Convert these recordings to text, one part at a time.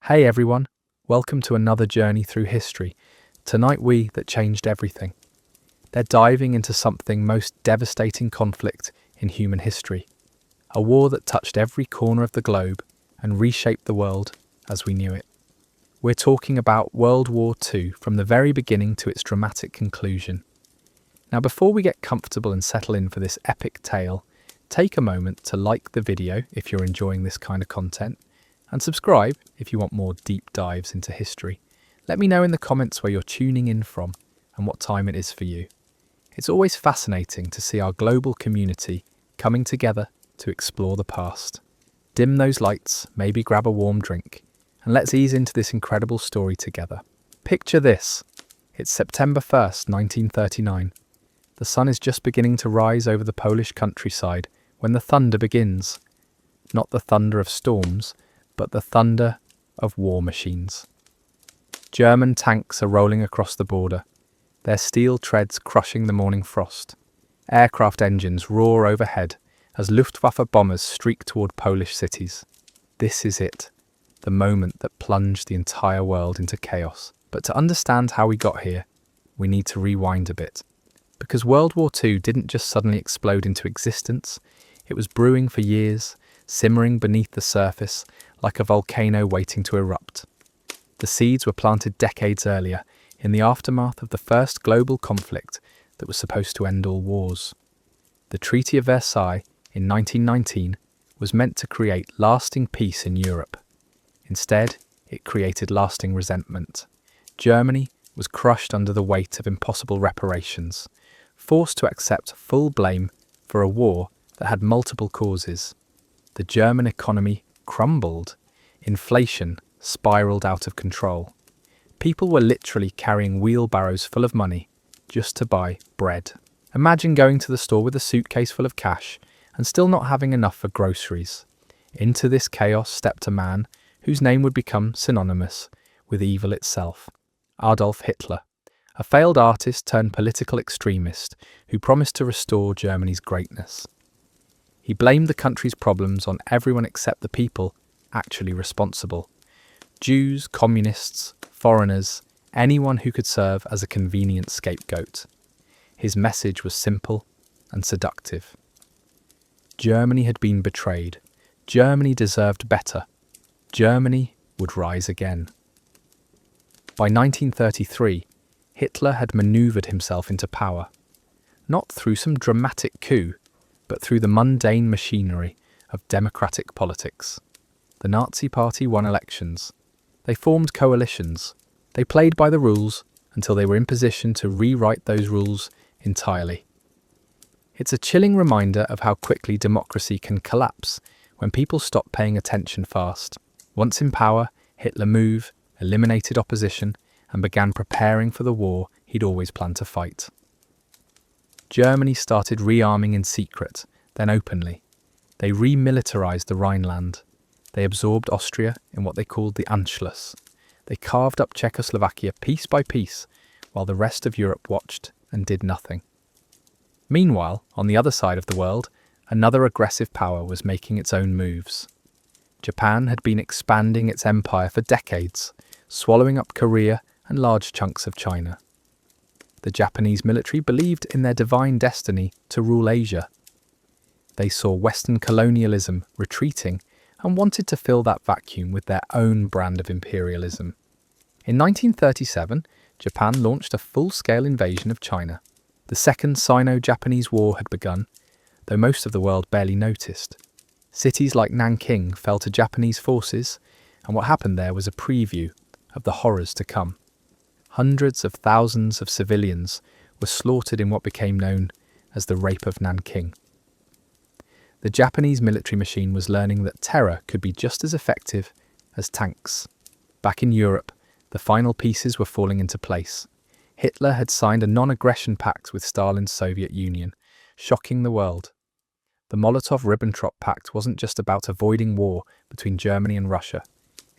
Hey everyone, welcome to another journey through history. Tonight that changed everything. They're diving into something most devastating conflict in human history. A war that touched every corner of the globe and reshaped the world as we knew it. We're talking about World War II from the very beginning to its dramatic conclusion. Now before we get comfortable and settle in for this epic tale, take a moment to like the video if you're enjoying this kind of content, and subscribe if you want more deep dives into history. Let me know in the comments where you're tuning in from and what time it is for you. It's always fascinating to see our global community coming together to explore the past. Dim those lights, maybe grab a warm drink, and let's ease into this incredible story together. Picture this. It's September 1st, 1939. The sun is just beginning to rise over the Polish countryside when the thunder begins. Not the thunder of storms, but the thunder of war machines. German tanks are rolling across the border, their steel treads crushing the morning frost. Aircraft engines roar overhead as Luftwaffe bombers streak toward Polish cities. This is it, the moment that plunged the entire world into chaos. But to understand how we got here, we need to rewind a bit. Because World War II didn't just suddenly explode into existence, it was brewing for years, simmering beneath the surface like a volcano waiting to erupt. The seeds were planted decades earlier, in the aftermath of the first global conflict that was supposed to end all wars. The Treaty of Versailles in 1919 was meant to create lasting peace in Europe. Instead, it created lasting resentment. Germany was crushed under the weight of impossible reparations, forced to accept full blame for a war that had multiple causes. The German economy crumbled. Inflation spiraled out of control. People were literally carrying wheelbarrows full of money just to buy bread. Imagine going to the store with a suitcase full of cash and still not having enough for groceries. Into this chaos stepped a man whose name would become synonymous with evil itself. Adolf Hitler, a failed artist turned political extremist who promised to restore Germany's greatness. He blamed the country's problems on everyone except the people actually responsible. Jews, communists, foreigners, anyone who could serve as a convenient scapegoat. His message was simple and seductive. Germany had been betrayed. Germany deserved better. Germany would rise again. By 1933, Hitler had manoeuvred himself into power, not through some dramatic coup, but through the mundane machinery of democratic politics. The Nazi Party won elections. They formed coalitions. They played by the rules until they were in position to rewrite those rules entirely. It's a chilling reminder of how quickly democracy can collapse when people stop paying attention fast. Once in power, Hitler moved, eliminated opposition, and began preparing for the war he'd always planned to fight. Germany started rearming in secret, then openly. They remilitarized the Rhineland. They absorbed Austria in what they called the Anschluss. They carved up Czechoslovakia piece by piece, while the rest of Europe watched and did nothing. Meanwhile, on the other side of the world, another aggressive power was making its own moves. Japan had been expanding its empire for decades, swallowing up Korea and large chunks of China. The Japanese military believed in their divine destiny to rule Asia. They saw Western colonialism retreating and wanted to fill that vacuum with their own brand of imperialism. In 1937, Japan launched a full-scale invasion of China. The Second Sino-Japanese War had begun, though most of the world barely noticed. Cities like Nanking fell to Japanese forces, and what happened there was a preview of the horrors to come. Hundreds of thousands of civilians were slaughtered in what became known as the Rape of Nanking. The Japanese military machine was learning that terror could be just as effective as tanks. Back in Europe, the final pieces were falling into place. Hitler had signed a non-aggression pact with Stalin's Soviet Union, shocking the world. The Molotov-Ribbentrop Pact wasn't just about avoiding war between Germany and Russia.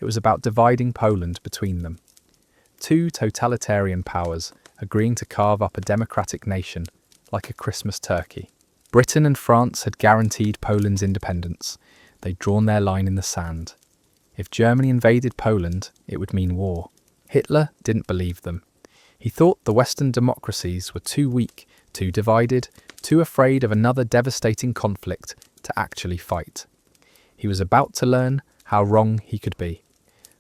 It was about dividing Poland between them. Two totalitarian powers agreeing to carve up a democratic nation like a Christmas turkey. Britain and France had guaranteed Poland's independence. They'd drawn their line in the sand. If Germany invaded Poland, it would mean war. Hitler didn't believe them. He thought the Western democracies were too weak, too divided, too afraid of another devastating conflict to actually fight. He was about to learn how wrong he could be.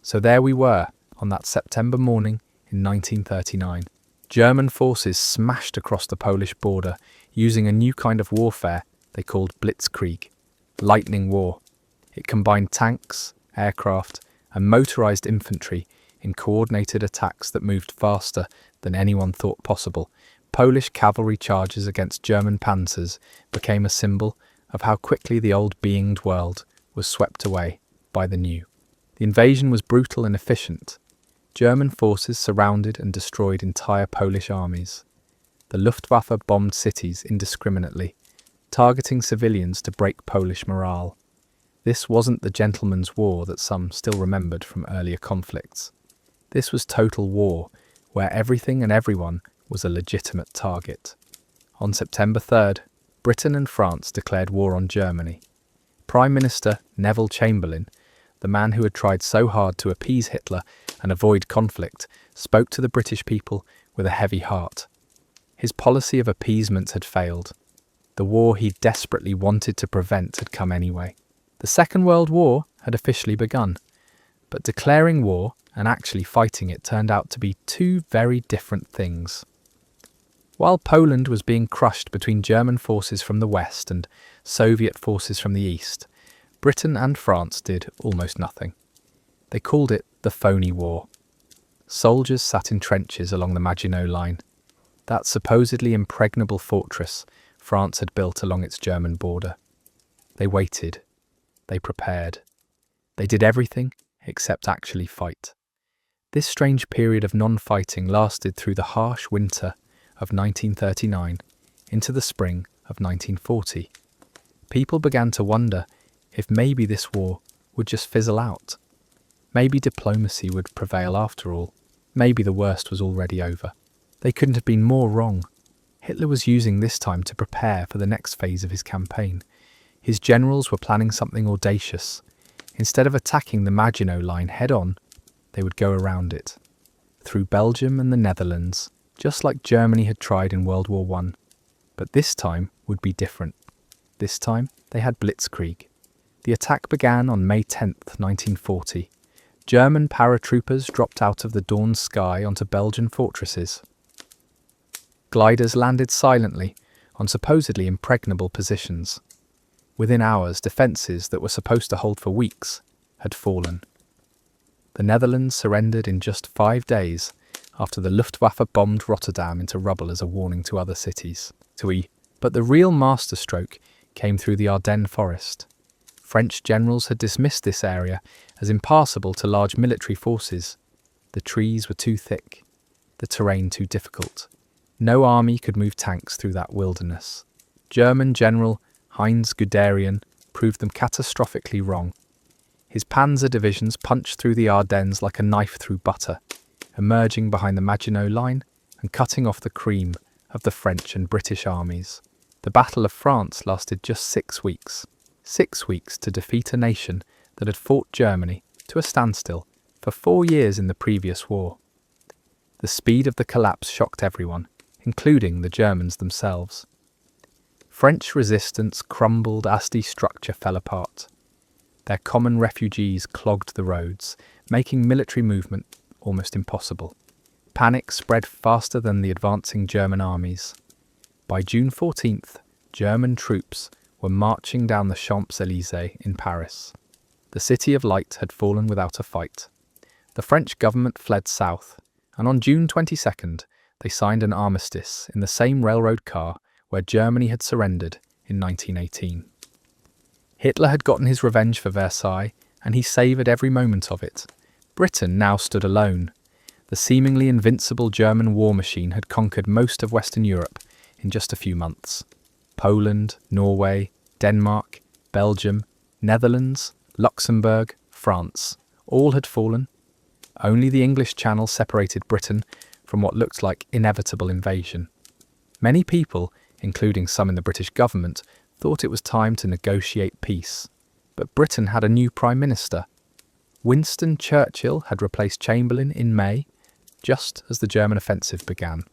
So there we were, on that September morning in 1939. German forces smashed across the Polish border using a new kind of warfare they called blitzkrieg, lightning war. It combined tanks, aircraft, and motorized infantry in coordinated attacks that moved faster than anyone thought possible. Polish cavalry charges against German panzers became a symbol of how quickly the old beinged world was swept away by the new. The invasion was brutal and efficient. German forces surrounded and destroyed entire Polish armies. The Luftwaffe bombed cities indiscriminately, targeting civilians to break Polish morale. This wasn't the gentleman's war that some still remembered from earlier conflicts. This was total war, where everything and everyone was a legitimate target. On September 3rd, Britain and France declared war on Germany. Prime Minister Neville Chamberlain, the man who had tried so hard to appease Hitler and avoid conflict, spoke to the British people with a heavy heart. His policy of appeasement had failed. The war he desperately wanted to prevent had come anyway. The Second World War had officially begun, but declaring war and actually fighting it turned out to be two very different things. While Poland was being crushed between German forces from the west and Soviet forces from the east, Britain and France did almost nothing. They called it the phony war. Soldiers sat in trenches along the Maginot Line, that supposedly impregnable fortress France had built along its German border. They waited. They prepared. They did everything except actually fight. This strange period of non-fighting lasted through the harsh winter of 1939 into the spring of 1940. People began to wonder if maybe this war would just fizzle out. Maybe diplomacy would prevail after all. Maybe the worst was already over. They couldn't have been more wrong. Hitler was using this time to prepare for the next phase of his campaign. His generals were planning something audacious. Instead of attacking the Maginot Line head-on, they would go around it, through Belgium and the Netherlands, just like Germany had tried in World War I. But this time would be different. This time they had blitzkrieg. The attack began on May 10th, 1940. German paratroopers dropped out of the dawn sky onto Belgian fortresses. Gliders landed silently on supposedly impregnable positions. Within hours, defences that were supposed to hold for weeks had fallen. The Netherlands surrendered in just 5 days after the Luftwaffe bombed Rotterdam into rubble as a warning to other cities. But the real masterstroke came through the Ardennes forest. French generals had dismissed this area as impassable to large military forces. The trees were too thick, the terrain too difficult. No army could move tanks through that wilderness. German General Heinz Guderian proved them catastrophically wrong. His panzer divisions punched through the Ardennes like a knife through butter, emerging behind the Maginot Line and cutting off the cream of the French and British armies. The Battle of France lasted just 6 weeks. 6 weeks to defeat a nation that had fought Germany to a standstill for 4 years in the previous war. The speed of the collapse shocked everyone, including the Germans themselves. French resistance crumbled as the structure fell apart. Their common refugees clogged the roads, making military movement almost impossible. Panic spread faster than the advancing German armies. By June 14th, German troops were marching down the Champs-Élysées in Paris. The City of Light had fallen without a fight. The French government fled south, and on June 22nd, they signed an armistice in the same railroad car where Germany had surrendered in 1918. Hitler had gotten his revenge for Versailles, and he savoured every moment of it. Britain now stood alone. The seemingly invincible German war machine had conquered most of Western Europe in just a few months. Poland, Norway, Denmark, Belgium, Netherlands, Luxembourg, France, all had fallen. Only the English Channel separated Britain from what looked like inevitable invasion. Many people, including some in the British government, thought it was time to negotiate peace. But Britain had a new Prime Minister. Winston Churchill had replaced Chamberlain in May, just as the German offensive began.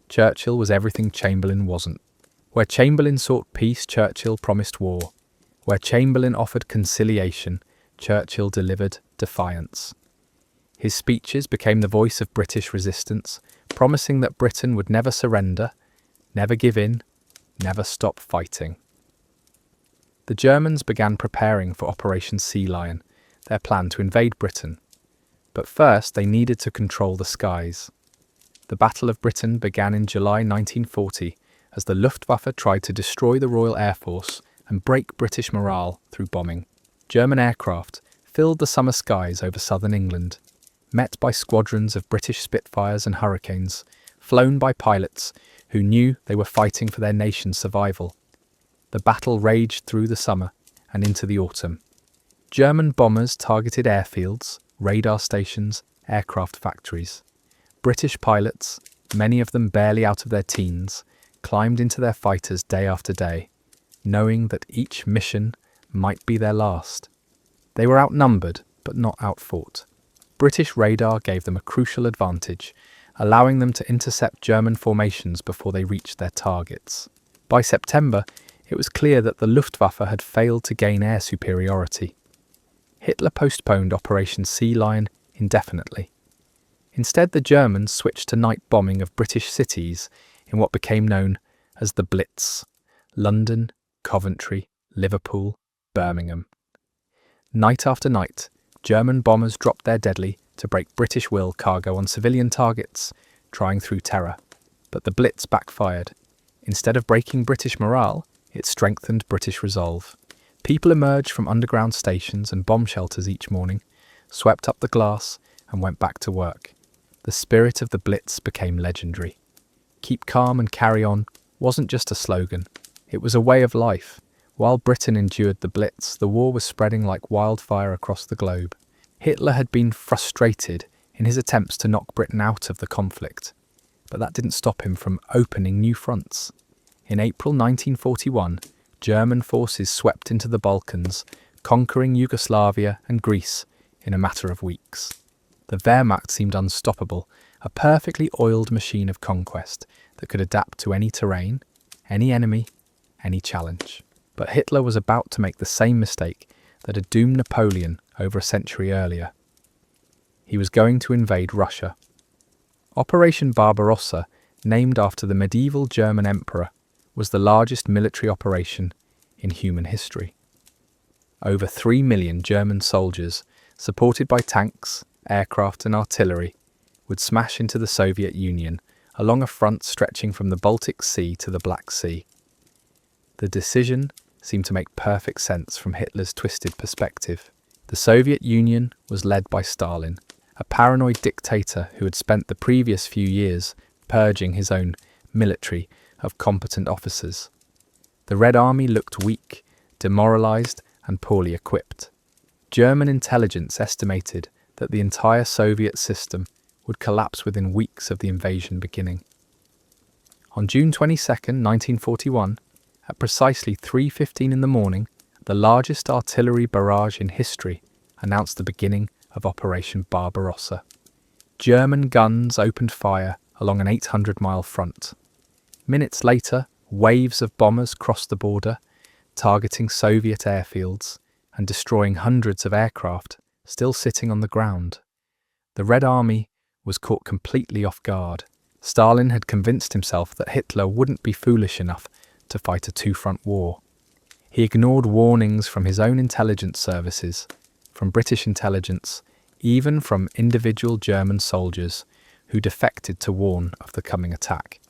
Churchill was everything Chamberlain wasn't. Where Chamberlain sought peace, Churchill promised war. Where Chamberlain offered conciliation, Churchill delivered defiance. His speeches became the voice of British resistance, promising that Britain would never surrender, never give in, never stop fighting. The Germans began preparing for Operation Sea Lion, their plan to invade Britain. But first they needed to control the skies. The Battle of Britain began in July 1940 as the Luftwaffe tried to destroy the Royal Air Force and break British morale through bombing. German aircraft filled the summer skies over southern England, met by squadrons of British Spitfires and Hurricanes, flown by pilots who knew they were fighting for their nation's survival. The battle raged through the summer and into the autumn. German bombers targeted airfields, radar stations, aircraft factories. British pilots, many of them barely out of their teens, climbed into their fighters day after day, knowing that each mission might be their last. They were outnumbered, but not outfought. British radar gave them a crucial advantage, allowing them to intercept German formations before they reached their targets. By September, it was clear that the Luftwaffe had failed to gain air superiority. Hitler postponed Operation Sea Lion indefinitely. Instead, the Germans switched to night bombing of British cities in what became known as the Blitz: London, Coventry, Liverpool, Birmingham. Night after night, German bombers dropped their deadly to break British will cargo on civilian targets, trying through terror. But the Blitz backfired. Instead of breaking British morale, it strengthened British resolve. People emerged from underground stations and bomb shelters each morning, swept up the glass, and went back to work. The spirit of the Blitz became legendary. Keep calm and carry on wasn't just a slogan, it was a way of life. While Britain endured the Blitz, the war was spreading like wildfire across the globe. Hitler had been frustrated in his attempts to knock Britain out of the conflict, but that didn't stop him from opening new fronts. In April 1941, German forces swept into the Balkans, conquering Yugoslavia and Greece in a matter of weeks. The Wehrmacht seemed unstoppable, a perfectly oiled machine of conquest that could adapt to any terrain, any enemy, any challenge. But Hitler was about to make the same mistake that had doomed Napoleon over a century earlier. He was going to invade Russia. Operation Barbarossa, named after the medieval German emperor, was the largest military operation in human history. Over 3 million German soldiers, supported by tanks, aircraft and artillery, would smash into the Soviet Union along a front stretching from the Baltic Sea to the Black Sea. The decision seemed to make perfect sense from Hitler's twisted perspective. The Soviet Union was led by Stalin, a paranoid dictator who had spent the previous few years purging his own military of competent officers. The Red Army looked weak, demoralized and poorly equipped. German intelligence estimated that the entire Soviet system would collapse within weeks of the invasion beginning. On June 22, 1941, at precisely 3:15 in the morning, the largest artillery barrage in history announced the beginning of Operation Barbarossa. German guns opened fire along an 800-mile front. Minutes later, waves of bombers crossed the border, targeting Soviet airfields and destroying hundreds of aircraft still sitting on the ground. The Red Army was caught completely off guard. Stalin had convinced himself that Hitler wouldn't be foolish enough to fight a two-front war. He ignored warnings from his own intelligence services, from British intelligence, even from individual German soldiers who defected to warn of the coming attack.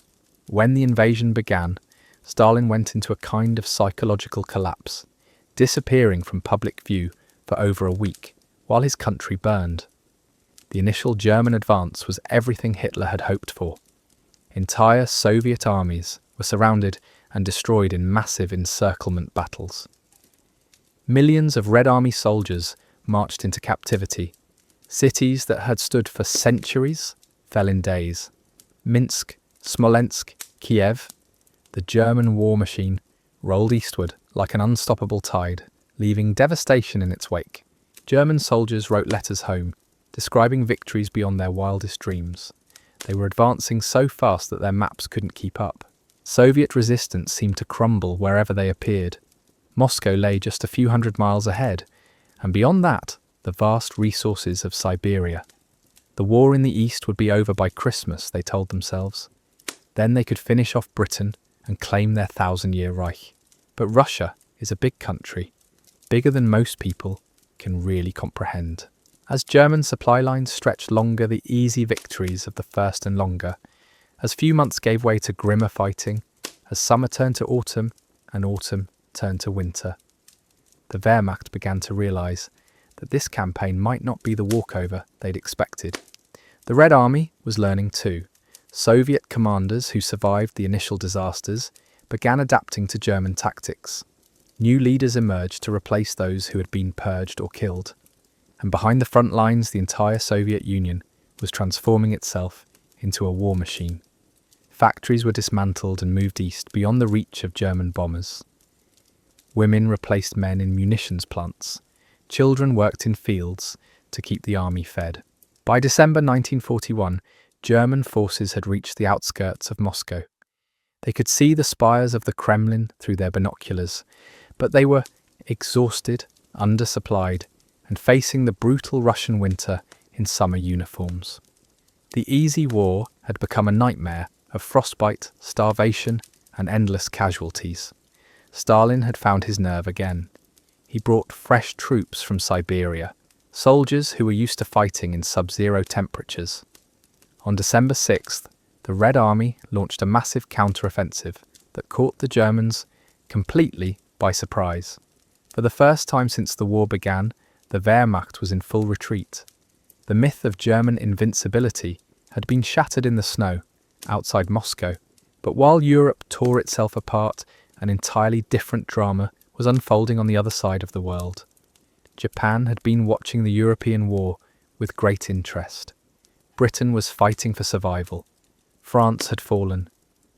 When the invasion began, Stalin went into a kind of psychological collapse, disappearing from public view for over a week, while his country burned. The initial German advance was everything Hitler had hoped for. Entire Soviet armies were surrounded and destroyed in massive encirclement battles. Millions of Red Army soldiers marched into captivity. Cities that had stood for centuries fell in days. Minsk, Smolensk, Kiev. The German war machine rolled eastward like an unstoppable tide, leaving devastation in its wake. German soldiers wrote letters home, describing victories beyond their wildest dreams. They were advancing so fast that their maps couldn't keep up. Soviet resistance seemed to crumble wherever they appeared. Moscow lay just a few hundred miles ahead, and beyond that, the vast resources of Siberia. The war in the east would be over by Christmas, they told themselves. Then they could finish off Britain and claim their 1,000-year Reich. But Russia is a big country, bigger than most people can really comprehend. As German supply lines stretched longer the easy victories of the First and Longer, as few months gave way to grimmer fighting, as summer turned to autumn and autumn turned to winter, the Wehrmacht began to realise that this campaign might not be the walkover they'd expected. The Red Army was learning too. Soviet commanders who survived the initial disasters began adapting to German tactics. New leaders emerged to replace those who had been purged or killed. And behind the front lines, the entire Soviet Union was transforming itself into a war machine. Factories were dismantled and moved east beyond the reach of German bombers. Women replaced men in munitions plants. Children worked in fields to keep the army fed. By December 1941, German forces had reached the outskirts of Moscow. They could see the spires of the Kremlin through their binoculars, but they were exhausted, undersupplied, and facing the brutal Russian winter in summer uniforms. The easy war had become a nightmare of frostbite, starvation, and endless casualties. Stalin had found his nerve again. He brought fresh troops from Siberia, soldiers who were used to fighting in sub-zero temperatures. On December 6th, the Red Army launched a massive counter-offensive that caught the Germans completely by surprise. For the first time since the war began, the Wehrmacht was in full retreat. The myth of German invincibility had been shattered in the snow outside Moscow, but while Europe tore itself apart, an entirely different drama was unfolding on the other side of the world. Japan had been watching the European war with great interest. Britain was fighting for survival. France had fallen.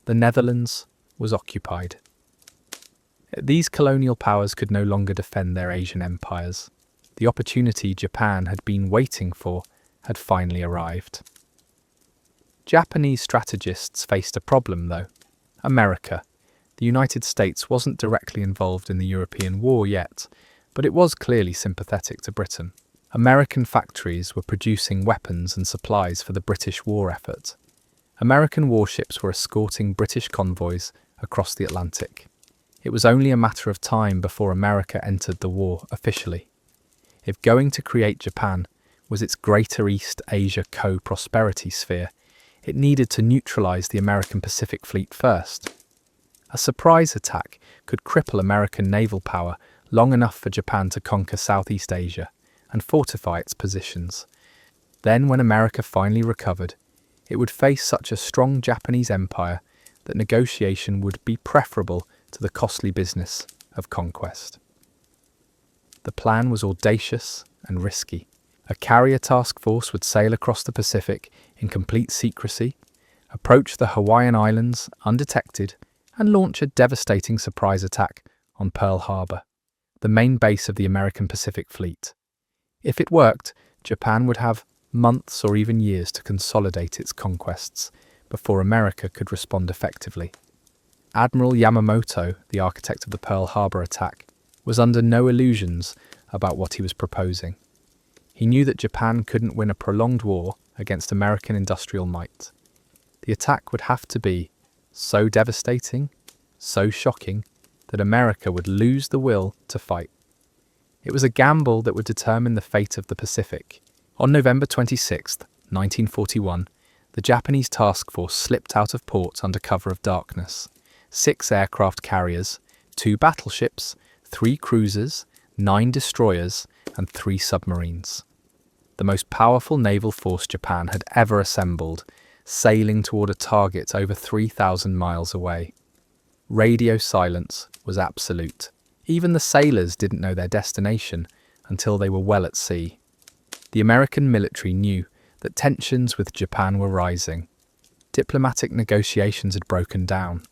The Netherlands was occupied. These colonial powers could no longer defend their Asian empires. The opportunity Japan had been waiting for had finally arrived. Japanese strategists faced a problem, though. America. The United States wasn't directly involved in the European war yet, but it was clearly sympathetic to Britain. American factories were producing weapons and supplies for the British war effort. American warships were escorting British convoys across the Atlantic. It was only a matter of time before America entered the war officially. If going to create Japan was its Greater East Asia co-prosperity sphere, it needed to neutralize the American Pacific Fleet first. A surprise attack could cripple American naval power long enough for Japan to conquer Southeast Asia and fortify its positions. Then, when America finally recovered, it would face such a strong Japanese empire that negotiation would be preferable to the costly business of conquest. The plan was audacious and risky. A carrier task force would sail across the Pacific in complete secrecy, approach the Hawaiian Islands undetected, and launch a devastating surprise attack on Pearl Harbor, the main base of the American Pacific Fleet. If it worked, Japan would have months or even years to consolidate its conquests before America could respond effectively. Admiral Yamamoto, the architect of the Pearl Harbor attack, was under no illusions about what he was proposing. He knew that Japan couldn't win a prolonged war against American industrial might. The attack would have to be so devastating, so shocking, that America would lose the will to fight. It was a gamble that would determine the fate of the Pacific. On November 26, 1941, the Japanese task force slipped out of port under cover of darkness. 6 aircraft carriers, 2 battleships, 3 cruisers, 9 destroyers, and 3 submarines. The most powerful naval force Japan had ever assembled, sailing toward a target over 3,000 miles away. Radio silence was absolute. Even the sailors didn't know their destination until they were well at sea. The American military knew that tensions with Japan were rising. Diplomatic negotiations had broken down.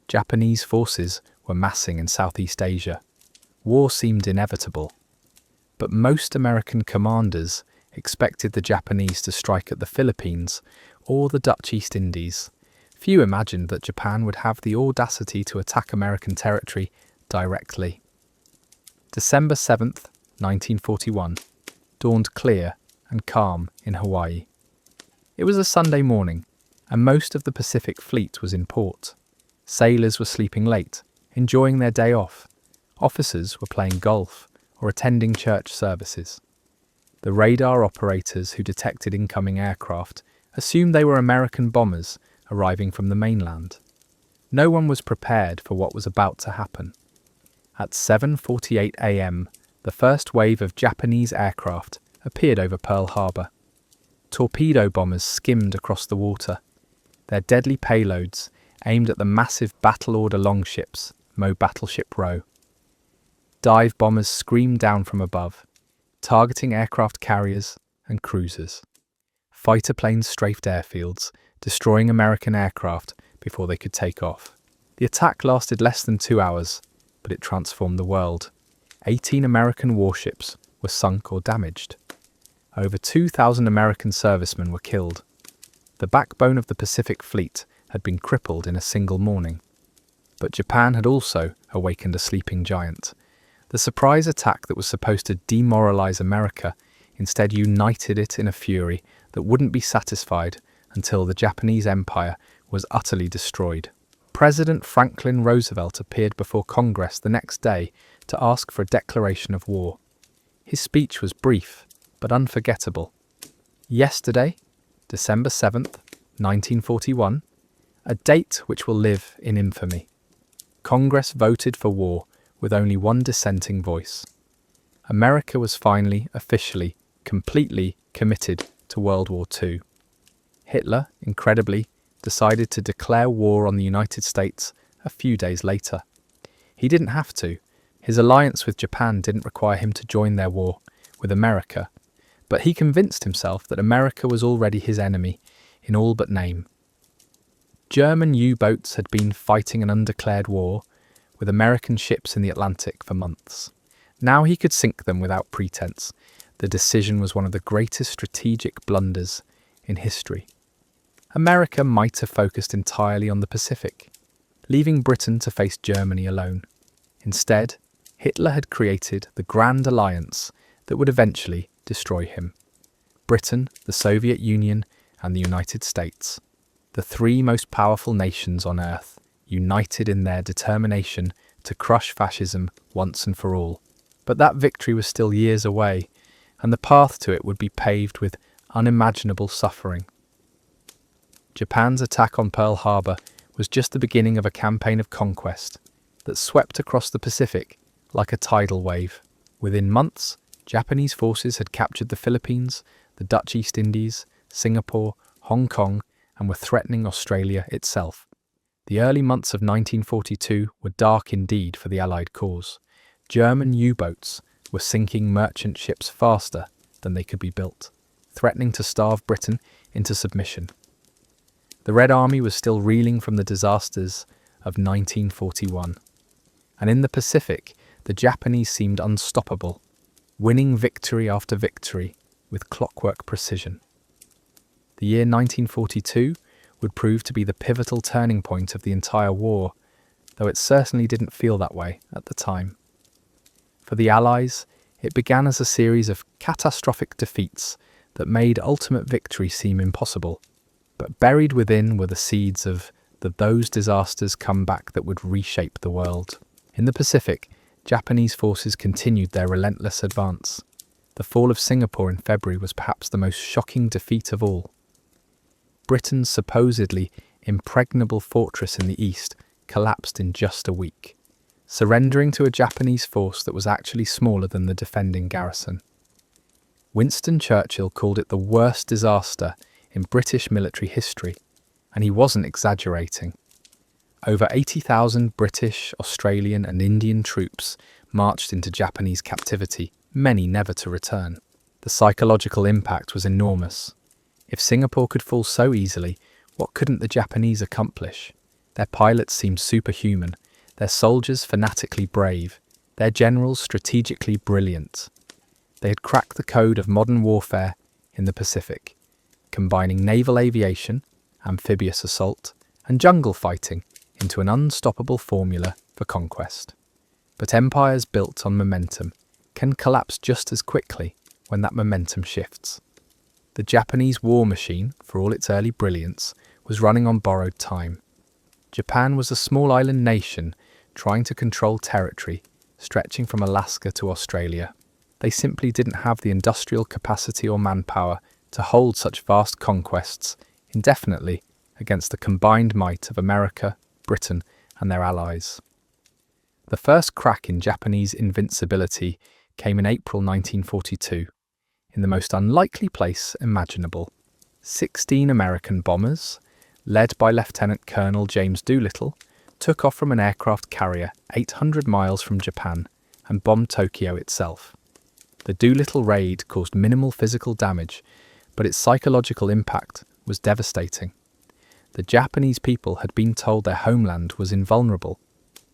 Japanese forces were massing in Southeast Asia. War seemed inevitable. but most American commanders expected the Japanese to strike at the Philippines or the Dutch East Indies. Few imagined that Japan would have the audacity to attack American territory directly. December 7th, 1941, dawned clear and calm in Hawaii. It was a Sunday morning, and most of the Pacific Fleet was in port. Sailors were sleeping late, enjoying their day off. Officers were playing golf or attending church services. The radar operators who detected incoming aircraft assumed they were American bombers arriving from the mainland. No one was prepared for what was about to happen. At 7:48 a.m., the first wave of Japanese aircraft appeared over Pearl Harbor. Torpedo bombers skimmed across the water, their deadly payloads aimed at the massive battle-order longships, Mo Battleship Row. Dive bombers screamed down from above, targeting aircraft carriers and cruisers. Fighter planes strafed airfields, destroying American aircraft before they could take off. The attack lasted less than 2 hours, but it transformed the world. 18 American warships were sunk or damaged. Over 2,000 American servicemen were killed. The backbone of the Pacific Fleet had been crippled in a single morning. But Japan had also awakened a sleeping giant. The surprise attack that was supposed to demoralize America instead united it in a fury that wouldn't be satisfied until the Japanese Empire was utterly destroyed. President Franklin Roosevelt appeared before Congress the next day to ask for a declaration of war. His speech was brief but unforgettable. Yesterday, December 7th, 1941, a date which will live in infamy. Congress voted for war with only one dissenting voice. America was finally, officially, completely committed to World War II. Hitler, incredibly, decided to declare war on the United States a few days later. He didn't have to. His alliance with Japan didn't require him to join their war with America, but he convinced himself that America was already his enemy in all but name. German U-boats had been fighting an undeclared war with American ships in the Atlantic for months. Now he could sink them without pretense. The decision was one of the greatest strategic blunders in history. America might have focused entirely on the Pacific, leaving Britain to face Germany alone. Instead, Hitler had created the Grand Alliance that would eventually destroy him. Britain, the Soviet Union, and the United States, the three most powerful nations on Earth, united in their determination to crush fascism once and for all. But that victory was still years away, and the path to it would be paved with unimaginable suffering. Japan's attack on Pearl Harbor was just the beginning of a campaign of conquest that swept across the Pacific like a tidal wave. Within months, Japanese forces had captured the Philippines, the Dutch East Indies, Singapore, Hong Kong, and were threatening Australia itself. The early months of 1942 were dark indeed for the Allied cause. German U-boats were sinking merchant ships faster than they could be built, threatening to starve Britain into submission. The Red Army was still reeling from the disasters of 1941. And in the Pacific, the Japanese seemed unstoppable, winning victory after victory with clockwork precision. The year 1942 would prove to be the pivotal turning point of the entire war, though it certainly didn't feel that way at the time. For the Allies, it began as a series of catastrophic defeats that made ultimate victory seem impossible, but buried within were the seeds of those disasters come back that would reshape the world. In the Pacific, Japanese forces continued their relentless advance. The fall of Singapore in February was perhaps the most shocking defeat of all. Britain's supposedly impregnable fortress in the east collapsed in just a week, surrendering to a Japanese force that was actually smaller than the defending garrison. Winston Churchill called it the worst disaster in British military history, and he wasn't exaggerating. Over 80,000 British, Australian and Indian troops marched into Japanese captivity, many never to return. The psychological impact was enormous. If Singapore could fall so easily, what couldn't the Japanese accomplish? Their pilots seemed superhuman, their soldiers fanatically brave, their generals strategically brilliant. They had cracked the code of modern warfare in the Pacific, combining naval aviation, amphibious assault, and jungle fighting into an unstoppable formula for conquest. But empires built on momentum can collapse just as quickly when that momentum shifts. The Japanese war machine, for all its early brilliance, was running on borrowed time. Japan was a small island nation trying to control territory stretching from Alaska to Australia. They simply didn't have the industrial capacity or manpower to hold such vast conquests indefinitely against the combined might of America, Britain, and their allies. The first crack in Japanese invincibility came in April 1942, in the most unlikely place imaginable. 16 American bombers, led by Lieutenant Colonel James Doolittle, took off from an aircraft carrier 800 miles from Japan and bombed Tokyo itself. The Doolittle raid caused minimal physical damage, but its psychological impact was devastating. The Japanese people had been told their homeland was invulnerable.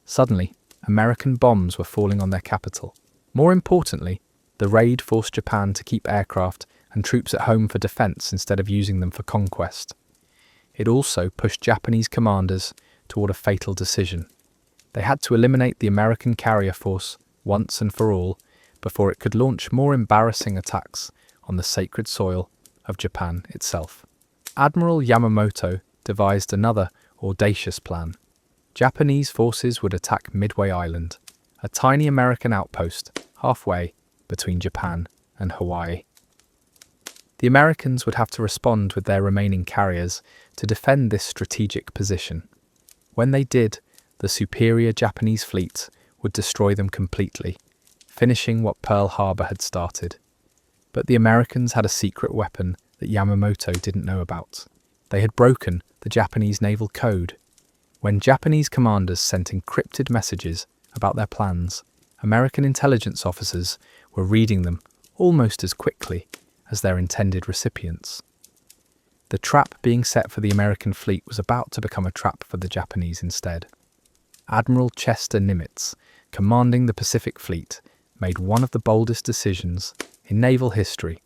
Suddenly, American bombs were falling on their capital. More importantly, the raid forced Japan to keep aircraft and troops at home for defense instead of using them for conquest. It also pushed Japanese commanders toward a fatal decision. They had to eliminate the American carrier force once and for all before it could launch more embarrassing attacks on the sacred soil of Japan itself. Admiral Yamamoto devised another audacious plan. Japanese forces would attack Midway Island, a tiny American outpost halfway between Japan and Hawaii. The Americans would have to respond with their remaining carriers to defend this strategic position. When they did, the superior Japanese fleet would destroy them completely, finishing what Pearl Harbor had started. But the Americans had a secret weapon that Yamamoto didn't know about. They had broken the Japanese naval code. When Japanese commanders sent encrypted messages about their plans, American intelligence officers were reading them almost as quickly as their intended recipients. The trap being set for the American fleet was about to become a trap for the Japanese instead. Admiral Chester Nimitz, commanding the Pacific Fleet, made one of the boldest decisions in naval history.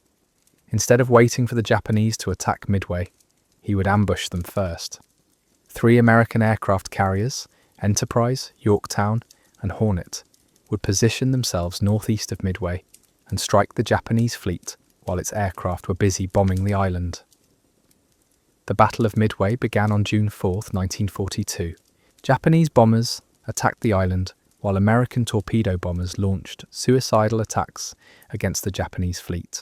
Instead of waiting for the Japanese to attack Midway, he would ambush them first. 3 American aircraft carriers, Enterprise, Yorktown, and Hornet, would position themselves northeast of Midway and strike the Japanese fleet while its aircraft were busy bombing the island. The Battle of Midway began on June 4, 1942. Japanese bombers attacked the island while American torpedo bombers launched suicidal attacks against the Japanese fleet.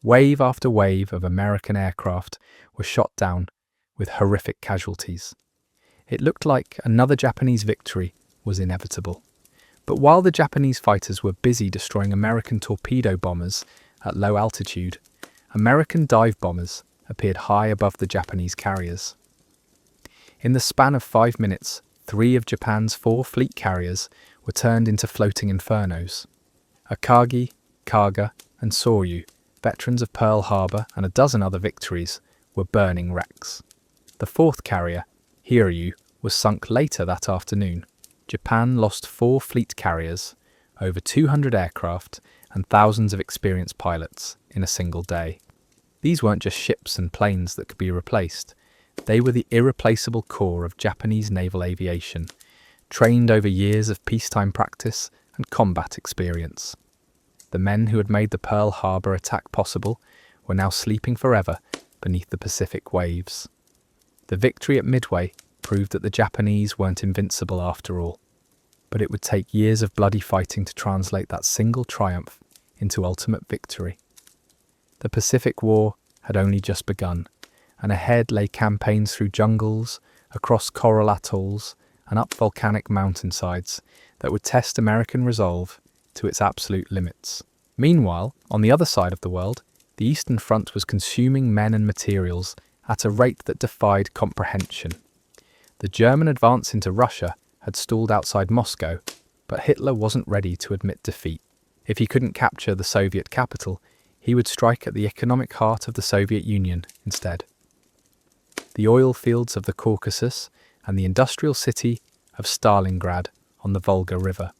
Wave after wave of American aircraft were shot down with horrific casualties. It looked like another Japanese victory was inevitable. But while the Japanese fighters were busy destroying American torpedo bombers at low altitude, American dive bombers appeared high above the Japanese carriers. In the span of 5 minutes, 3 of Japan's 4 fleet carriers were turned into floating infernos. Akagi, Kaga, and Soryu, veterans of Pearl Harbor and a dozen other victories, were burning wrecks. The 4th carrier, Hiryu, was sunk later that afternoon. Japan lost 4 fleet carriers, over 200 aircraft, and thousands of experienced pilots in a single day. These weren't just ships and planes that could be replaced. They were the irreplaceable core of Japanese naval aviation, trained over years of peacetime practice and combat experience. The men who had made the Pearl Harbor attack possible were now sleeping forever beneath the Pacific waves. The victory at Midway proved that the Japanese weren't invincible after all, but it would take years of bloody fighting to translate that single triumph into ultimate victory. The Pacific War had only just begun, and ahead lay campaigns through jungles, across coral atolls, and up volcanic mountainsides that would test American resolve to its absolute limits. Meanwhile, on the other side of the world, the Eastern Front was consuming men and materials at a rate that defied comprehension. The German advance into Russia had stalled outside Moscow, but Hitler wasn't ready to admit defeat. If he couldn't capture the Soviet capital, he would strike at the economic heart of the Soviet Union instead. The oil fields of the Caucasus and the industrial city of Stalingrad on the Volga River.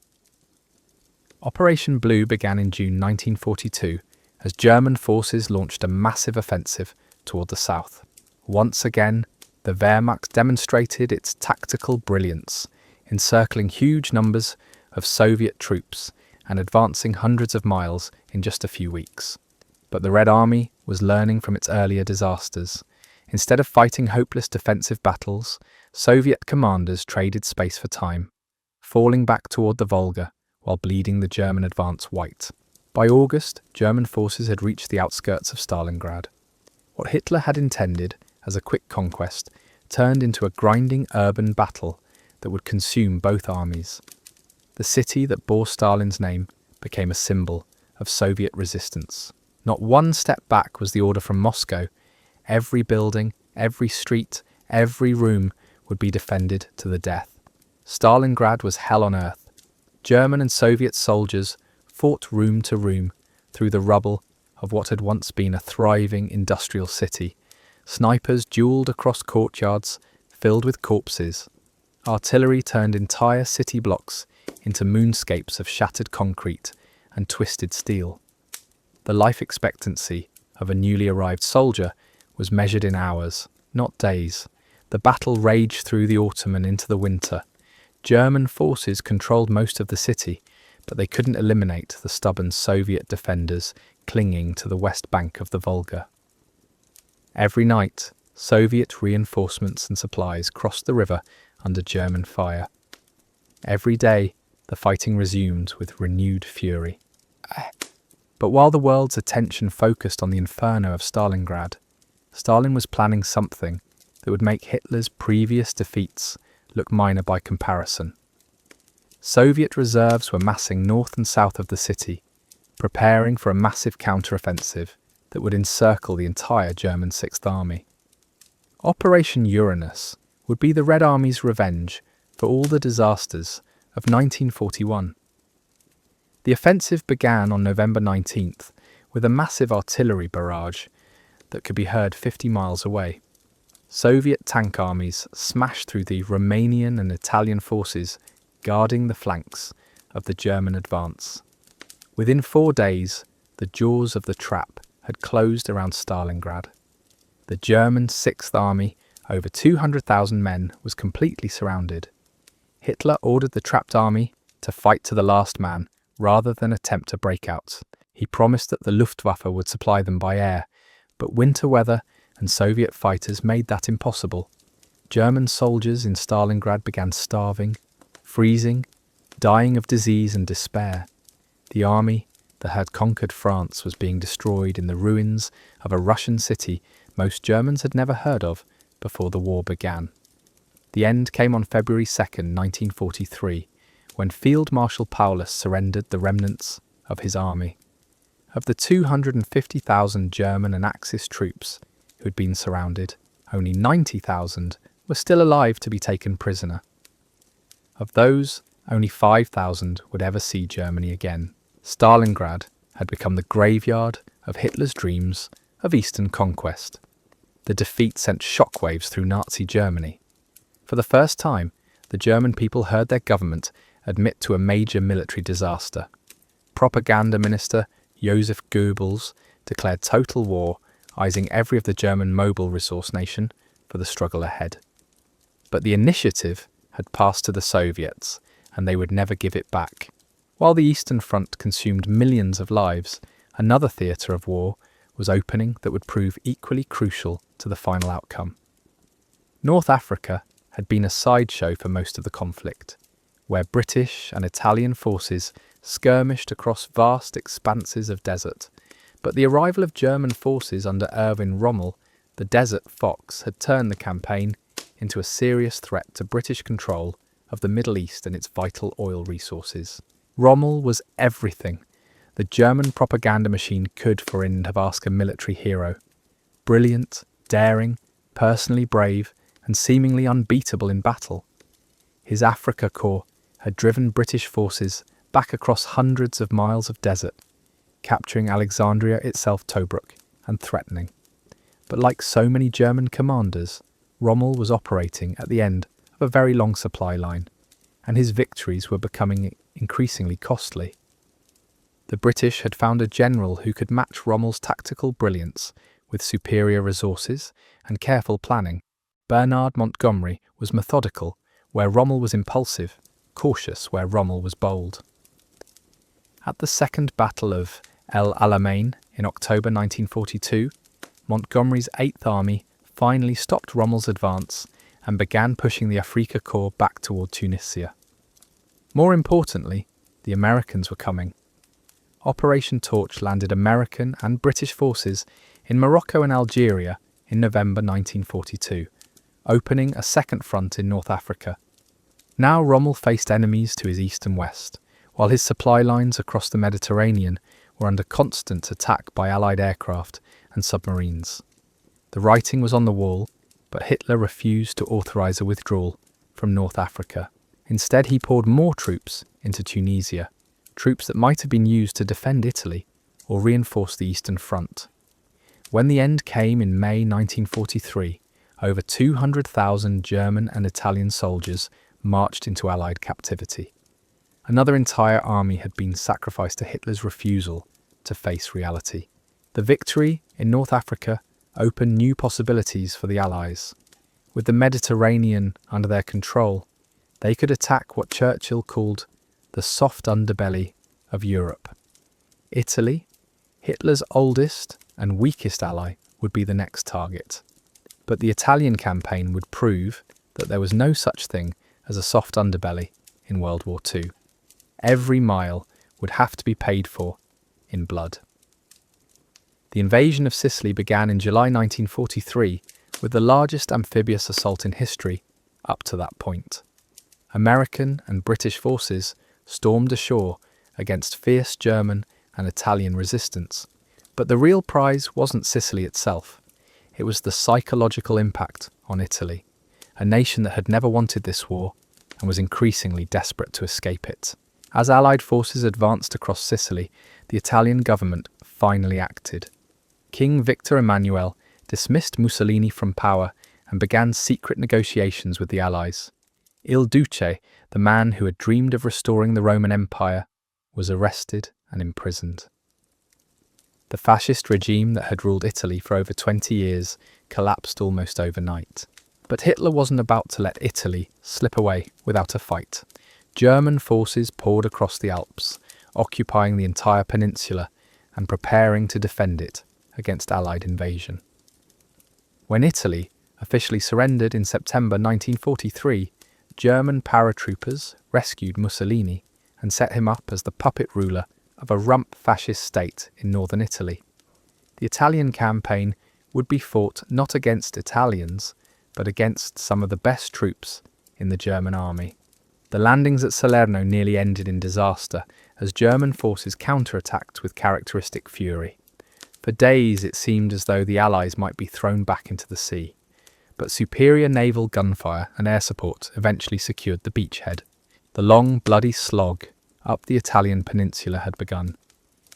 Operation Blue began in June 1942 as German forces launched a massive offensive toward the south. Once again, the Wehrmacht demonstrated its tactical brilliance, encircling huge numbers of Soviet troops and advancing hundreds of miles in just a few weeks. But the Red Army was learning from its earlier disasters. Instead of fighting hopeless defensive battles, Soviet commanders traded space for time, falling back toward the Volga while bleeding the German advance white. By August, German forces had reached the outskirts of Stalingrad. What Hitler had intended as a quick conquest turned into a grinding urban battle that would consume both armies. The city that bore Stalin's name became a symbol of Soviet resistance. Not one step back was the order from Moscow. Every building, every street, every room would be defended to the death. Stalingrad was hell on earth. German and Soviet soldiers fought room to room through the rubble of what had once been a thriving industrial city. Snipers duelled across courtyards filled with corpses. Artillery turned entire city blocks into moonscapes of shattered concrete and twisted steel. The life expectancy of a newly arrived soldier was measured in hours, not days. The battle raged through the autumn and into the winter. German forces controlled most of the city, but they couldn't eliminate the stubborn Soviet defenders clinging to the west bank of the Volga. Every night, Soviet reinforcements and supplies crossed the river under German fire. Every day, the fighting resumed with renewed fury. But while the world's attention focused on the inferno of Stalingrad, Stalin was planning something that would make Hitler's previous defeats look minor by comparison. Soviet reserves were massing north and south of the city, preparing for a massive counteroffensive that would encircle the entire German Sixth Army. Operation Uranus would be the Red Army's revenge for all the disasters of 1941. The offensive began on November 19th with a massive artillery barrage that could be heard 50 miles away. Soviet tank armies smashed through the Romanian and Italian forces guarding the flanks of the German advance. Within 4 days, the jaws of the trap had closed around Stalingrad. The German Sixth Army, over 200,000 men, was completely surrounded. Hitler ordered the trapped army to fight to the last man rather than attempt a breakout. He promised that the Luftwaffe would supply them by air, but winter weather and Soviet fighters made that impossible. German soldiers in Stalingrad began starving, freezing, dying of disease and despair. The army that had conquered France was being destroyed in the ruins of a Russian city most Germans had never heard of before the war began. The end came on February 2nd, 1943, when Field Marshal Paulus surrendered the remnants of his army. Of the 250,000 German and Axis troops who had been surrounded, only 90,000 were still alive to be taken prisoner. Of those, only 5,000 would ever see Germany again. Stalingrad had become the graveyard of Hitler's dreams of Eastern conquest. The defeat sent shockwaves through Nazi Germany. For the first time, the German people heard their government admit to a major military disaster. Propaganda Minister Joseph Goebbels declared total war, eising every of the German mobile resource nation for the struggle ahead. But the initiative had passed to the Soviets, and they would never give it back. While the Eastern Front consumed millions of lives, another theatre of war was opening that would prove equally crucial to the final outcome. North Africa had been a sideshow for most of the conflict, where British and Italian forces skirmished across vast expanses of desert. But the arrival of German forces under Erwin Rommel, the Desert Fox, had turned the campaign into a serious threat to British control of the Middle East and its vital oil resources. Rommel was everything the German propaganda machine could for have asked a military hero. Brilliant, daring, personally brave, and seemingly unbeatable in battle. His Africa Corps had driven British forces back across hundreds of miles of desert, capturing Alexandria itself, Tobruk, and threatening. But like so many German commanders, Rommel was operating at the end of a very long supply line, and his victories were becoming increasingly costly. The British had found a general who could match Rommel's tactical brilliance with superior resources and careful planning. Bernard Montgomery was methodical where Rommel was impulsive, cautious where Rommel was bold. At the Second Battle of El Alamein in October 1942, Montgomery's 8th Army finally stopped Rommel's advance and began pushing the Afrika Korps back toward Tunisia. More importantly, the Americans were coming. Operation Torch landed American and British forces in Morocco and Algeria in November 1942, opening a second front in North Africa. Now Rommel faced enemies to his east and west, while his supply lines across the Mediterranean were under constant attack by Allied aircraft and submarines. The writing was on the wall, but Hitler refused to authorize a withdrawal from North Africa. Instead, he poured more troops into Tunisia, troops that might have been used to defend Italy or reinforce the Eastern Front. When the end came in May 1943, over 200,000 German and Italian soldiers marched into Allied captivity. Another entire army had been sacrificed to Hitler's refusal to face reality. The victory in North Africa opened new possibilities for the Allies. With the Mediterranean under their control, they could attack what Churchill called the soft underbelly of Europe. Italy, Hitler's oldest and weakest ally, would be the next target. But the Italian campaign would prove that there was no such thing as a soft underbelly in World War II. Every mile would have to be paid for in blood. The invasion of Sicily began in July 1943 with the largest amphibious assault in history up to that point. American and British forces stormed ashore against fierce German and Italian resistance. But the real prize wasn't Sicily itself. It was the psychological impact on Italy, a nation that had never wanted this war and was increasingly desperate to escape it. As Allied forces advanced across Sicily, the Italian government finally acted. King Victor Emmanuel dismissed Mussolini from power and began secret negotiations with the Allies. Il Duce, the man who had dreamed of restoring the Roman Empire, was arrested and imprisoned. The fascist regime that had ruled Italy for over 20 years collapsed almost overnight. But Hitler wasn't about to let Italy slip away without a fight. German forces poured across the Alps, occupying the entire peninsula and preparing to defend it against Allied invasion. When Italy officially surrendered in September 1943, German paratroopers rescued Mussolini and set him up as the puppet ruler of a rump fascist state in northern Italy. The Italian campaign would be fought not against Italians, but against some of the best troops in the German army. The landings at Salerno nearly ended in disaster as German forces counterattacked with characteristic fury. For days it seemed as though the Allies might be thrown back into the sea, but superior naval gunfire and air support eventually secured the beachhead. The long, bloody slog up the Italian peninsula had begun.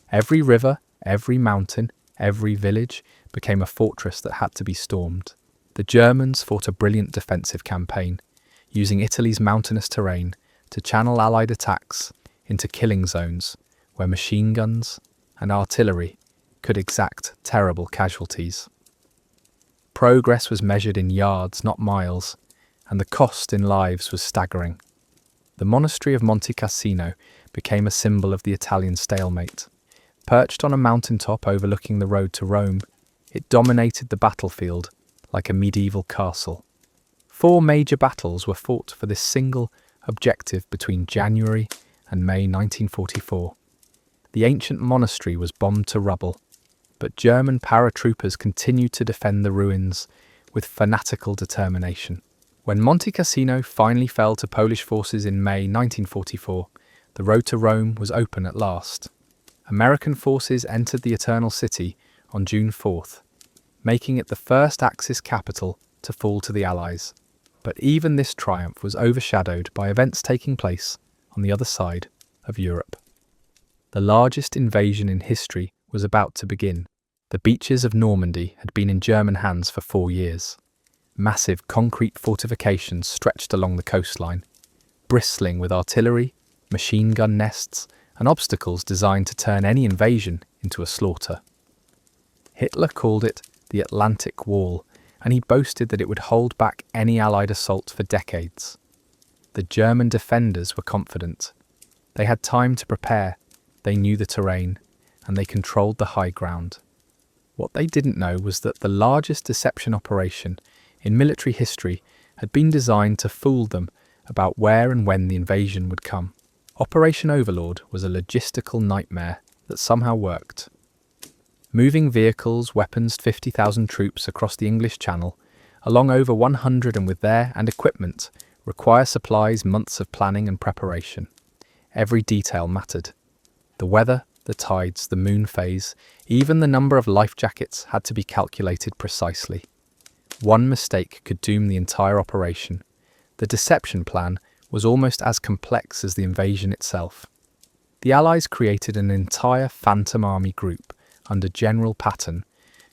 Every river, every mountain, every village became a fortress that had to be stormed. The Germans fought a brilliant defensive campaign, using Italy's mountainous terrain to channel Allied attacks into killing zones where machine guns and artillery could exact terrible casualties. Progress was measured in yards, not miles, and the cost in lives was staggering. The monastery of Monte Cassino became a symbol of the Italian stalemate. Perched on a mountaintop overlooking the road to Rome, it dominated the battlefield like a medieval castle. 4 major battles were fought for this single objective between January and May 1944. The ancient monastery was bombed to rubble, but German paratroopers continued to defend the ruins with fanatical determination. When Monte Cassino finally fell to Polish forces in May 1944, the road to Rome was open at last. American forces entered the Eternal City on June 4th, making it the first Axis capital to fall to the Allies. But even this triumph was overshadowed by events taking place on the other side of Europe. The largest invasion in history was about to begin. The beaches of Normandy had been in German hands for 4 years. Massive concrete fortifications stretched along the coastline, bristling with artillery, machine gun nests, and obstacles designed to turn any invasion into a slaughter. Hitler called it the Atlantic Wall, and he boasted that it would hold back any Allied assault for decades. The German defenders were confident. They had time to prepare, they knew the terrain, and they controlled the high ground. What they didn't know was that the largest deception operation in military history had been designed to fool them about where and when the invasion would come. Operation Overlord was a logistical nightmare that somehow worked. Moving vehicles weaponsed 50,000 troops across the English Channel, along over 100 and with their and equipment, require supplies months of planning and preparation. Every detail mattered. The weather, the tides, the moon phase, even the number of life jackets had to be calculated precisely. One mistake could doom the entire operation. The deception plan was almost as complex as the invasion itself. The Allies created an entire phantom army group under General Patton,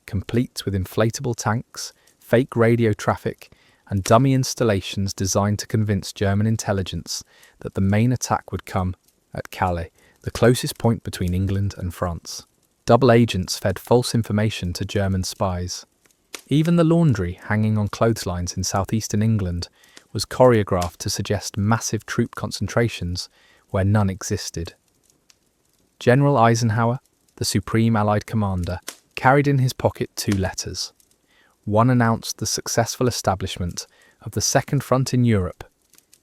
complete with inflatable tanks, fake radio traffic, and dummy installations designed to convince German intelligence that the main attack would come at Calais, the closest point between England and France. Double agents fed false information to German spies. Even the laundry hanging on clotheslines in southeastern England was choreographed to suggest massive troop concentrations where none existed. General Eisenhower, the supreme Allied commander, carried in his pocket 2 letters. One announced the successful establishment of the Second Front in Europe.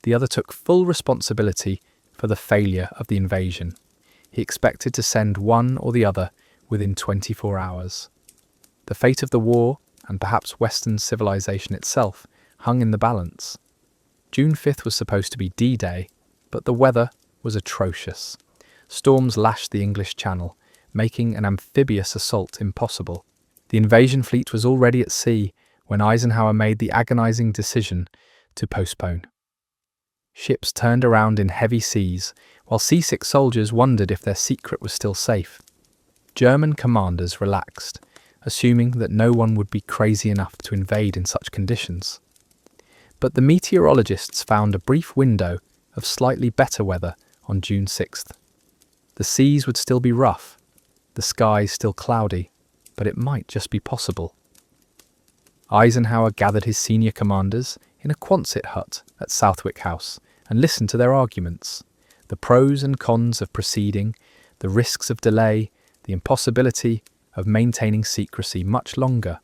The other took full responsibility for the failure of the invasion. He expected to send one or the other within 24 hours. The fate of the war, and perhaps Western civilization itself, hung in the balance. June 5th was supposed to be D-Day, but the weather was atrocious. Storms lashed the English Channel, making an amphibious assault impossible. The invasion fleet was already at sea when Eisenhower made the agonizing decision to postpone. Ships turned around in heavy seas, while seasick soldiers wondered if their secret was still safe. German commanders relaxed, assuming that no one would be crazy enough to invade in such conditions. But the meteorologists found a brief window of slightly better weather on June 6th. The seas would still be rough, the skies still cloudy, but it might just be possible. Eisenhower gathered his senior commanders in a Quonset hut at Southwick House and listened to their arguments, the pros and cons of proceeding, the risks of delay, the impossibility of maintaining secrecy much longer.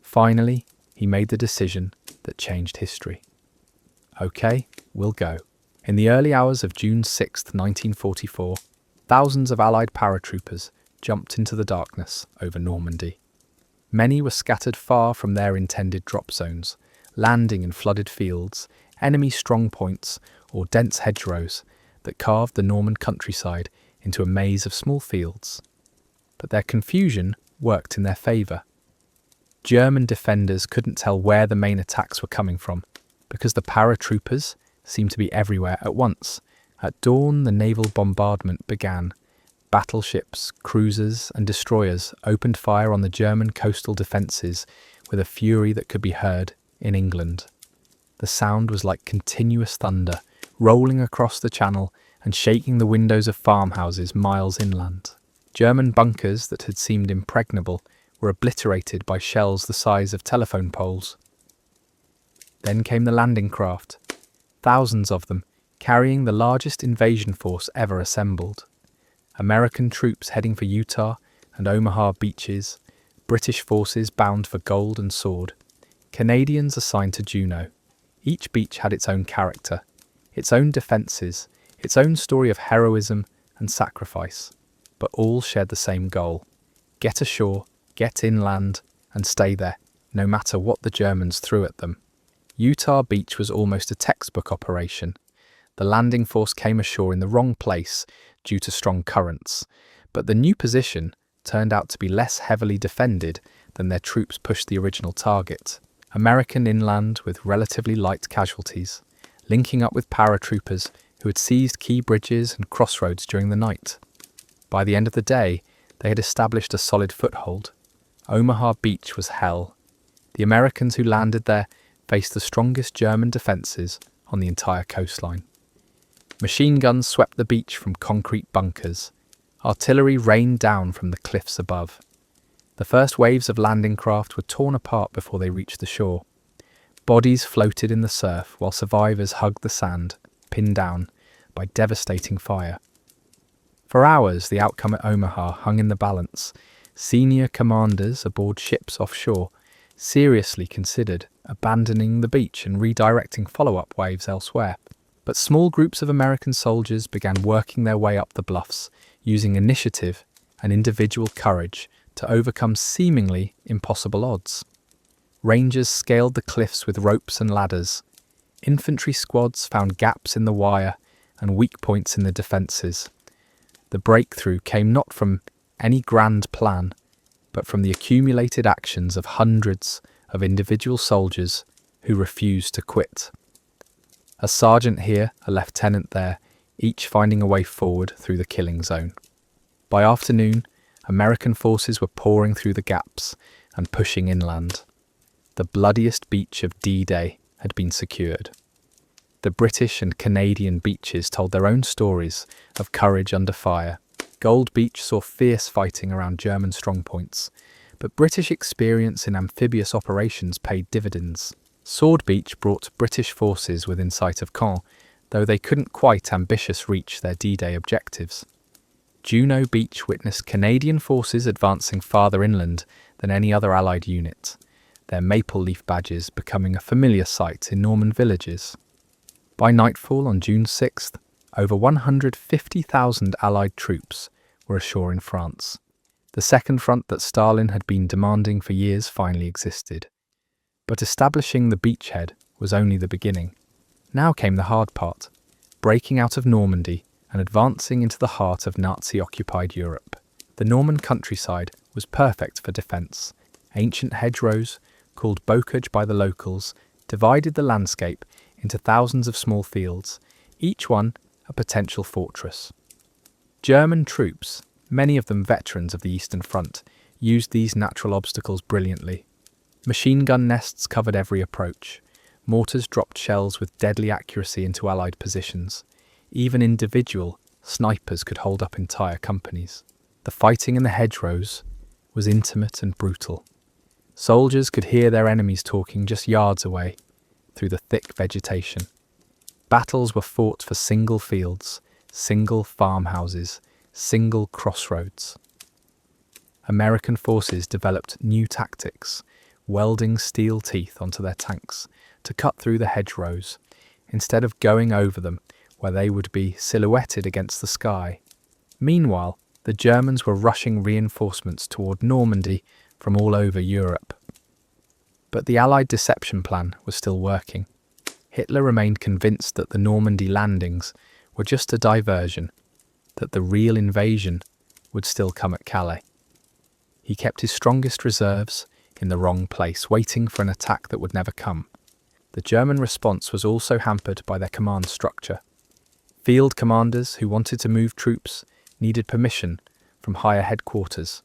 Finally, he made the decision that changed history. Okay, we'll go. In the early hours of June 6, 1944, thousands of Allied paratroopers jumped into the darkness over Normandy. Many were scattered far from their intended drop zones, landing in flooded fields, enemy strong points, or dense hedgerows that carved the Norman countryside into a maze of small fields. But their confusion worked in their favour. German defenders couldn't tell where the main attacks were coming from, because the paratroopers seemed to be everywhere at once. At dawn, the naval bombardment began. Battleships, cruisers, and destroyers opened fire on the German coastal defences with a fury that could be heard in England. The sound was like continuous thunder, rolling across the channel and shaking the windows of farmhouses miles inland. German bunkers that had seemed impregnable were obliterated by shells the size of telephone poles. Then came the landing craft, thousands of them, carrying the largest invasion force ever assembled. American troops heading for Utah and Omaha beaches, British forces bound for gold and sword, Canadians assigned to Juneau. Each beach had its own character, its own defences, its own story of heroism and sacrifice, but all shared the same goal: get ashore, get inland, and stay there, no matter what the Germans threw at them. Utah Beach was almost a textbook operation. The landing force came ashore in the wrong place due to strong currents, but the new position turned out to be less heavily defended than their troops pushed the original target. American inland with relatively light casualties, linking up with paratroopers who had seized key bridges and crossroads during the night. By the end of the day, they had established a solid foothold. Omaha Beach was hell. The Americans who landed there faced the strongest German defences on the entire coastline. Machine guns swept the beach from concrete bunkers. Artillery rained down from the cliffs above. The first waves of landing craft were torn apart before they reached the shore. Bodies floated in the surf while survivors hugged the sand, pinned down by devastating fire. For hours, the outcome at Omaha hung in the balance. Senior commanders aboard ships offshore seriously considered abandoning the beach and redirecting follow-up waves elsewhere. But small groups of American soldiers began working their way up the bluffs, using initiative and individual courage to overcome seemingly impossible odds. Rangers scaled the cliffs with ropes and ladders. Infantry squads found gaps in the wire and weak points in the defences. The breakthrough came not from any grand plan, but from the accumulated actions of hundreds of individual soldiers who refused to quit. A sergeant here, a lieutenant there, each finding a way forward through the killing zone. By afternoon, American forces were pouring through the gaps and pushing inland. The bloodiest beach of D-Day had been secured. The British and Canadian beaches told their own stories of courage under fire. Gold Beach saw fierce fighting around German strongpoints, but British experience in amphibious operations paid dividends. Sword Beach brought British forces within sight of Caen, though they couldn't quite ambitious reach their D-Day objectives. Juno Beach witnessed Canadian forces advancing farther inland than any other Allied unit, their maple leaf badges becoming a familiar sight in Norman villages. By nightfall on June 6th, over 150,000 Allied troops were ashore in France. The second front that Stalin had been demanding for years finally existed. But establishing the beachhead was only the beginning. Now came the hard part, breaking out of Normandy and advancing into the heart of Nazi-occupied Europe. The Norman countryside was perfect for defence. Ancient hedgerows, called bocage by the locals, divided the landscape into thousands of small fields, each one a potential fortress. German troops, many of them veterans of the Eastern Front, used these natural obstacles brilliantly. Machine gun nests covered every approach. Mortars dropped shells with deadly accuracy into Allied positions. Even individual snipers could hold up entire companies. The fighting in the hedgerows was intimate and brutal. Soldiers could hear their enemies talking just yards away through the thick vegetation. Battles were fought for single fields, single farmhouses, single crossroads. American forces developed new tactics, welding steel teeth onto their tanks to cut through the hedgerows, instead of going over them where they would be silhouetted against the sky. Meanwhile, the Germans were rushing reinforcements toward Normandy from all over Europe. But the Allied deception plan was still working. Hitler remained convinced that the Normandy landings were just a diversion, that the real invasion would still come at Calais. He kept his strongest reserves in the wrong place, waiting for an attack that would never come. The German response was also hampered by their command structure. Field commanders who wanted to move troops needed permission from higher headquarters.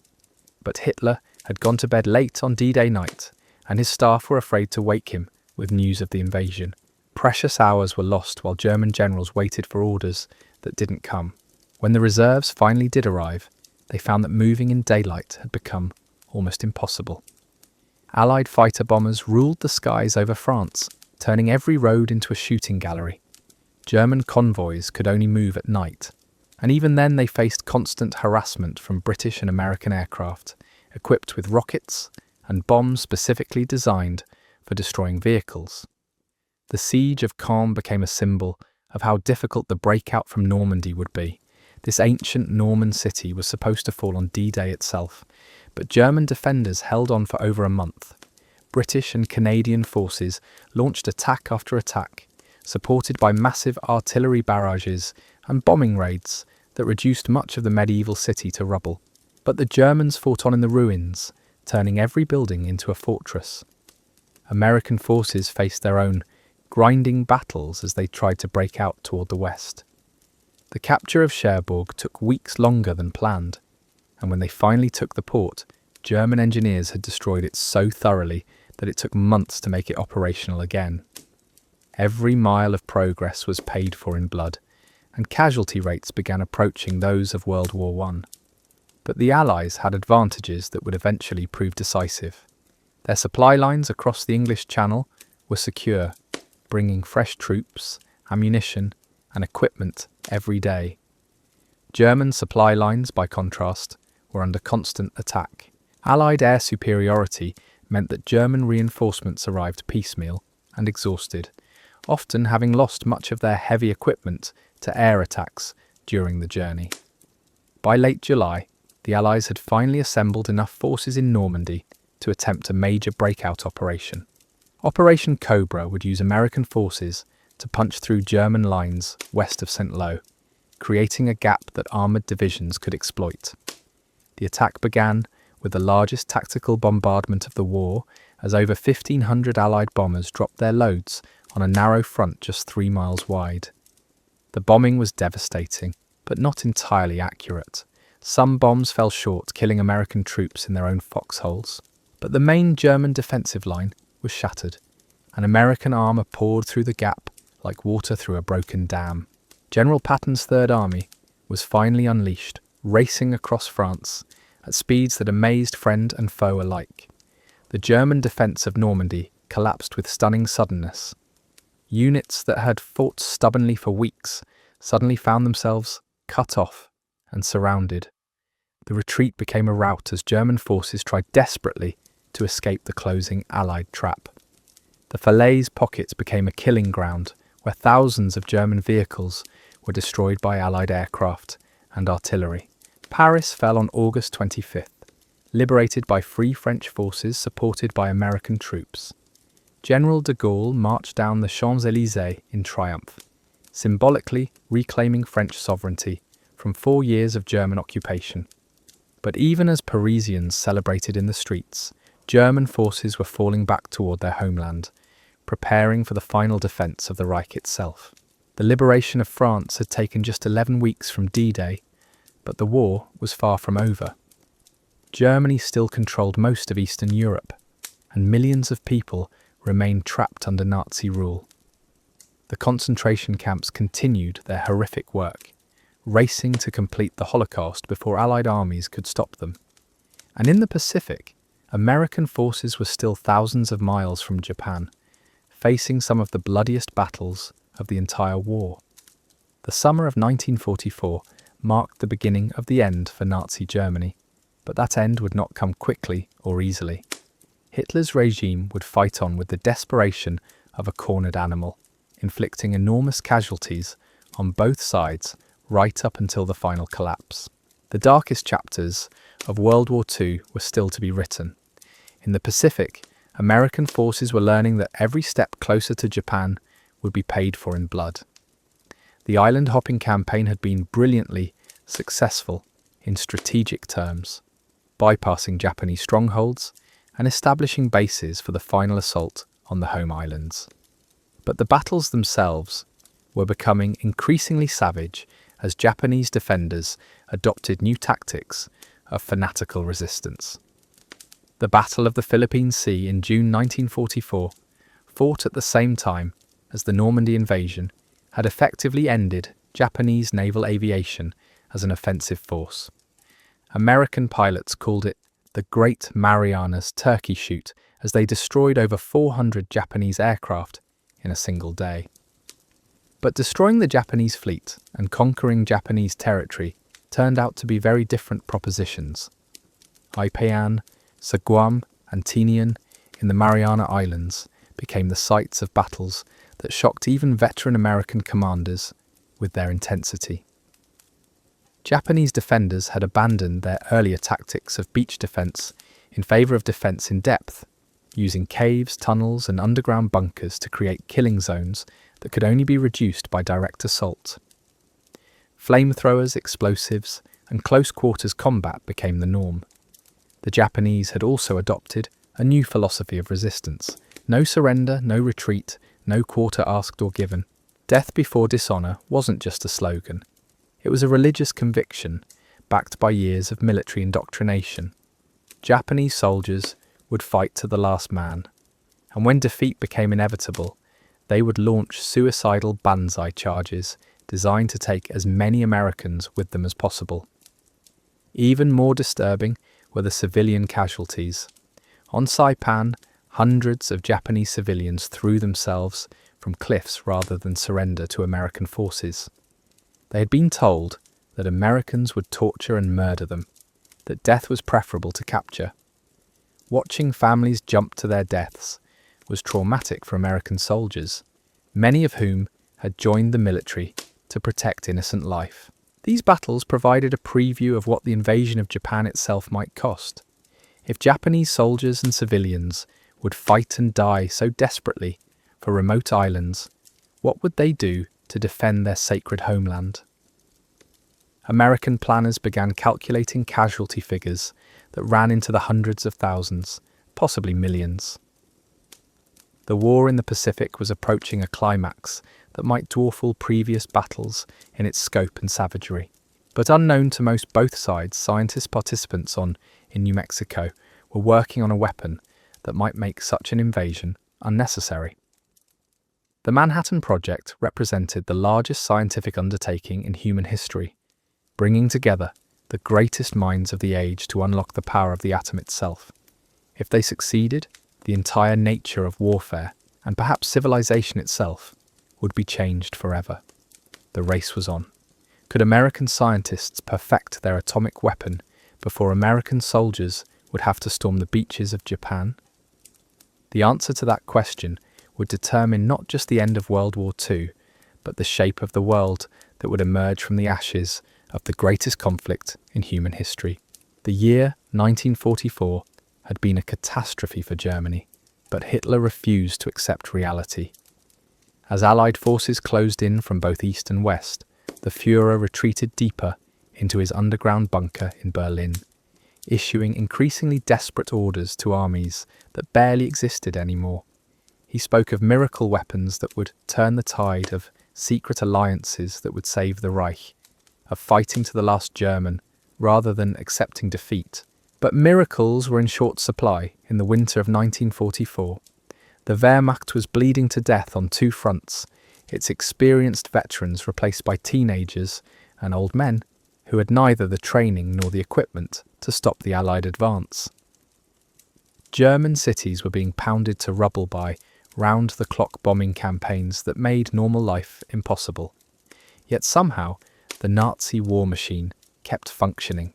But Hitler had gone to bed late on D-Day night, and his staff were afraid to wake him with news of the invasion. Precious hours were lost while German generals waited for orders that didn't come. When the reserves finally did arrive, they found that moving in daylight had become almost impossible. Allied fighter bombers ruled the skies over France, turning every road into a shooting gallery. German convoys could only move at night, and even then they faced constant harassment from British and American aircraft, equipped with rockets and bombs specifically designed for destroying vehicles. The siege of Caen became a symbol of how difficult the breakout from Normandy would be. This ancient Norman city was supposed to fall on D-Day itself, but German defenders held on for over a month. British and Canadian forces launched attack after attack, supported by massive artillery barrages and bombing raids that reduced much of the medieval city to rubble. But the Germans fought on in the ruins, turning every building into a fortress. American forces faced their own grinding battles as they tried to break out toward the west. The capture of Cherbourg took weeks longer than planned, and when they finally took the port, German engineers had destroyed it so thoroughly that it took months to make it operational again. Every mile of progress was paid for in blood, and casualty rates began approaching those of World War I. But the Allies had advantages that would eventually prove decisive. Their supply lines across the English Channel were secure, bringing fresh troops, ammunition, and equipment every day. German supply lines, by contrast, were under constant attack. Allied air superiority meant that German reinforcements arrived piecemeal and exhausted, often having lost much of their heavy equipment to air attacks during the journey. By late July, the Allies had finally assembled enough forces in Normandy to attempt a major breakout operation. Operation Cobra would use American forces to punch through German lines west of St. Lo, creating a gap that armoured divisions could exploit. The attack began with the largest tactical bombardment of the war, as over 1,500 Allied bombers dropped their loads on a narrow front just 3 miles wide. The bombing was devastating, but not entirely accurate. Some bombs fell short, killing American troops in their own foxholes. But the main German defensive line was shattered, and American armour poured through the gap like water through a broken dam. General Patton's Third Army was finally unleashed, racing across France at speeds that amazed friend and foe alike. The German defence of Normandy collapsed with stunning suddenness. Units that had fought stubbornly for weeks suddenly found themselves cut off and surrounded. The retreat became a rout as German forces tried desperately to escape the closing Allied trap. The Falaise pocket became a killing ground where thousands of German vehicles were destroyed by Allied aircraft and artillery. Paris fell on August 25th, liberated by Free French forces supported by American troops. General de Gaulle marched down the Champs-Élysées in triumph, symbolically reclaiming French sovereignty from 4 years of German occupation. But even as Parisians celebrated in the streets, German forces were falling back toward their homeland, preparing for the final defence of the Reich itself. The liberation of France had taken just 11 weeks from D-Day, but the war was far from over. Germany still controlled most of Eastern Europe, and millions of people remained trapped under Nazi rule. The concentration camps continued their horrific work, racing to complete the Holocaust before Allied armies could stop them. And in the Pacific, American forces were still thousands of miles from Japan, facing some of the bloodiest battles of the entire war. The summer of 1944 marked the beginning of the end for Nazi Germany, but that end would not come quickly or easily. Hitler's regime would fight on with the desperation of a cornered animal, inflicting enormous casualties on both sides right up until the final collapse. The darkest chapters of World War II were still to be written. In the Pacific, American forces were learning that every step closer to Japan would be paid for in blood. The island-hopping campaign had been brilliantly successful in strategic terms, bypassing Japanese strongholds and establishing bases for the final assault on the home islands. But the battles themselves were becoming increasingly savage as Japanese defenders adopted new tactics of fanatical resistance. The Battle of the Philippine Sea in June 1944, fought at the same time as the Normandy invasion, had effectively ended Japanese naval aviation as an offensive force. American pilots called it the Great Marianas Turkey Shoot as they destroyed over 400 Japanese aircraft in a single day. But destroying the Japanese fleet and conquering Japanese territory turned out to be very different propositions. Saipan, Guam, and Tinian in the Mariana Islands became the sites of battles that shocked even veteran American commanders with their intensity. Japanese defenders had abandoned their earlier tactics of beach defense in favor of defense in depth, using caves, tunnels, and underground bunkers to create killing zones that could only be reduced by direct assault. Flamethrowers, explosives, and close-quarters combat became the norm. The Japanese had also adopted a new philosophy of resistance. No surrender, no retreat, no quarter asked or given. Death before dishonor wasn't just a slogan. It was a religious conviction, backed by years of military indoctrination. Japanese soldiers would fight to the last man, and when defeat became inevitable, they would launch suicidal banzai charges designed to take as many Americans with them as possible. Even more disturbing were the civilian casualties. On Saipan, hundreds of Japanese civilians threw themselves from cliffs rather than surrender to American forces. They had been told that Americans would torture and murder them, that death was preferable to capture. Watching families jump to their deaths was traumatic for American soldiers, many of whom had joined the military to protect innocent life. These battles provided a preview of what the invasion of Japan itself might cost. If Japanese soldiers and civilians would fight and die so desperately for remote islands, what would they do to defend their sacred homeland? American planners began calculating casualty figures that ran into the hundreds of thousands, possibly millions. The war in the Pacific was approaching a climax that might dwarf all previous battles in its scope and savagery. But unknown to most both sides, scientist participants in New Mexico were working on a weapon that might make such an invasion unnecessary. The Manhattan Project represented the largest scientific undertaking in human history, bringing together the greatest minds of the age to unlock the power of the atom itself. If they succeeded, the entire nature of warfare, and perhaps civilization itself, would be changed forever. The race was on. Could American scientists perfect their atomic weapon before American soldiers would have to storm the beaches of Japan? The answer to that question would determine not just the end of World War II, but the shape of the world that would emerge from the ashes of the greatest conflict in human history. The year 1944 had been a catastrophe for Germany, but Hitler refused to accept reality. As Allied forces closed in from both east and west, the Führer retreated deeper into his underground bunker in Berlin, issuing increasingly desperate orders to armies that barely existed anymore. He spoke of miracle weapons that would turn the tide, of secret alliances that would save the Reich, of fighting to the last German rather than accepting defeat. But miracles were in short supply in the winter of 1944. The Wehrmacht was bleeding to death on two fronts, its experienced veterans replaced by teenagers and old men who had neither the training nor the equipment to stop the Allied advance. German cities were being pounded to rubble by round-the-clock bombing campaigns that made normal life impossible. Yet somehow, the Nazi war machine kept functioning,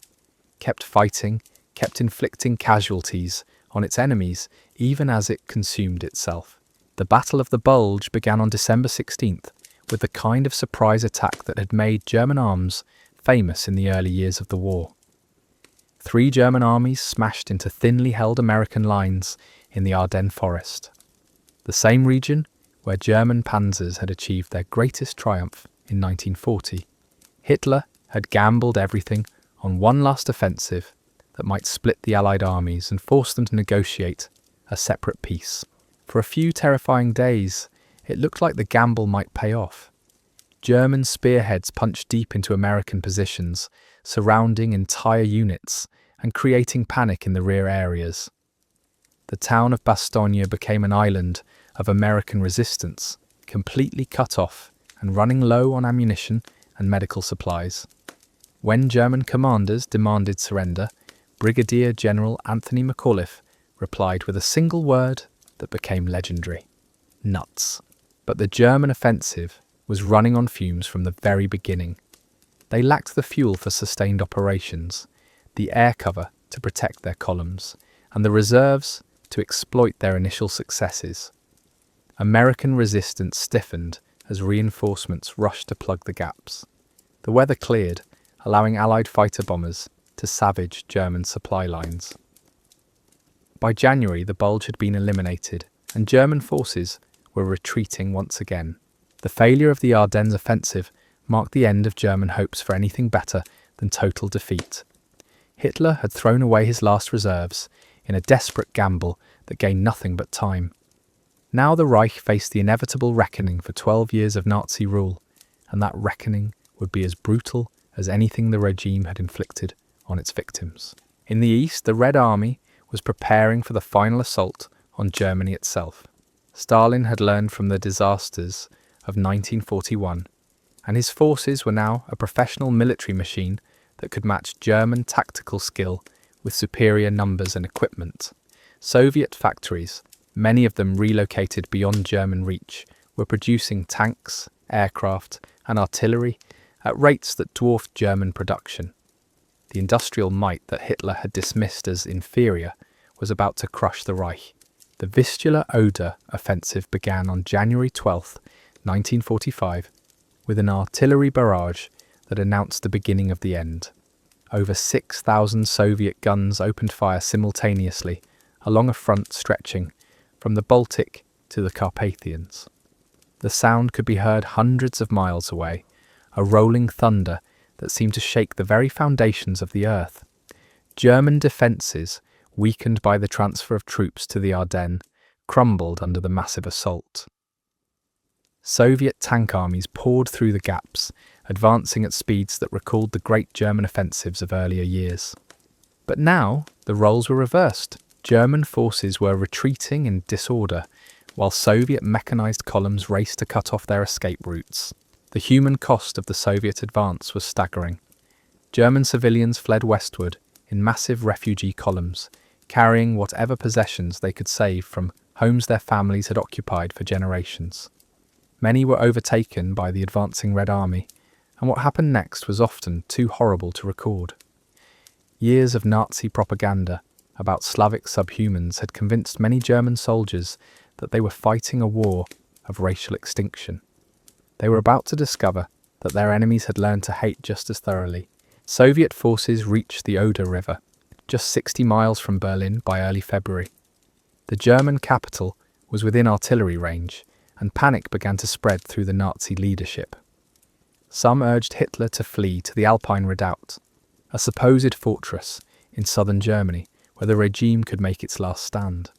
kept fighting, kept inflicting casualties on its enemies even as it consumed itself. The Battle of the Bulge began on December 16th with the kind of surprise attack that had made German arms famous in the early years of the war. 3 German armies smashed into thinly held American lines in the Ardennes forest, the same region where German panzers had achieved their greatest triumph in 1940. Hitler had gambled everything on one last offensive that might split the Allied armies and force them to negotiate a separate peace. For a few terrifying days, it looked like the gamble might pay off. German spearheads punched deep into American positions, surrounding entire units and creating panic in the rear areas. The town of Bastogne became an island of American resistance, completely cut off and running low on ammunition and medical supplies. When German commanders demanded surrender, Brigadier General Anthony McAuliffe replied with a single word that became legendary: nuts. But the German offensive was running on fumes from the very beginning. They lacked the fuel for sustained operations, the air cover to protect their columns, and the reserves to exploit their initial successes. American resistance stiffened as reinforcements rushed to plug the gaps. The weather cleared, allowing Allied fighter bombers to savage German supply lines. By January, the Bulge had been eliminated, and German forces were retreating once again. The failure of the Ardennes offensive marked the end of German hopes for anything better than total defeat. Hitler had thrown away his last reserves in a desperate gamble that gained nothing but time. Now the Reich faced the inevitable reckoning for 12 years of Nazi rule, and that reckoning would be as brutal as anything the regime had inflicted on its victims. In the east, the Red Army was preparing for the final assault on Germany itself. Stalin had learned from the disasters of 1941, and his forces were now a professional military machine that could match German tactical skill with superior numbers and equipment. Soviet factories, many of them relocated beyond German reach, were producing tanks, aircraft, and artillery at rates that dwarfed German production. The industrial might that Hitler had dismissed as inferior was about to crush the Reich. The Vistula Oder offensive began on January 12, 1945, with an artillery barrage that announced the beginning of the end. Over 6,000 Soviet guns opened fire simultaneously along a front stretching from the Baltic to the Carpathians. The sound could be heard hundreds of miles away, a rolling thunder that seemed to shake the very foundations of the earth. German defences, weakened by the transfer of troops to the Ardennes, crumbled under the massive assault. Soviet tank armies poured through the gaps, advancing at speeds that recalled the great German offensives of earlier years. But now, the roles were reversed. German forces were retreating in disorder, while Soviet mechanized columns raced to cut off their escape routes. The human cost of the Soviet advance was staggering. German civilians fled westward in massive refugee columns, carrying whatever possessions they could save from homes their families had occupied for generations. Many were overtaken by the advancing Red Army, and what happened next was often too horrible to record. Years of Nazi propaganda about Slavic subhumans had convinced many German soldiers that they were fighting a war of racial extinction. They were about to discover that their enemies had learned to hate just as thoroughly. Soviet forces reached the Oder River, just 60 miles from Berlin by early February. The German capital was within artillery range, and panic began to spread through the Nazi leadership. Some urged Hitler to flee to the Alpine Redoubt, a supposed fortress in southern Germany where the regime could make its last stand.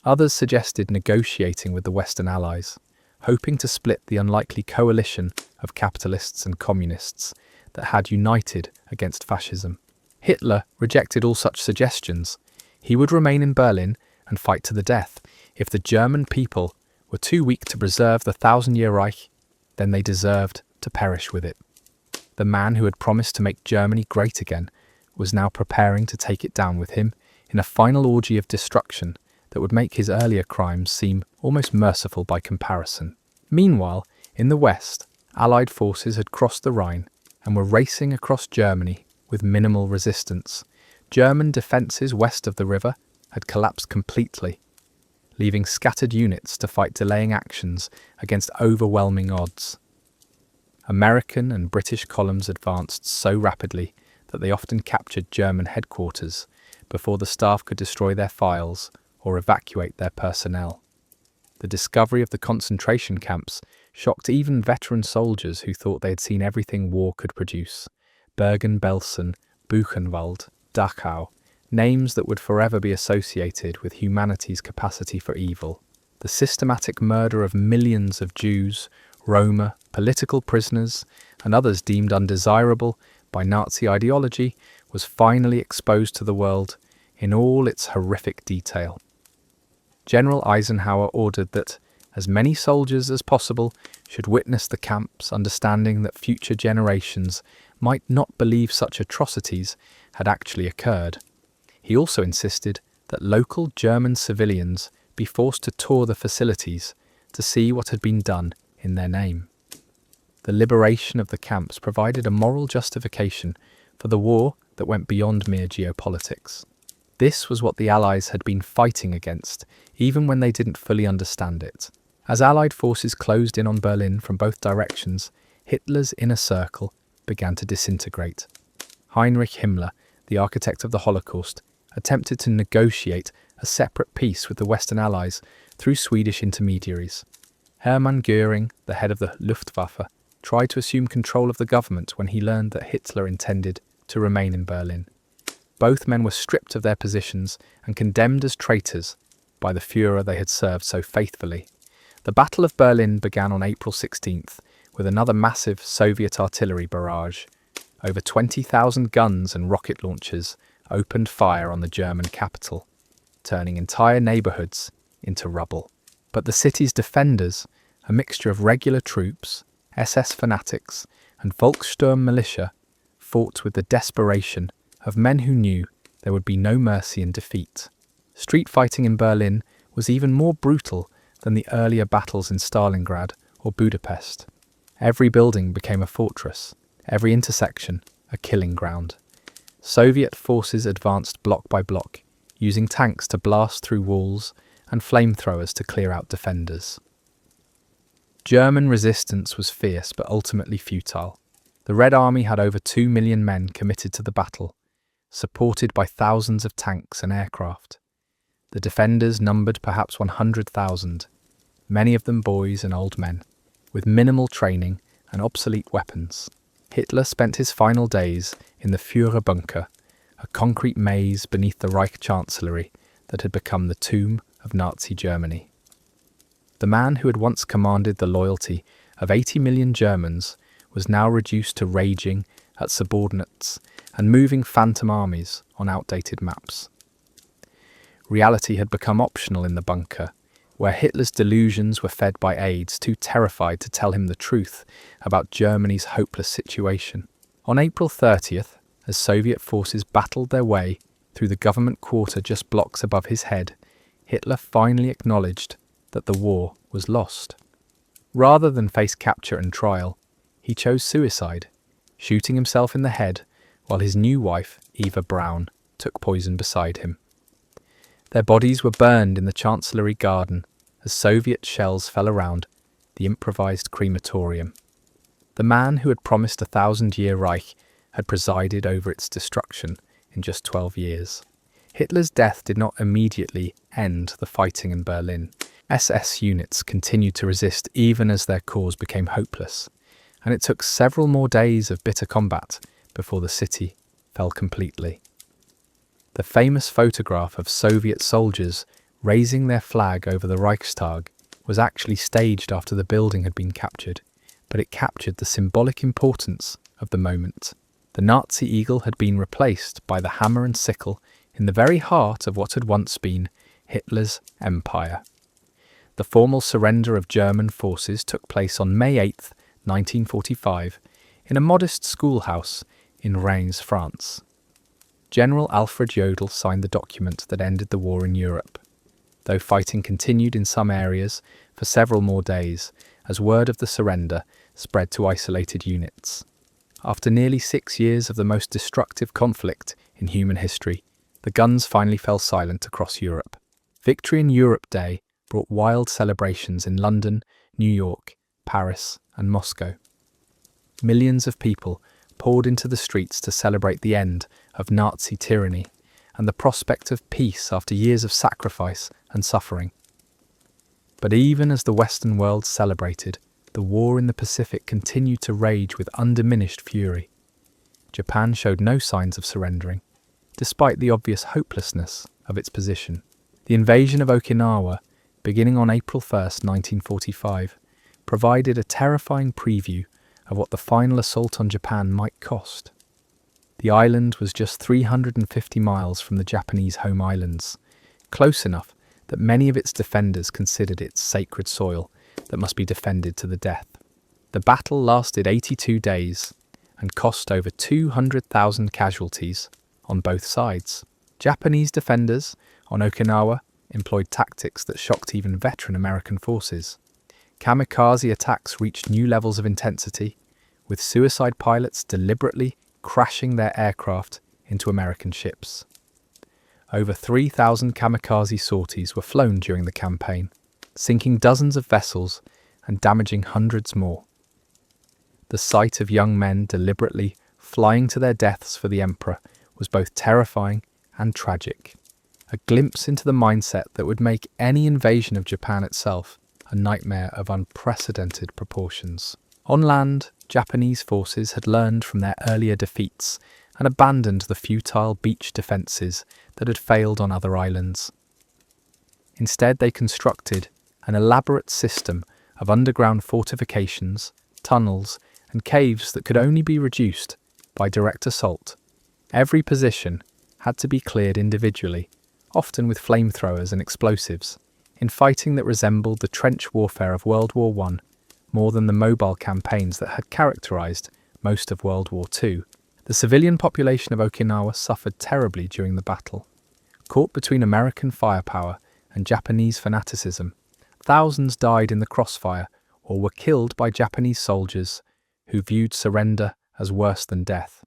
Others suggested negotiating with the Western Allies, hoping to split the unlikely coalition of capitalists and communists that had united against fascism. Hitler rejected all such suggestions. He would remain in Berlin and fight to the death. If the German people were too weak to preserve the 1,000-year Reich, then they deserved to perish with it. The man who had promised to make Germany great again was now preparing to take it down with him in a final orgy of destruction that would make his earlier crimes seem almost merciful by comparison. Meanwhile, in the west, Allied forces had crossed the Rhine and were racing across Germany with minimal resistance. German defences west of the river had collapsed completely, leaving scattered units to fight delaying actions against overwhelming odds. American and British columns advanced so rapidly that they often captured German headquarters before the staff could destroy their files or evacuate their personnel. The discovery of the concentration camps shocked even veteran soldiers who thought they had seen everything war could produce. Bergen-Belsen, Buchenwald, Dachau, names that would forever be associated with humanity's capacity for evil. The systematic murder of millions of Jews, Roma, political prisoners, and others deemed undesirable by Nazi ideology was finally exposed to the world in all its horrific detail. General Eisenhower ordered that as many soldiers as possible should witness the camps, understanding that future generations might not believe such atrocities had actually occurred. He also insisted that local German civilians be forced to tour the facilities to see what had been done in their name. The liberation of the camps provided a moral justification for the war that went beyond mere geopolitics. This was what the Allies had been fighting against, even when they didn't fully understand it. As Allied forces closed in on Berlin from both directions, Hitler's inner circle began to disintegrate. Heinrich Himmler, the architect of the Holocaust, attempted to negotiate a separate peace with the Western Allies through Swedish intermediaries. Hermann Göring, the head of the Luftwaffe, tried to assume control of the government when he learned that Hitler intended to remain in Berlin. Both men were stripped of their positions and condemned as traitors by the Führer they had served so faithfully. The Battle of Berlin began on April 16th with another massive Soviet artillery barrage. Over 20,000 guns and rocket launchers opened fire on the German capital, turning entire neighbourhoods into rubble. But the city's defenders, a mixture of regular troops, SS fanatics, and Volkssturm militia fought with the desperation of men who knew there would be no mercy in defeat. Street fighting in Berlin was even more brutal than the earlier battles in Stalingrad or Budapest. Every building became a fortress, every intersection a killing ground. Soviet forces advanced block by block, using tanks to blast through walls and flamethrowers to clear out defenders. German resistance was fierce but ultimately futile. The Red Army had over 2 million men committed to the battle, supported by thousands of tanks and aircraft. The defenders numbered perhaps 100,000, many of them boys and old men, with minimal training and obsolete weapons. Hitler spent his final days in the Führerbunker, a concrete maze beneath the Reich Chancellery that had become the tomb of Nazi Germany. The man who had once commanded the loyalty of 80 million Germans was now reduced to raging at subordinates and moving phantom armies on outdated maps. Reality had become optional in the bunker, where Hitler's delusions were fed by aides too terrified to tell him the truth about Germany's hopeless situation. On April 30th, as Soviet forces battled their way through the government quarter just blocks above his head, Hitler finally acknowledged that the war was lost. Rather than face capture and trial, he chose suicide, shooting himself in the head while his new wife, Eva Braun, took poison beside him. Their bodies were burned in the Chancellery garden as Soviet shells fell around the improvised crematorium. The man who had promised a 1,000-year Reich had presided over its destruction in just 12 years. Hitler's death did not immediately end the fighting in Berlin. SS units continued to resist even as their cause became hopeless, and it took several more days of bitter combat before the city fell completely. The famous photograph of Soviet soldiers raising their flag over the Reichstag was actually staged after the building had been captured, but it captured the symbolic importance of the moment. The Nazi eagle had been replaced by the hammer and sickle in the very heart of what had once been Hitler's empire. The formal surrender of German forces took place on May 8, 1945, in a modest schoolhouse in Reims, France. General Alfred Jodl signed the document that ended the war in Europe, though fighting continued in some areas for several more days as word of the surrender spread to isolated units. After nearly 6 years of the most destructive conflict in human history, the guns finally fell silent across Europe. Victory in Europe Day brought wild celebrations in London, New York, Paris, and Moscow. Millions of people poured into the streets to celebrate the end of Nazi tyranny and the prospect of peace after years of sacrifice and suffering. But even as the Western world celebrated, the war in the Pacific continued to rage with undiminished fury. Japan showed no signs of surrendering, despite the obvious hopelessness of its position. The invasion of Okinawa, beginning on April 1, 1945, provided a terrifying preview of what the final assault on Japan might cost. The island was just 350 miles from the Japanese home islands, close enough that many of its defenders considered it sacred soil that must be defended to the death. The battle lasted 82 days and cost over 200,000 casualties on both sides. Japanese defenders on Okinawa employed tactics that shocked even veteran American forces. Kamikaze attacks reached new levels of intensity, with suicide pilots deliberately crashing their aircraft into American ships. Over 3,000 kamikaze sorties were flown during the campaign, sinking dozens of vessels and damaging hundreds more. The sight of young men deliberately flying to their deaths for the emperor was both terrifying and tragic, a glimpse into the mindset that would make any invasion of Japan itself a nightmare of unprecedented proportions. On land, Japanese forces had learned from their earlier defeats and abandoned the futile beach defences that had failed on other islands. Instead, they constructed an elaborate system of underground fortifications, tunnels, and caves that could only be reduced by direct assault. Every position had to be cleared individually, often with flamethrowers and explosives, in fighting that resembled the trench warfare of World War I more than the mobile campaigns that had characterized most of World War II. The civilian population of Okinawa suffered terribly during the battle. Caught between American firepower and Japanese fanaticism, thousands died in the crossfire or were killed by Japanese soldiers who viewed surrender as worse than death.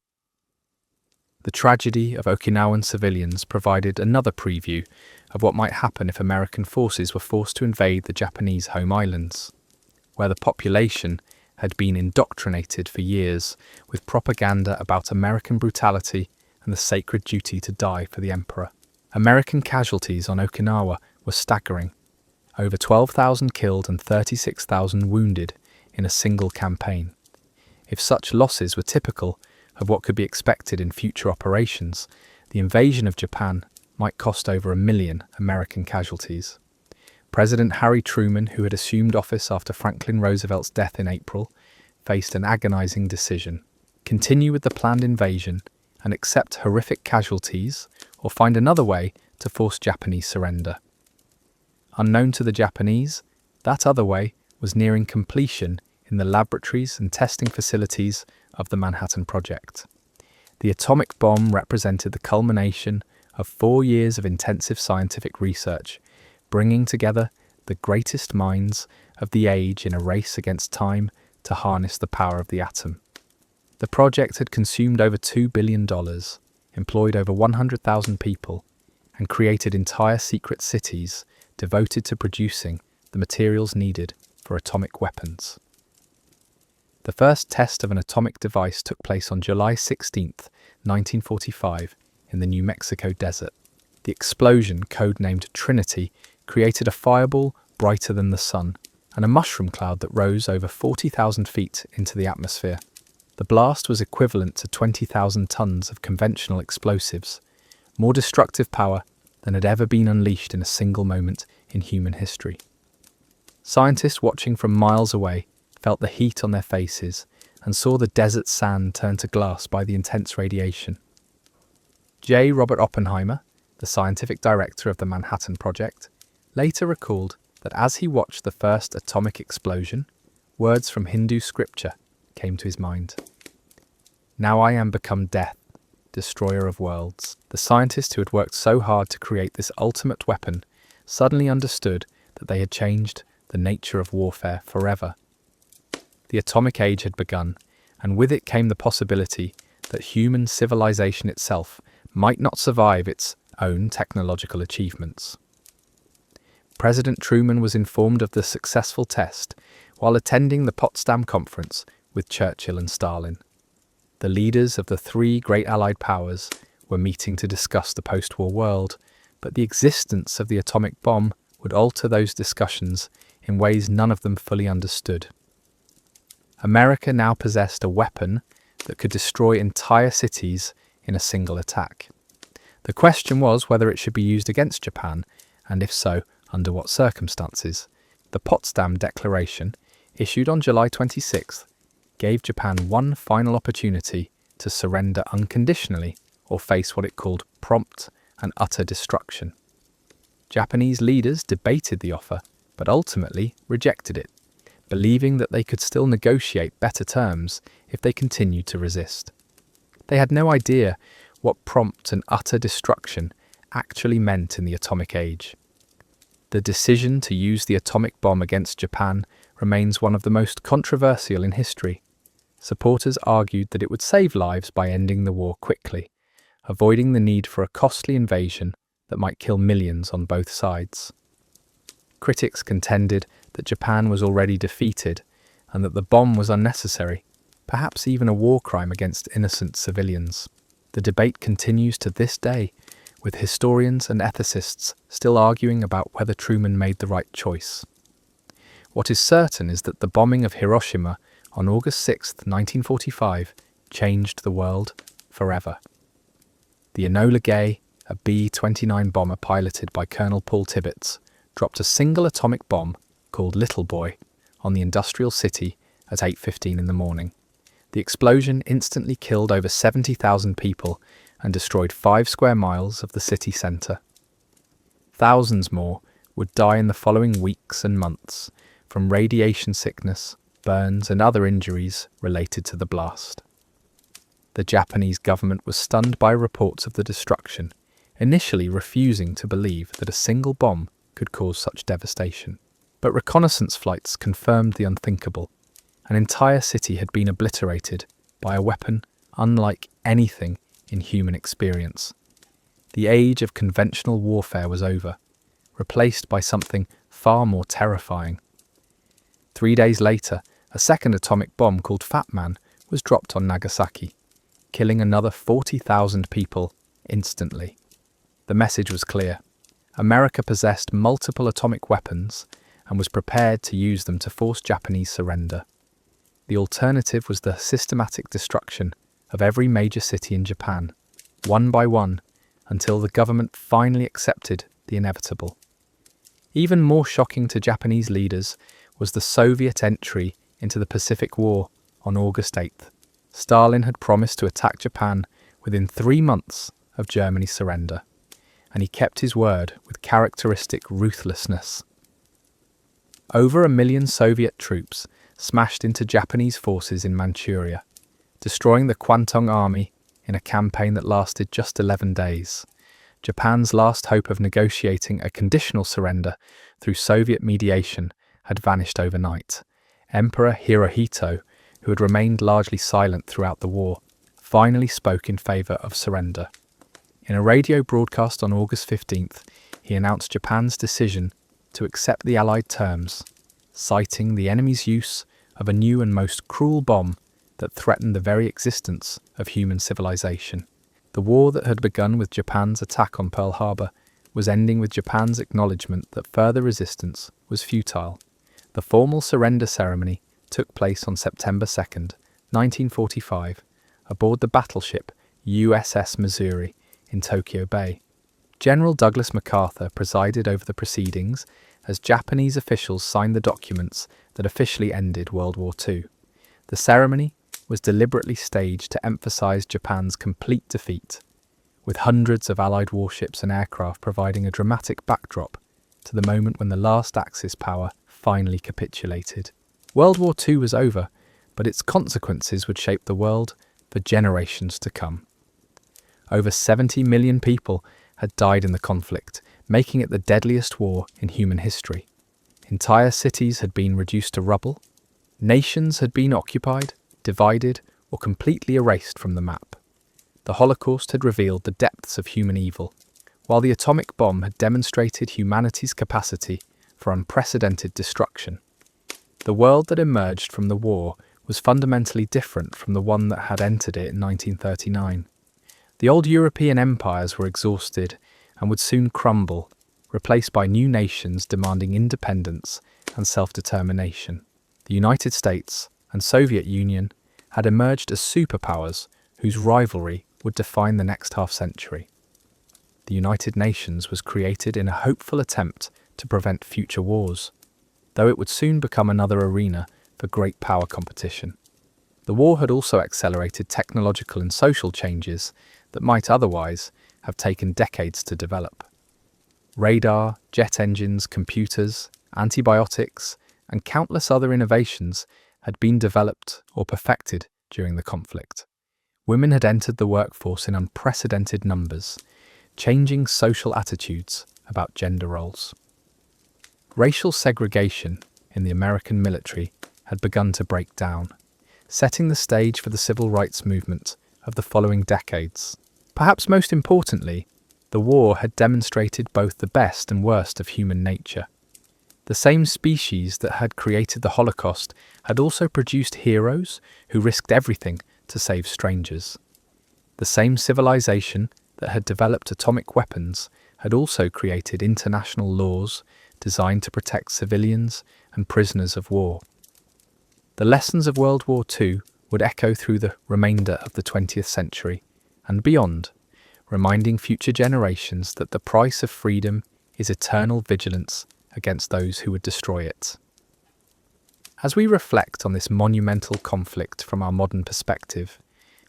The tragedy of Okinawan civilians provided another preview of what might happen if American forces were forced to invade the Japanese home islands, where the population had been indoctrinated for years with propaganda about American brutality and the sacred duty to die for the emperor. American casualties on Okinawa were staggering. Over 12,000 killed and 36,000 wounded in a single campaign. If such losses were typical of what could be expected in future operations, the invasion of Japan might cost over 1 million American casualties. President Harry Truman, who had assumed office after Franklin Roosevelt's death in April, faced an agonizing decision: continue with the planned invasion and accept horrific casualties, or find another way to force Japanese surrender. Unknown to the Japanese, that other way was nearing completion in the laboratories and testing facilities of the Manhattan Project. The atomic bomb represented the culmination of 4 years of intensive scientific research, bringing together the greatest minds of the age in a race against time to harness the power of the atom. The project had consumed over $2 billion, employed over 100,000 people, and created entire secret cities devoted to producing the materials needed for atomic weapons. The first test of an atomic device took place on July 16, 1945, in the New Mexico desert. The explosion, codenamed Trinity, created a fireball brighter than the sun and a mushroom cloud that rose over 40,000 feet into the atmosphere. The blast was equivalent to 20,000 tons of conventional explosives, more destructive power than had ever been unleashed in a single moment in human history. Scientists watching from miles away felt the heat on their faces and saw the desert sand turn to glass by the intense radiation. J. Robert Oppenheimer, the scientific director of the Manhattan Project, later recalled that as he watched the first atomic explosion, words from Hindu scripture came to his mind. "Now I am become death, destroyer of worlds." The scientists who had worked so hard to create this ultimate weapon suddenly understood that they had changed the nature of warfare forever. The atomic age had begun, and with it came the possibility that human civilization itself might not survive its own technological achievements. President Truman was informed of the successful test while attending the Potsdam Conference with Churchill and Stalin. The leaders of the 3 great Allied powers were meeting to discuss the post-war world, but the existence of the atomic bomb would alter those discussions in ways none of them fully understood. America now possessed a weapon that could destroy entire cities in a single attack. The question was whether it should be used against Japan, and if so, under what circumstances. The Potsdam Declaration, issued on July 26th, gave Japan one final opportunity to surrender unconditionally or face what it called prompt and utter destruction. Japanese leaders debated the offer, but ultimately rejected it, believing that they could still negotiate better terms if they continued to resist. They had no idea what prompt and utter destruction actually meant in the atomic age. The decision to use the atomic bomb against Japan remains one of the most controversial in history. Supporters argued that it would save lives by ending the war quickly, avoiding the need for a costly invasion that might kill millions on both sides. Critics contended that Japan was already defeated and that the bomb was unnecessary, perhaps even a war crime against innocent civilians. The debate continues to this day, with historians and ethicists still arguing about whether Truman made the right choice. What is certain is that the bombing of Hiroshima on August 6, 1945, changed the world forever. The Enola Gay, a B-29 bomber piloted by Colonel Paul Tibbets, dropped a single atomic bomb, called Little Boy, on the industrial city at 8:15 in the morning. The explosion instantly killed over 70,000 people and destroyed 5 square miles of the city centre. Thousands more would die in the following weeks and months from radiation sickness, burns and other injuries related to the blast. The Japanese government was stunned by reports of the destruction, initially refusing to believe that a single bomb could cause such devastation. But reconnaissance flights confirmed the unthinkable. An entire city had been obliterated by a weapon unlike anything in human experience. The age of conventional warfare was over, replaced by something far more terrifying. 3 days later, a second atomic bomb called Fat Man was dropped on Nagasaki, killing another 40,000 people instantly. The message was clear. America possessed multiple atomic weapons and was prepared to use them to force Japanese surrender. The alternative was the systematic destruction of every major city in Japan, one by one, until the government finally accepted the inevitable. Even more shocking to Japanese leaders was the Soviet entry into the Pacific War on August 8th. Stalin had promised to attack Japan within 3 months of Germany's surrender, and he kept his word with characteristic ruthlessness. Over 1 million Soviet troops smashed into Japanese forces in Manchuria, destroying the Kwantung Army in a campaign that lasted just 11 days. Japan's last hope of negotiating a conditional surrender through Soviet mediation had vanished overnight. Emperor Hirohito, who had remained largely silent throughout the war, finally spoke in favour of surrender. In a radio broadcast on August 15th, he announced Japan's decision to accept the Allied terms, citing the enemy's use of a new and most cruel bomb that threatened the very existence of human civilization. The war that had begun with Japan's attack on Pearl Harbor was ending with Japan's acknowledgement that further resistance was futile. The formal surrender ceremony took place on September 2nd, 1945, aboard the battleship USS Missouri in Tokyo Bay. General Douglas MacArthur presided over the proceedings as Japanese officials signed the documents that officially ended World War II. The ceremony was deliberately staged to emphasize Japan's complete defeat, with hundreds of Allied warships and aircraft providing a dramatic backdrop to the moment when the last Axis power finally capitulated. World War II was over, but its consequences would shape the world for generations to come. Over 70 million people had died in the conflict, making it the deadliest war in human history. Entire cities had been reduced to rubble. Nations had been occupied, divided, or completely erased from the map. The Holocaust had revealed the depths of human evil, while the atomic bomb had demonstrated humanity's capacity for unprecedented destruction. The world that emerged from the war was fundamentally different from the one that had entered it in 1939. The old European empires were exhausted and would soon crumble, replaced by new nations demanding independence and self-determination. The United States and Soviet Union had emerged as superpowers whose rivalry would define the next half-century. The United Nations was created in a hopeful attempt to prevent future wars, though it would soon become another arena for great power competition. The war had also accelerated technological and social changes that might otherwise have taken decades to develop. Radar, jet engines, computers, antibiotics, and countless other innovations had been developed or perfected during the conflict. Women had entered the workforce in unprecedented numbers, changing social attitudes about gender roles. Racial segregation in the American military had begun to break down, setting the stage for the civil rights movement of the following decades. Perhaps most importantly, the war had demonstrated both the best and worst of human nature. The same species that had created the Holocaust had also produced heroes who risked everything to save strangers. The same civilization that had developed atomic weapons had also created international laws designed to protect civilians and prisoners of war. The lessons of World War II would echo through the remainder of the 20th century and beyond, reminding future generations that the price of freedom is eternal vigilance against those who would destroy it. As we reflect on this monumental conflict from our modern perspective,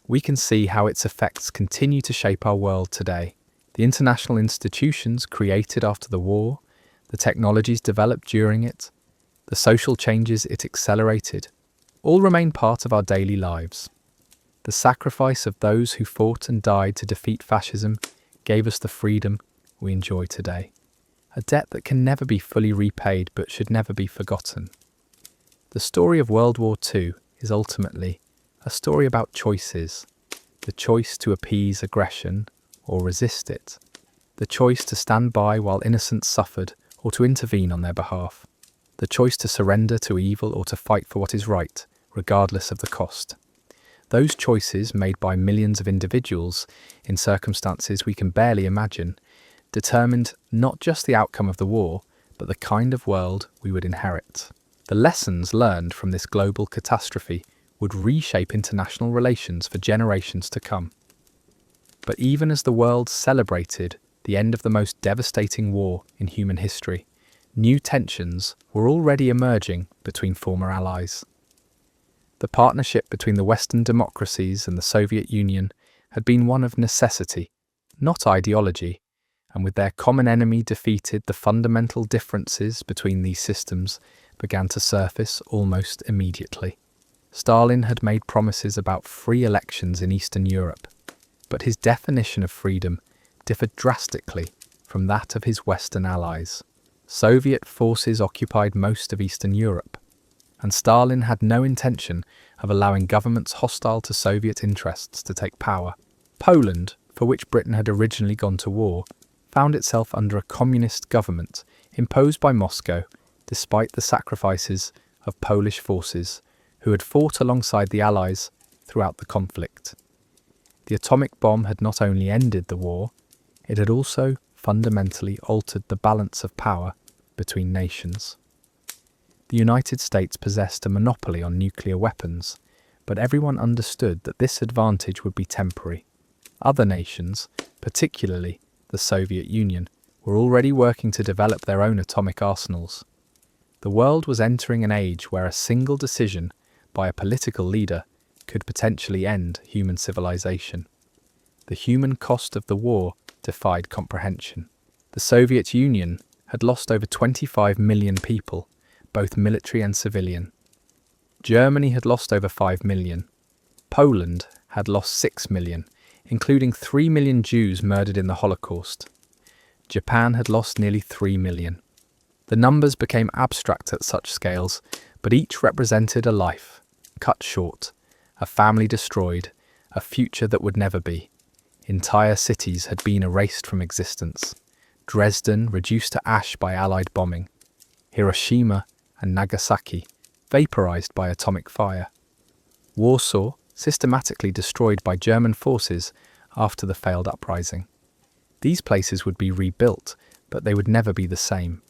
we can see how its effects continue to shape our world today. The international institutions created after the war, the technologies developed during it, the social changes it accelerated, all remain part of our daily lives. The sacrifice of those who fought and died to defeat fascism gave us the freedom we enjoy today. A debt that can never be fully repaid but should never be forgotten. The story of World War II is ultimately a story about choices. The choice to appease aggression or resist it. The choice to stand by while innocents suffered or to intervene on their behalf. The choice to surrender to evil or to fight for what is right, regardless of the cost. Those choices, made by millions of individuals in circumstances we can barely imagine, determined not just the outcome of the war, but the kind of world we would inherit. The lessons learned from this global catastrophe would reshape international relations for generations to come. But even as the world celebrated the end of the most devastating war in human history, new tensions were already emerging between former allies. The partnership between the Western democracies and the Soviet Union had been one of necessity, not ideology, and with their common enemy defeated, the fundamental differences between these systems began to surface almost immediately. Stalin had made promises about free elections in Eastern Europe, but his definition of freedom differed drastically from that of his Western allies. Soviet forces occupied most of Eastern Europe, and Stalin had no intention of allowing governments hostile to Soviet interests to take power. Poland, for which Britain had originally gone to war, found itself under a communist government imposed by Moscow, despite the sacrifices of Polish forces who had fought alongside the Allies throughout the conflict. The atomic bomb had not only ended the war, it had also fundamentally altered the balance of power between nations. The United States possessed a monopoly on nuclear weapons, but everyone understood that this advantage would be temporary. Other nations, particularly the Soviet Union, were already working to develop their own atomic arsenals. The world was entering an age where a single decision by a political leader could potentially end human civilization. The human cost of the war defied comprehension. The Soviet Union had lost over 25 million people, both military and civilian. Germany had lost over 5 million. Poland had lost 6 million, including 3 million Jews murdered in the Holocaust. Japan had lost nearly 3 million. The numbers became abstract at such scales, but each represented a life cut short, a family destroyed, a future that would never be. Entire cities had been erased from existence. Dresden reduced to ash by Allied bombing. Hiroshima and Nagasaki vaporized by atomic fire. Warsaw systematically destroyed by German forces after the failed uprising. These places would be rebuilt, but they would never be the same.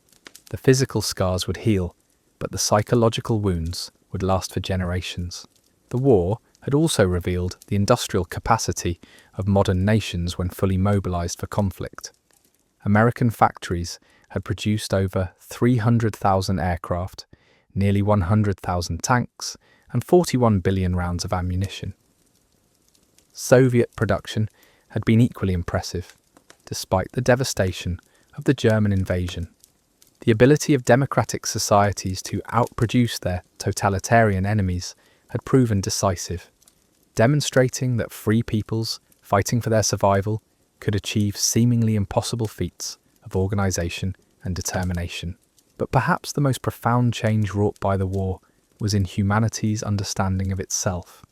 The physical scars would heal, but the psychological wounds would last for generations. The war had also revealed the industrial capacity of modern nations when fully mobilized for conflict. American factories had produced over 300,000 aircraft, nearly 100,000 tanks, and 41 billion rounds of ammunition. Soviet production had been equally impressive, despite the devastation of the German invasion. The ability of democratic societies to outproduce their totalitarian enemies had proven decisive, demonstrating that free peoples fighting for their survival could achieve seemingly impossible feats of organization and determination. But perhaps the most profound change wrought by the war was in humanity's understanding of itself.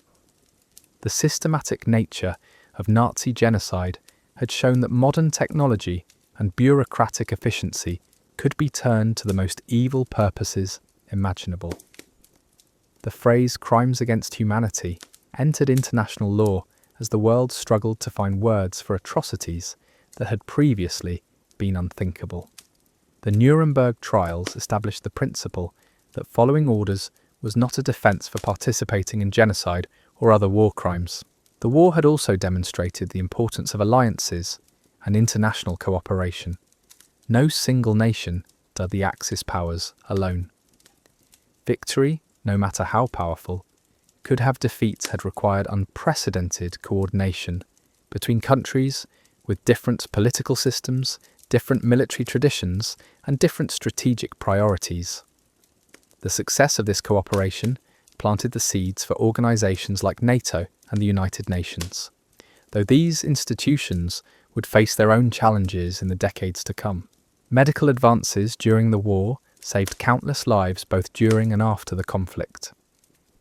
The systematic nature of Nazi genocide had shown that modern technology and bureaucratic efficiency could be turned to the most evil purposes imaginable. The phrase crimes against humanity entered international law as the world struggled to find words for atrocities that had previously been unthinkable. The Nuremberg trials established the principle that following orders was not a defense for participating in genocide or other war crimes. The war had also demonstrated the importance of alliances and international cooperation. No single nation did the Axis powers alone. Victory, no matter how powerful, could have defeats had required unprecedented coordination between countries with different political systems, different military traditions, and different strategic priorities. The success of this cooperation planted the seeds for organisations like NATO and the United Nations, though these institutions would face their own challenges in the decades to come. Medical advances during the war saved countless lives both during and after the conflict.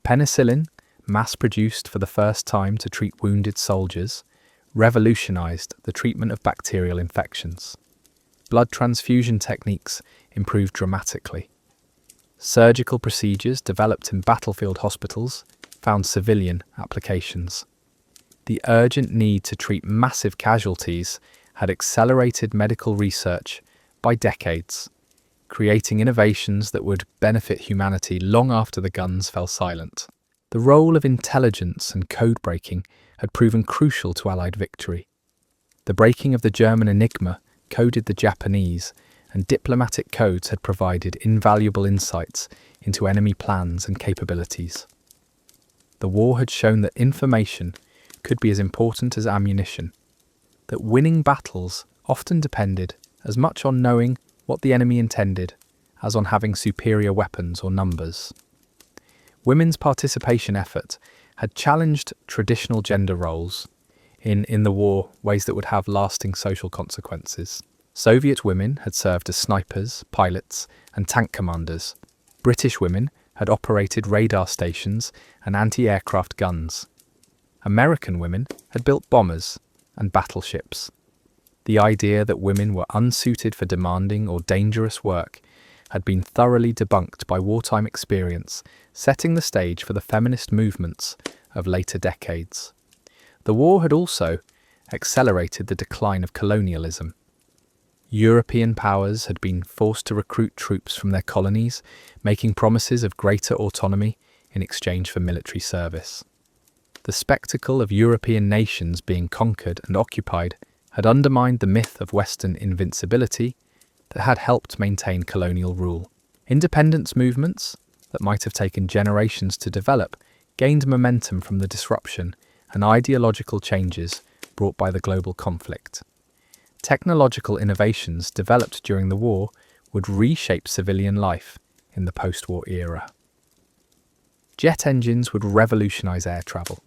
Penicillin, mass-produced for the first time to treat wounded soldiers, revolutionised the treatment of bacterial infections. Blood transfusion techniques improved dramatically. Surgical procedures developed in battlefield hospitals found civilian applications. The urgent need to treat massive casualties had accelerated medical research by decades, creating innovations that would benefit humanity long after the guns fell silent. The role of intelligence and code breaking had proven crucial to Allied victory. The breaking of the German Enigma coded the Japanese, and diplomatic codes had provided invaluable insights into enemy plans and capabilities. The war had shown that information could be as important as ammunition, that winning battles often depended as much on knowing what the enemy intended as on having superior weapons or numbers. Women's participation effort had challenged traditional gender roles in the war, ways that would have lasting social consequences. Soviet women had served as snipers, pilots, and tank commanders. British women had operated radar stations and anti-aircraft guns. American women had built bombers and battleships. The idea that women were unsuited for demanding or dangerous work had been thoroughly debunked by wartime experience, setting the stage for the feminist movements of later decades. The war had also accelerated the decline of colonialism. European powers had been forced to recruit troops from their colonies, making promises of greater autonomy in exchange for military service. The spectacle of European nations being conquered and occupied had undermined the myth of Western invincibility that had helped maintain colonial rule. Independence movements, that might have taken generations to develop, gained momentum from the disruption and ideological changes brought by the global conflict. Technological innovations developed during the war would reshape civilian life in the post-war era. Jet engines would revolutionize air travel.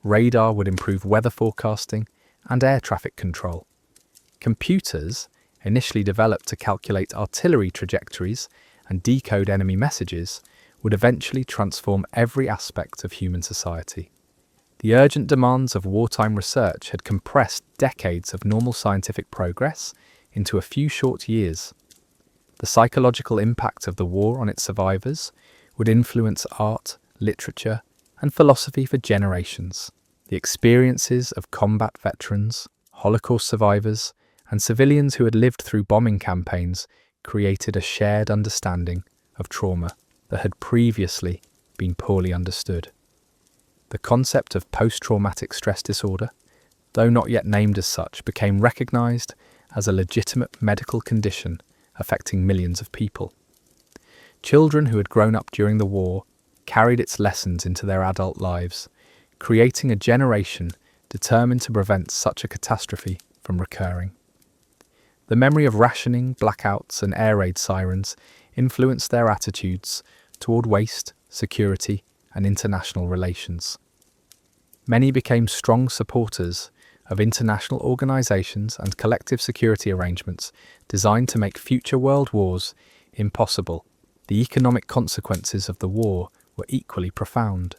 Radar would improve weather forecasting and air traffic control. Computers, initially developed to calculate artillery trajectories and decode enemy messages, would eventually transform every aspect of human society. The urgent demands of wartime research had compressed decades of normal scientific progress into a few short years. The psychological impact of the war on its survivors would influence art, literature, and philosophy for generations. The experiences of combat veterans, Holocaust survivors, and civilians who had lived through bombing campaigns created a shared understanding of trauma that had previously been poorly understood. The concept of post-traumatic stress disorder, though not yet named as such, became recognized as a legitimate medical condition affecting millions of people. Children who had grown up during the war carried its lessons into their adult lives, creating a generation determined to prevent such a catastrophe from recurring. The memory of rationing, blackouts, and air raid sirens influenced their attitudes toward waste, security, and international relations. Many became strong supporters of international organizations and collective security arrangements designed to make future world wars impossible. The economic consequences of the war were equally profound.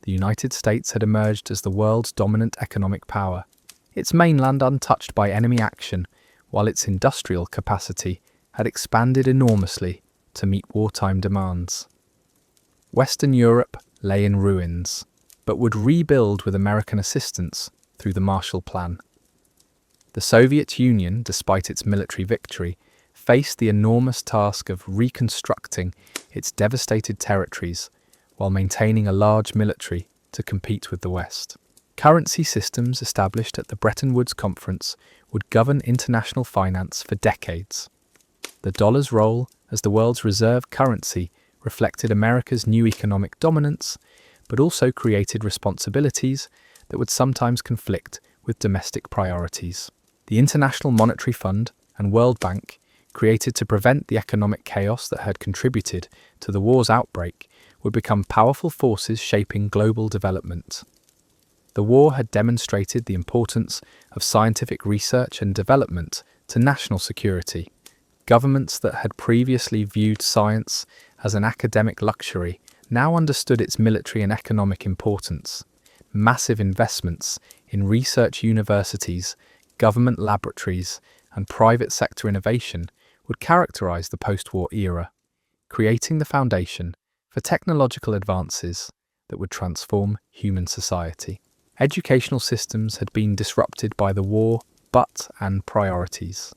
The United States had emerged as the world's dominant economic power, its mainland untouched by enemy action, while its industrial capacity had expanded enormously to meet wartime demands. Western Europe lay in ruins, but would rebuild with American assistance through the Marshall Plan. The Soviet Union, despite its military victory, faced the enormous task of reconstructing its devastated territories while maintaining a large military to compete with the West. Currency systems established at the Bretton Woods Conference would govern international finance for decades. The dollar's role as the world's reserve currency reflected America's new economic dominance, but also created responsibilities that would sometimes conflict with domestic priorities. The International Monetary Fund and World Bank created to prevent the economic chaos that had contributed to the war's outbreak, would become powerful forces shaping global development. The war had demonstrated the importance of scientific research and development to national security. Governments that had previously viewed science as an academic luxury now understood its military and economic importance. Massive investments in research universities, government laboratories, and private sector innovation would characterize the post-war era, creating the foundation for technological advances that would transform human society. Educational systems had been disrupted by the war, and priorities.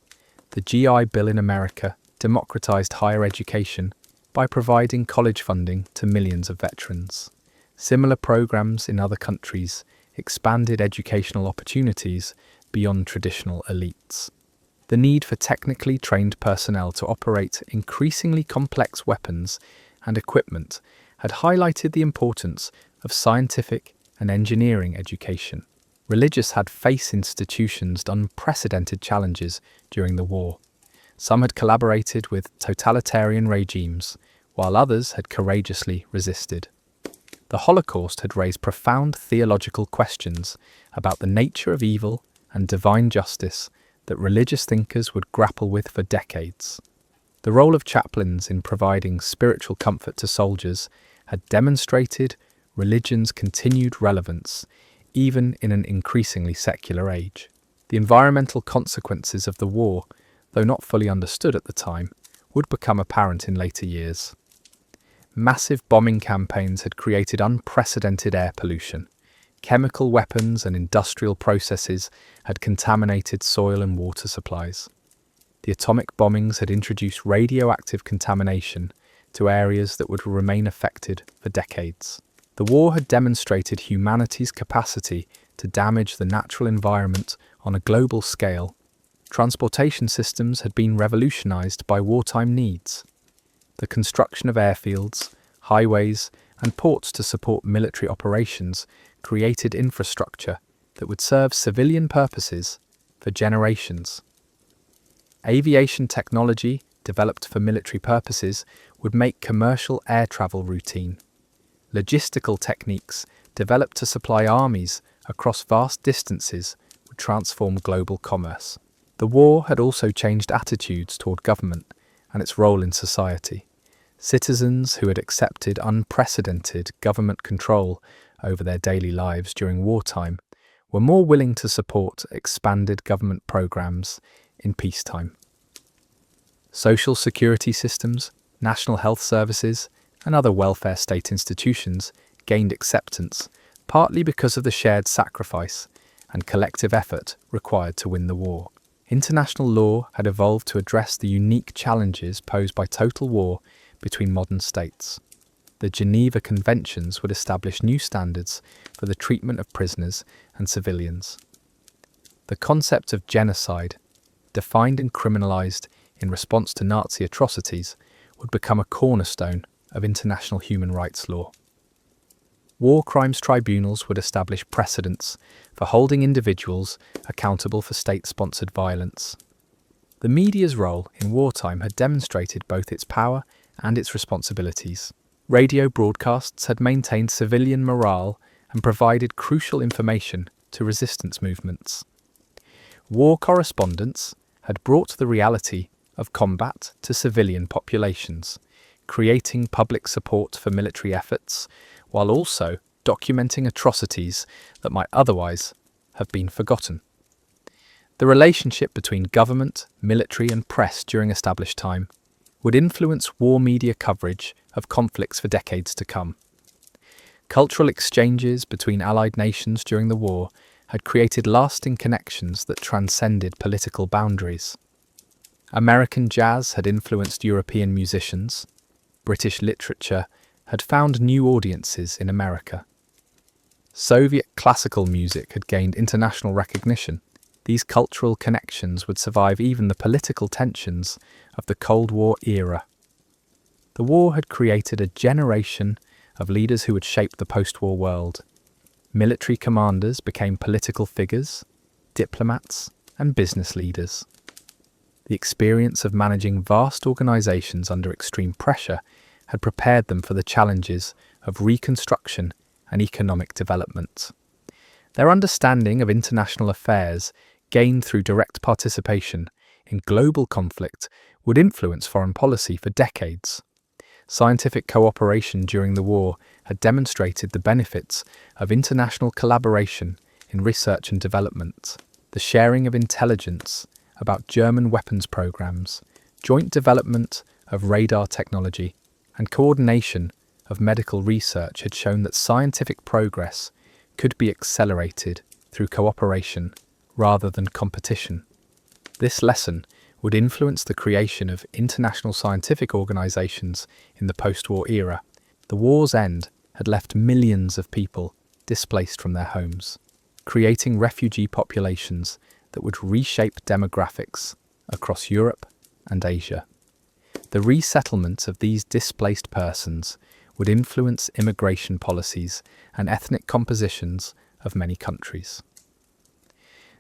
The GI Bill in America democratized higher education by providing college funding to millions of veterans. Similar programs in other countries expanded educational opportunities beyond traditional elites. The need for technically trained personnel to operate increasingly complex weapons and equipment had highlighted the importance of scientific and engineering education. Religious had faced institutions unprecedented challenges during the war. Some had collaborated with totalitarian regimes, while others had courageously resisted. The Holocaust had raised profound theological questions about the nature of evil and divine justice that religious thinkers would grapple with for decades. The role of chaplains in providing spiritual comfort to soldiers had demonstrated religion's continued relevance, even in an increasingly secular age. The environmental consequences of the war, though not fully understood at the time, would become apparent in later years. Massive bombing campaigns had created unprecedented air pollution. Chemical weapons and industrial processes had contaminated soil and water supplies. The atomic bombings had introduced radioactive contamination to areas that would remain affected for decades. The war had demonstrated humanity's capacity to damage the natural environment on a global scale. Transportation systems had been revolutionized by wartime needs. The construction of airfields, highways, and ports to support military operations created infrastructure that would serve civilian purposes for generations. Aviation technology, developed for military purposes, would make commercial air travel routine. Logistical techniques, developed to supply armies across vast distances, would transform global commerce. The war had also changed attitudes toward government and its role in society. Citizens who had accepted unprecedented government control over their daily lives during wartime were more willing to support expanded government programs in peacetime. Social security systems, national health services, and other welfare state institutions gained acceptance, partly because of the shared sacrifice and collective effort required to win the war. International law had evolved to address the unique challenges posed by total war between modern states. The Geneva Conventions would establish new standards for the treatment of prisoners and civilians. The concept of genocide, defined and criminalized in response to Nazi atrocities, would become a cornerstone of international human rights law. War crimes tribunals would establish precedents for holding individuals accountable for state-sponsored violence. The media's role in wartime had demonstrated both its power and its responsibilities. Radio broadcasts had maintained civilian morale and provided crucial information to resistance movements. War correspondents had brought the reality of combat to civilian populations, creating public support for military efforts, while also documenting atrocities that might otherwise have been forgotten. The relationship between government, military, and press during established time would influence war media coverage of conflicts for decades to come. Cultural exchanges between allied nations during the war had created lasting connections that transcended political boundaries. American jazz had influenced European musicians. British literature had found new audiences in America. Soviet classical music had gained international recognition. These cultural connections would survive even the political tensions of the Cold War era. The war had created a generation of leaders who would shape the post-war world. Military commanders became political figures, diplomats, and business leaders. The experience of managing vast organizations under extreme pressure had prepared them for the challenges of reconstruction and economic development. Their understanding of international affairs, gained through direct participation in global conflict, would influence foreign policy for decades. Scientific cooperation during the war had demonstrated the benefits of international collaboration in research and development, the sharing of intelligence about German weapons programs, joint development of radar technology, and coordination of medical research had shown that scientific progress could be accelerated through cooperation rather than competition. This lesson would influence the creation of international scientific organizations in the post-war era. The war's end had left millions of people displaced from their homes, creating refugee populations that would reshape demographics across Europe and Asia. The resettlement of these displaced persons would influence immigration policies and ethnic compositions of many countries.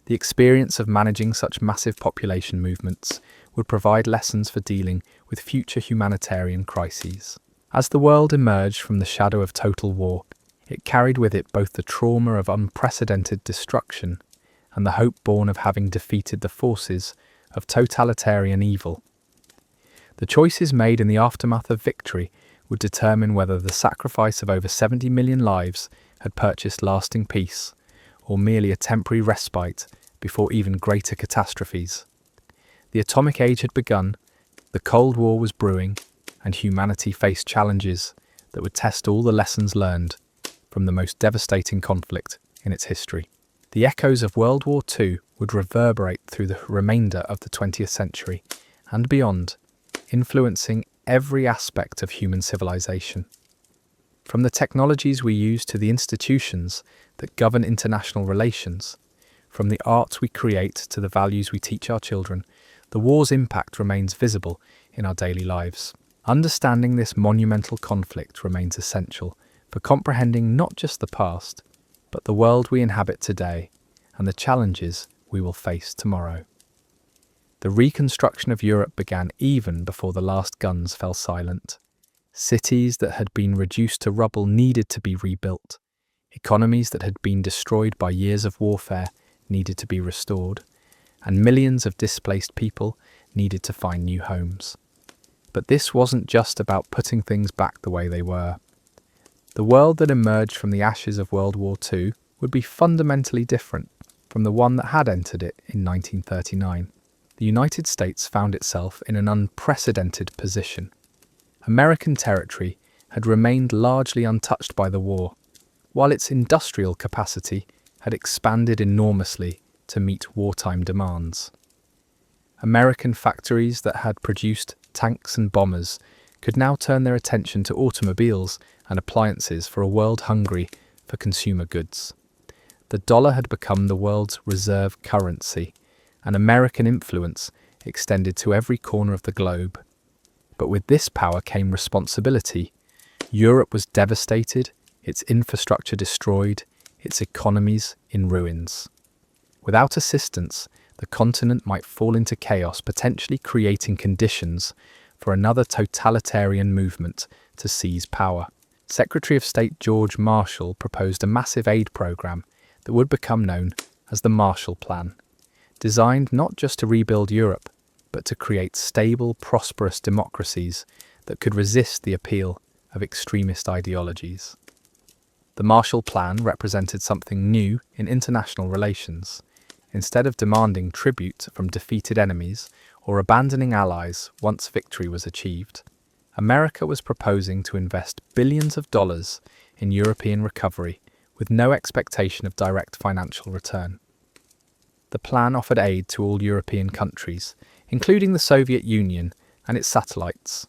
The experience of managing such massive population movements would provide lessons for dealing with future humanitarian crises. As the world emerged from the shadow of total war, it carried with it both the trauma of unprecedented destruction and the hope born of having defeated the forces of totalitarian evil. The choices made in the aftermath of victory would determine whether the sacrifice of over 70 million lives had purchased lasting peace, or merely a temporary respite before even greater catastrophes. The atomic age had begun, the Cold War was brewing, and humanity faced challenges that would test all the lessons learned from the most devastating conflict in its history. The echoes of World War II would reverberate through the remainder of the 20th century and beyond, influencing every aspect of human civilization. From the technologies we use to the institutions that govern international relations, from the art we create to the values we teach our children, the war's impact remains visible in our daily lives. Understanding this monumental conflict remains essential for comprehending not just the past, but the world we inhabit today and the challenges we will face tomorrow. The reconstruction of Europe began even before the last guns fell silent. Cities that had been reduced to rubble needed to be rebuilt. Economies that had been destroyed by years of warfare needed to be restored, and millions of displaced people needed to find new homes. But this wasn't just about putting things back the way they were. The world that emerged from the ashes of World War II would be fundamentally different from the one that had entered it in 1939. The United States found itself in an unprecedented position. American territory had remained largely untouched by the war, while its industrial capacity had expanded enormously to meet wartime demands. American factories that had produced tanks and bombers could now turn their attention to automobiles and appliances for a world hungry for consumer goods. The dollar had become the world's reserve currency, and American influence extended to every corner of the globe. But with this power came responsibility. Europe was devastated, its infrastructure destroyed, its economies in ruins. Without assistance, the continent might fall into chaos, potentially creating conditions for another totalitarian movement to seize power. Secretary of State George Marshall proposed a massive aid program that would become known as the Marshall Plan, designed not just to rebuild Europe, but to create stable, prosperous democracies that could resist the appeal of extremist ideologies. The Marshall Plan represented something new in international relations. Instead of demanding tribute from defeated enemies or abandoning allies once victory was achieved, America was proposing to invest billions of dollars in European recovery with no expectation of direct financial return. The plan offered aid to all European countries, including the Soviet Union and its satellites,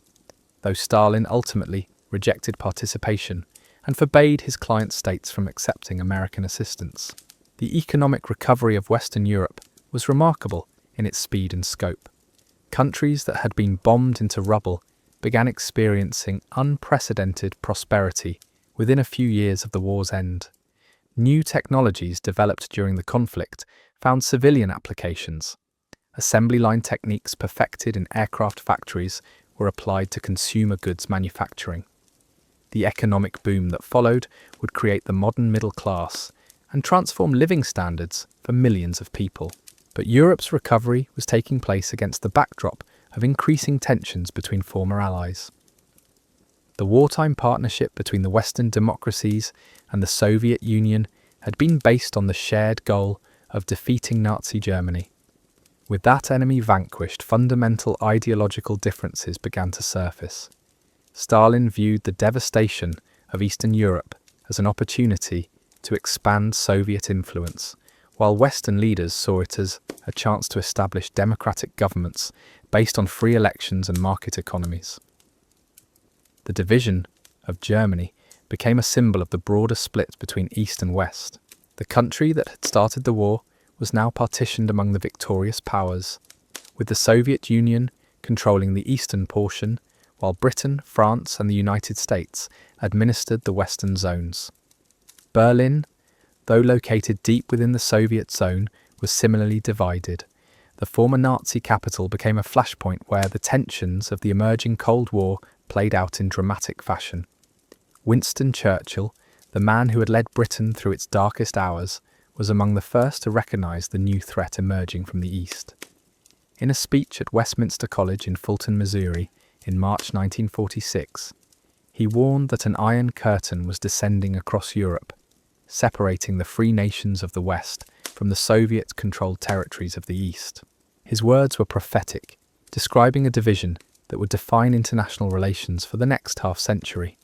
though Stalin ultimately rejected participation and forbade his client states from accepting American assistance. The economic recovery of Western Europe was remarkable in its speed and scope. Countries that had been bombed into rubble began experiencing unprecedented prosperity within a few years of the war's end. New technologies developed during the conflict found civilian applications, Assembly line techniques perfected in aircraft factories were applied to consumer goods manufacturing. The economic boom that followed would create the modern middle class and transform living standards for millions of people. But Europe's recovery was taking place against the backdrop of increasing tensions between former allies. The wartime partnership between the Western democracies and the Soviet Union had been based on the shared goal of defeating Nazi Germany. With that enemy vanquished, fundamental ideological differences began to surface. Stalin viewed the devastation of Eastern Europe as an opportunity to expand Soviet influence, while Western leaders saw it as a chance to establish democratic governments based on free elections and market economies. The division of Germany became a symbol of the broader split between East and West. The country that had started the war was now partitioned among the victorious powers, with the Soviet Union controlling the eastern portion, while Britain, France, and the United States administered the western zones. Berlin, though located deep within the Soviet zone, was similarly divided. The former Nazi capital became a flashpoint where the tensions of the emerging Cold War played out in dramatic fashion. Winston Churchill, the man who had led Britain through its darkest hours, was among the first to recognise the new threat emerging from the East. In a speech at Westminster College in Fulton, Missouri, in March 1946, he warned that an iron curtain was descending across Europe, separating the free nations of the West from the Soviet-controlled territories of the East. His words were prophetic, describing a division that would define international relations for the next half-century.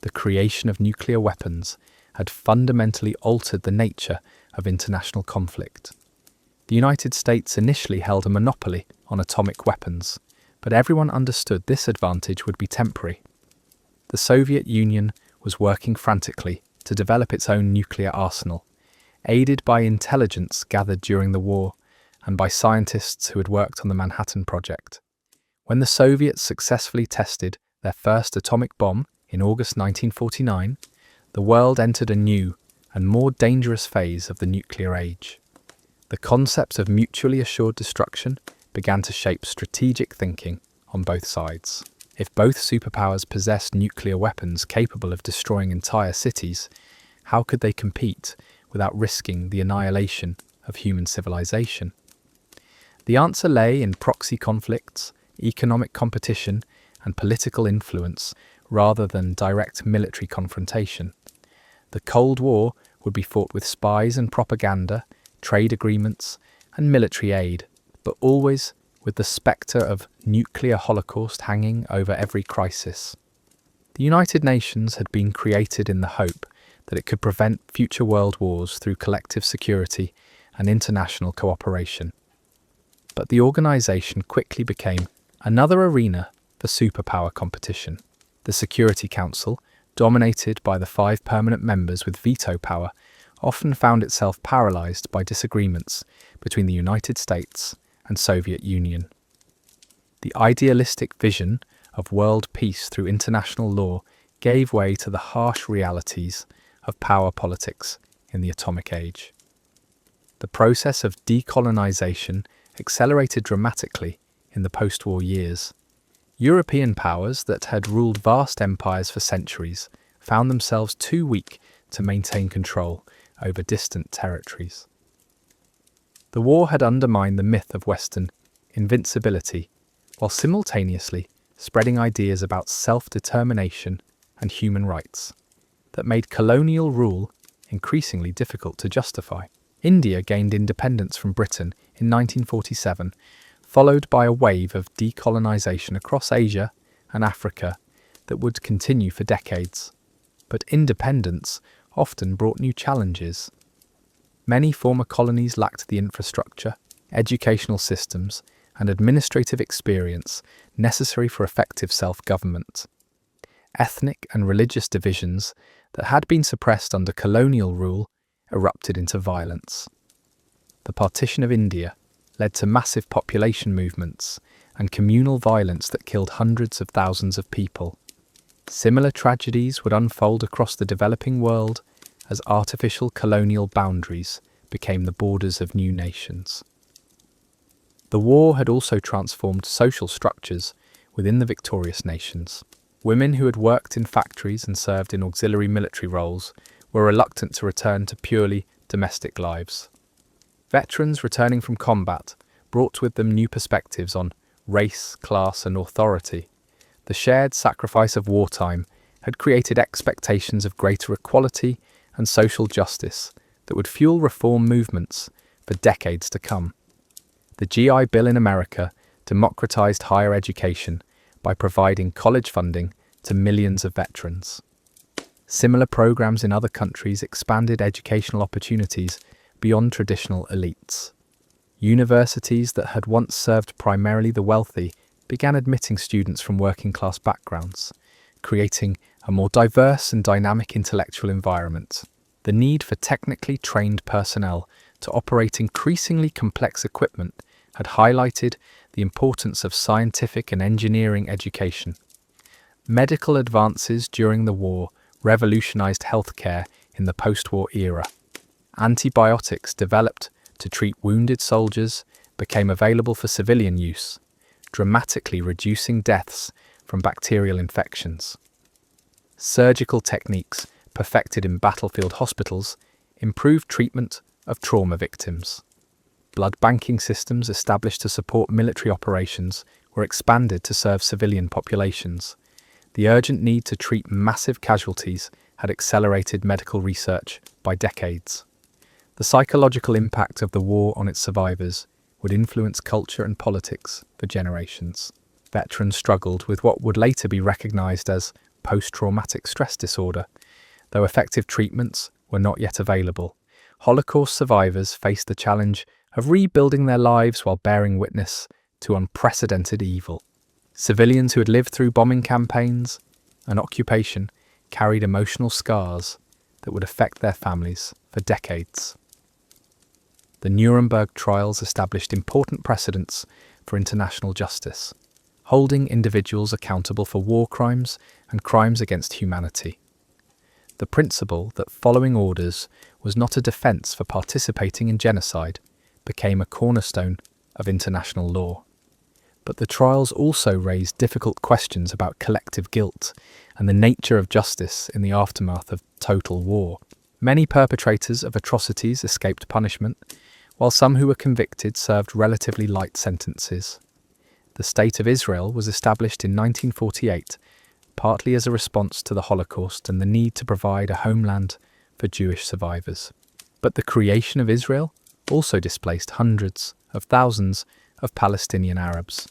The creation of nuclear weapons had fundamentally altered the nature of international conflict. The United States initially held a monopoly on atomic weapons, but everyone understood this advantage would be temporary. The Soviet Union was working frantically to develop its own nuclear arsenal, aided by intelligence gathered during the war and by scientists who had worked on the Manhattan Project. When the Soviets successfully tested their first atomic bomb in August 1949, the world entered a new and more dangerous phase of the nuclear age. The concept of mutually assured destruction began to shape strategic thinking on both sides. If both superpowers possessed nuclear weapons capable of destroying entire cities, how could they compete without risking the annihilation of human civilization? The answer lay in proxy conflicts, economic competition, and political influence rather than direct military confrontation. The Cold War would be fought with spies and propaganda, trade agreements, and military aid, but always with the spectre of nuclear holocaust hanging over every crisis. The United Nations had been created in the hope that it could prevent future world wars through collective security and international cooperation. But the organisation quickly became another arena for superpower competition. The Security Council, dominated by the 5 permanent members with veto power, often found itself paralysed by disagreements between the United States and Soviet Union. The idealistic vision of world peace through international law gave way to the harsh realities of power politics in the atomic age. The process of decolonization accelerated dramatically in the post-war years. European powers that had ruled vast empires for centuries found themselves too weak to maintain control over distant territories. The war had undermined the myth of Western invincibility, while simultaneously spreading ideas about self-determination and human rights that made colonial rule increasingly difficult to justify. India gained independence from Britain in 1947, followed by a wave of decolonization across Asia and Africa that would continue for decades. But independence often brought new challenges. Many former colonies lacked the infrastructure, educational systems, and administrative experience necessary for effective self-government. Ethnic and religious divisions that had been suppressed under colonial rule erupted into violence. The partition of India led to massive population movements and communal violence that killed hundreds of thousands of people. Similar tragedies would unfold across the developing world as artificial colonial boundaries became the borders of new nations. The war had also transformed social structures within the victorious nations. Women who had worked in factories and served in auxiliary military roles were reluctant to return to purely domestic lives. Veterans returning from combat brought with them new perspectives on race, class, and authority. The shared sacrifice of wartime had created expectations of greater equality and social justice that would fuel reform movements for decades to come. The GI Bill in America democratized higher education by providing college funding to millions of veterans. Similar programs in other countries expanded educational opportunities beyond traditional elites. Universities that had once served primarily the wealthy began admitting students from working-class backgrounds, creating a more diverse and dynamic intellectual environment. The need for technically trained personnel to operate increasingly complex equipment had highlighted the importance of scientific and engineering education. Medical advances during the war revolutionized healthcare in the post-war era. Antibiotics developed to treat wounded soldiers became available for civilian use, dramatically reducing deaths from bacterial infections. Surgical techniques perfected in battlefield hospitals improved treatment of trauma victims. Blood banking systems established to support military operations were expanded to serve civilian populations. The urgent need to treat massive casualties had accelerated medical research by decades. The psychological impact of the war on its survivors would influence culture and politics for generations. Veterans struggled with what would later be recognized as post-traumatic stress disorder, though effective treatments were not yet available. Holocaust survivors faced the challenge of rebuilding their lives while bearing witness to unprecedented evil. Civilians who had lived through bombing campaigns and occupation carried emotional scars that would affect their families for decades. The Nuremberg trials established important precedents for international justice, holding individuals accountable for war crimes and crimes against humanity. The principle that following orders was not a defense for participating in genocide became a cornerstone of international law. But the trials also raised difficult questions about collective guilt and the nature of justice in the aftermath of total war. Many perpetrators of atrocities escaped punishment, while some who were convicted served relatively light sentences. The State of Israel was established in 1948, partly as a response to the Holocaust and the need to provide a homeland for Jewish survivors. But the creation of Israel also displaced hundreds of thousands of Palestinian Arabs,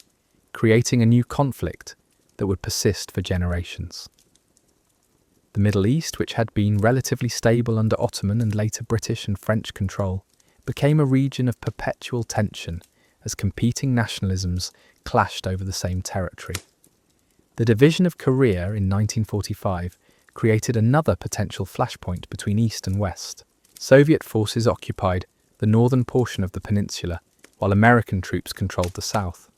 creating a new conflict that would persist for generations. The Middle East, which had been relatively stable under Ottoman and later British and French control, became a region of perpetual tension as competing nationalisms clashed over the same territory. The division of Korea in 1945 created another potential flashpoint between East and West. Soviet forces occupied the northern portion of the peninsula, while American troops controlled the south.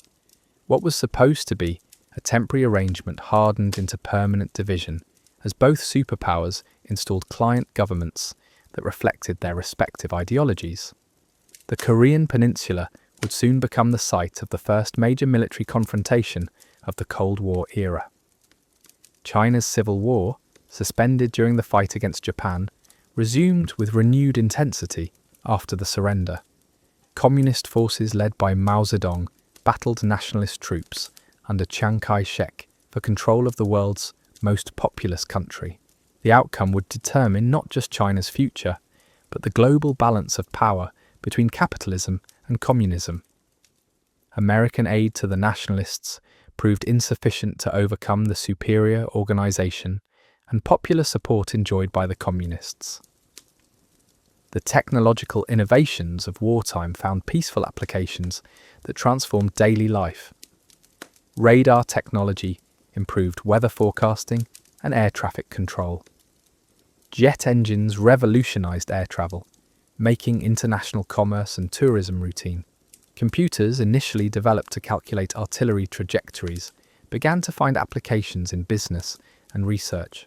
What was supposed to be a temporary arrangement hardened into permanent division as both superpowers installed client governments that reflected their respective ideologies. The Korean peninsula would soon become the site of the first major military confrontation of the Cold War era. China's civil war, suspended during the fight against Japan, resumed with renewed intensity after the surrender. Communist forces led by Mao Zedong battled nationalist troops under Chiang Kai-shek for control of the world's most populous country. The outcome would determine not just China's future, but the global balance of power between capitalism and communism. American aid to the nationalists proved insufficient to overcome the superior organization and popular support enjoyed by the communists. The technological innovations of wartime found peaceful applications that transformed daily life. Radar technology improved weather forecasting and air traffic control. Jet engines revolutionized air travel, making international commerce and tourism routine. Computers, initially developed to calculate artillery trajectories, began to find applications in business and research.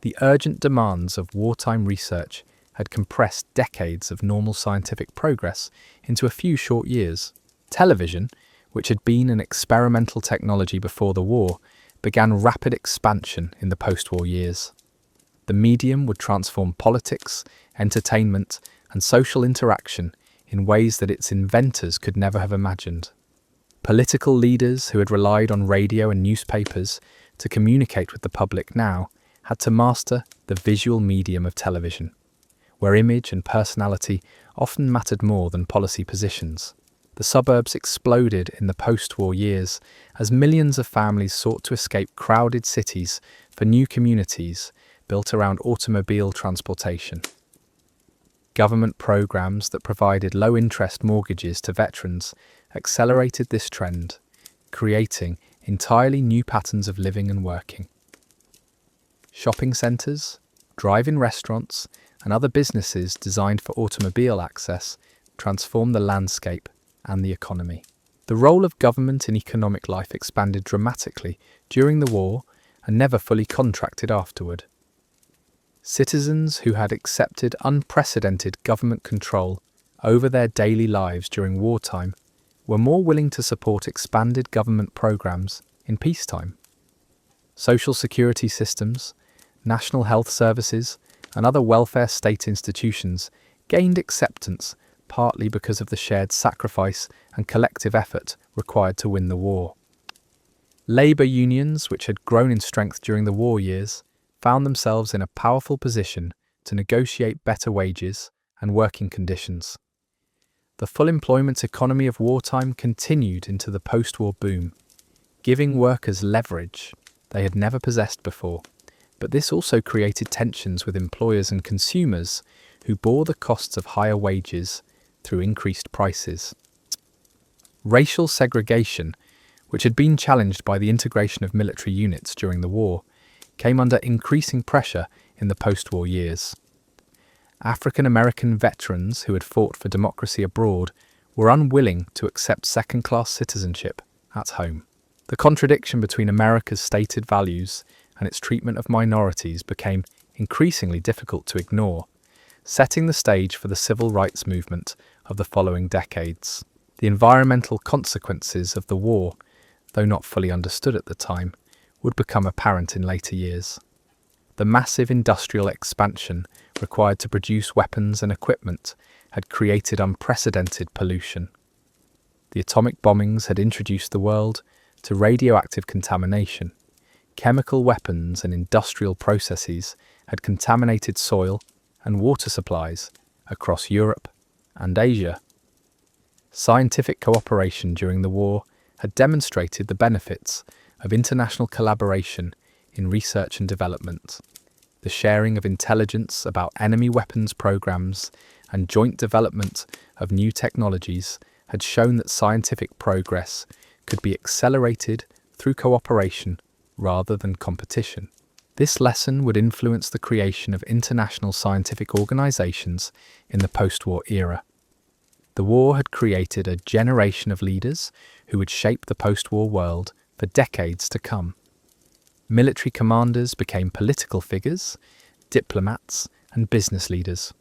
The urgent demands of wartime research had compressed decades of normal scientific progress into a few short years. Television, which had been an experimental technology before the war, began rapid expansion in the post-war years. The medium would transform politics, entertainment, and social interaction in ways that its inventors could never have imagined. Political leaders who had relied on radio and newspapers to communicate with the public now had to master the visual medium of television, where image and personality often mattered more than policy positions. The suburbs exploded in the post-war years as millions of families sought to escape crowded cities for new communities built around automobile transportation. Government programs that provided low-interest mortgages to veterans accelerated this trend, creating entirely new patterns of living and working. Shopping centres, drive-in restaurants, and other businesses designed for automobile access transformed the landscape and the economy. The role of government in economic life expanded dramatically during the war and never fully contracted afterward. Citizens who had accepted unprecedented government control over their daily lives during wartime were more willing to support expanded government programs in peacetime. Social security systems, national health services, and other welfare state institutions gained acceptance partly because of the shared sacrifice and collective effort required to win the war. Labour unions, which had grown in strength during the war years, found themselves in a powerful position to negotiate better wages and working conditions. The full employment economy of wartime continued into the post-war boom, giving workers leverage they had never possessed before. But this also created tensions with employers and consumers who bore the costs of higher wages through increased prices. Racial segregation, which had been challenged by the integration of military units during the war, came under increasing pressure in the post-war years. African American veterans who had fought for democracy abroad were unwilling to accept second-class citizenship at home. The contradiction between America's stated values and its treatment of minorities became increasingly difficult to ignore, setting the stage for the civil rights movement of the following decades. The environmental consequences of the war, though not fully understood at the time, would become apparent in later years. The massive industrial expansion required to produce weapons and equipment had created unprecedented pollution. The atomic bombings had introduced the world to radioactive contamination. Chemical weapons and industrial processes had contaminated soil and water supplies across Europe and Asia. Scientific cooperation during the war had demonstrated the benefits of international collaboration in research and development. The sharing of intelligence about enemy weapons programs and joint development of new technologies had shown that scientific progress could be accelerated through cooperation rather than competition. This lesson would influence the creation of international scientific organizations in the post-war era. The war had created a generation of leaders who would shape the post-war world for decades to come. Military commanders became political figures, diplomats, and business leaders.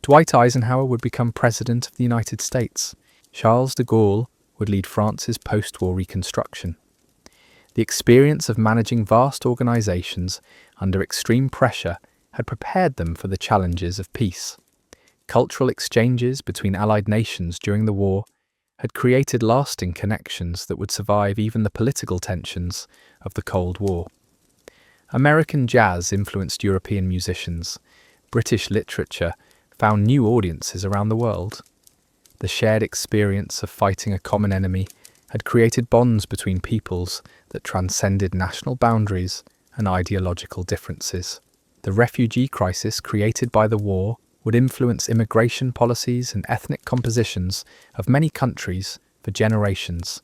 Dwight Eisenhower would become President of the United States. Charles de Gaulle would lead France's post-war reconstruction. The experience of managing vast organizations under extreme pressure had prepared them for the challenges of peace. Cultural exchanges between allied nations during the war had created lasting connections that would survive even the political tensions of the Cold War. American jazz influenced European musicians. British literature found new audiences around the world. The shared experience of fighting a common enemy had created bonds between peoples that transcended national boundaries and ideological differences. The refugee crisis created by the war would influence immigration policies and ethnic compositions of many countries for generations.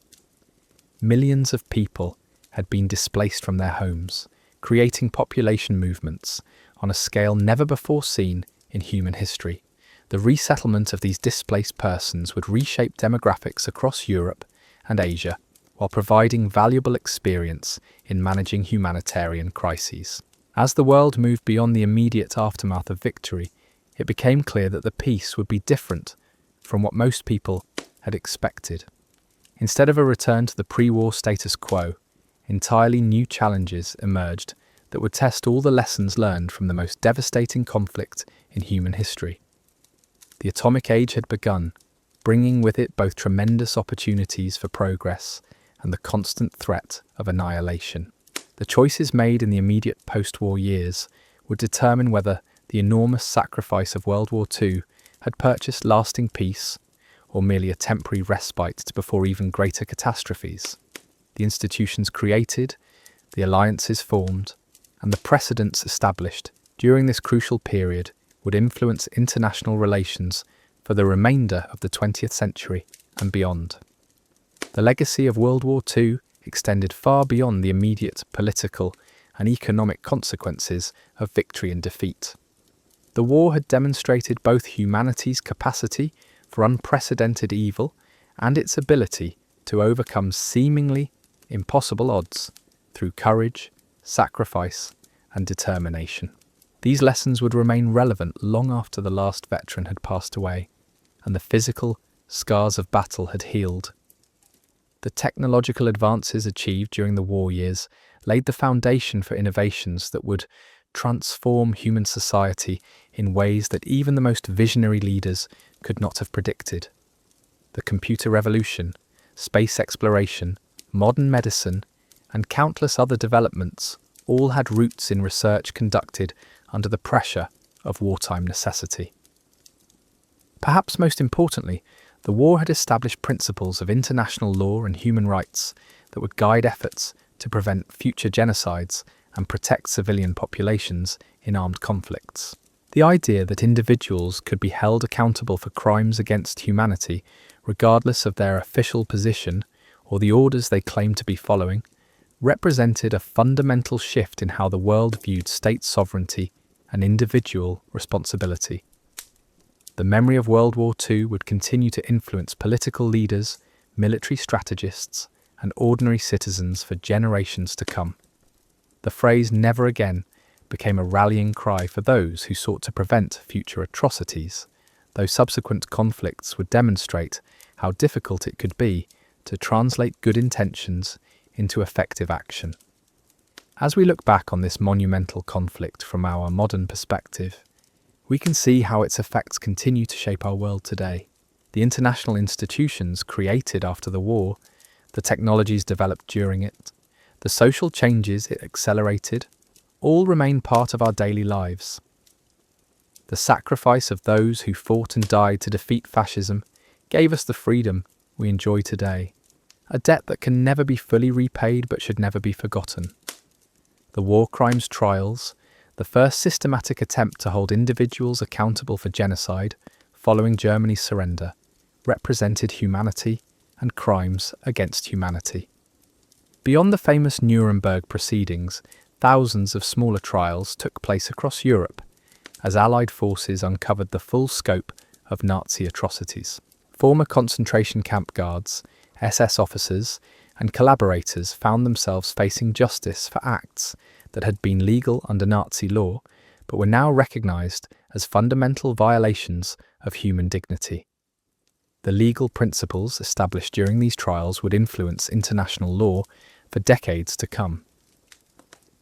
Millions of people had been displaced from their homes, creating population movements on a scale never before seen in human history. The resettlement of these displaced persons would reshape demographics across Europe and Asia, while providing valuable experience in managing humanitarian crises. As the world moved beyond the immediate aftermath of victory, it became clear that the peace would be different from what most people had expected. Instead of a return to the pre-war status quo, entirely new challenges emerged that would test all the lessons learned from the most devastating conflict in human history. The atomic age had begun, bringing with it both tremendous opportunities for progress and the constant threat of annihilation. The choices made in the immediate post-war years would determine whether the enormous sacrifice of World War II had purchased lasting peace or merely a temporary respite before even greater catastrophes. The institutions created, the alliances formed, and the precedents established during this crucial period would influence international relations for the remainder of the 20th century and beyond. The legacy of World War II extended far beyond the immediate political and economic consequences of victory and defeat. The war had demonstrated both humanity's capacity for unprecedented evil and its ability to overcome seemingly impossible odds through courage, sacrifice, and determination. These lessons would remain relevant long after the last veteran had passed away and the physical scars of battle had healed. The technological advances achieved during the war years laid the foundation for innovations that would transform human society in ways that even the most visionary leaders could not have predicted. The computer revolution, space exploration, modern medicine, and countless other developments all had roots in research conducted under the pressure of wartime necessity. Perhaps most importantly, the war had established principles of international law and human rights that would guide efforts to prevent future genocides and protect civilian populations in armed conflicts. The idea that individuals could be held accountable for crimes against humanity, regardless of their official position or the orders they claimed to be following, represented a fundamental shift in how the world viewed state sovereignty and individual responsibility. The memory of World War II would continue to influence political leaders, military strategists, and ordinary citizens for generations to come. The phrase "never again" became a rallying cry for those who sought to prevent future atrocities, though subsequent conflicts would demonstrate how difficult it could be to translate good intentions into effective action. As we look back on this monumental conflict from our modern perspective, we can see how its effects continue to shape our world today. The international institutions created after the war, the technologies developed during it, the social changes it accelerated, all remain part of our daily lives. The sacrifice of those who fought and died to defeat fascism gave us the freedom we enjoy today, a debt that can never be fully repaid but should never be forgotten. The war crimes trials, the first systematic attempt to hold individuals accountable for genocide following Germany's surrender, represented humanity and crimes against humanity. Beyond the famous Nuremberg proceedings, thousands of smaller trials took place across Europe as Allied forces uncovered the full scope of Nazi atrocities. Former concentration camp guards, SS officers, and collaborators found themselves facing justice for acts that had been legal under Nazi law, but were now recognized as fundamental violations of human dignity. The legal principles established during these trials would influence international law for decades to come.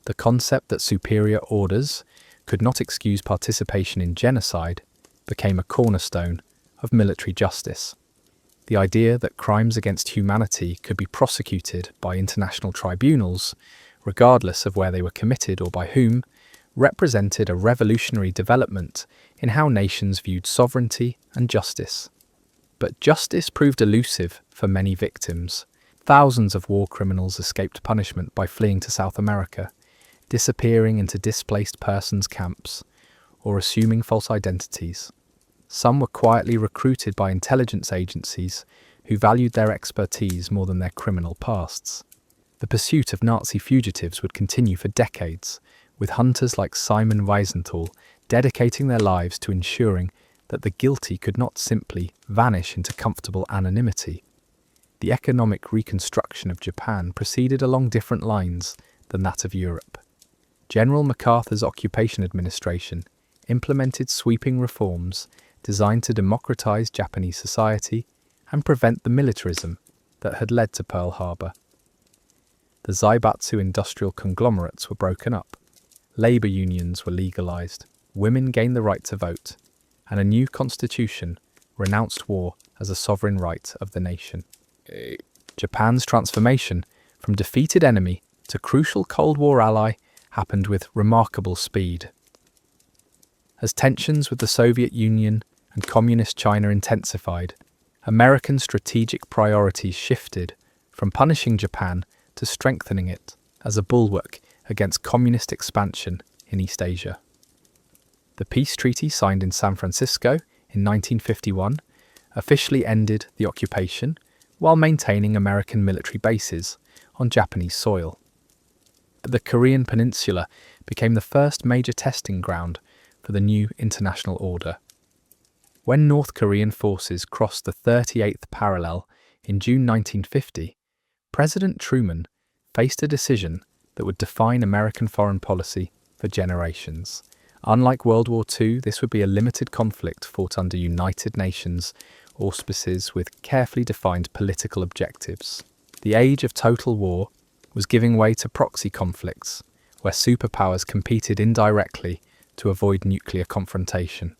The concept that superior orders could not excuse participation in genocide became a cornerstone of military justice. The idea that crimes against humanity could be prosecuted by international tribunals, regardless of where they were committed or by whom, represented a revolutionary development in how nations viewed sovereignty and justice. But justice proved elusive for many victims. Thousands of war criminals escaped punishment by fleeing to South America, disappearing into displaced persons camps, or assuming false identities. Some were quietly recruited by intelligence agencies who valued their expertise more than their criminal pasts. The pursuit of Nazi fugitives would continue for decades, with hunters like Simon Wiesenthal dedicating their lives to ensuring that the guilty could not simply vanish into comfortable anonymity. The economic reconstruction of Japan proceeded along different lines than that of Europe. General MacArthur's occupation administration implemented sweeping reforms designed to democratize Japanese society and prevent the militarism that had led to Pearl Harbor. The Zaibatsu industrial conglomerates were broken up, labor unions were legalized, women gained the right to vote, and a new constitution renounced war as a sovereign right of the nation. Japan's transformation from defeated enemy to crucial Cold War ally happened with remarkable speed. As tensions with the Soviet Union and Communist China intensified, American strategic priorities shifted from punishing Japan to strengthening it as a bulwark against communist expansion in East Asia. The peace treaty signed in San Francisco in 1951 officially ended the occupation while maintaining American military bases on Japanese soil. The Korean Peninsula became the first major testing ground for the new international order. When North Korean forces crossed the 38th parallel in June 1950, President Truman faced a decision that would define American foreign policy for generations. Unlike World War II, this would be a limited conflict fought under United Nations auspices with carefully defined political objectives. The age of total war was giving way to proxy conflicts, where superpowers competed indirectly to avoid nuclear confrontation.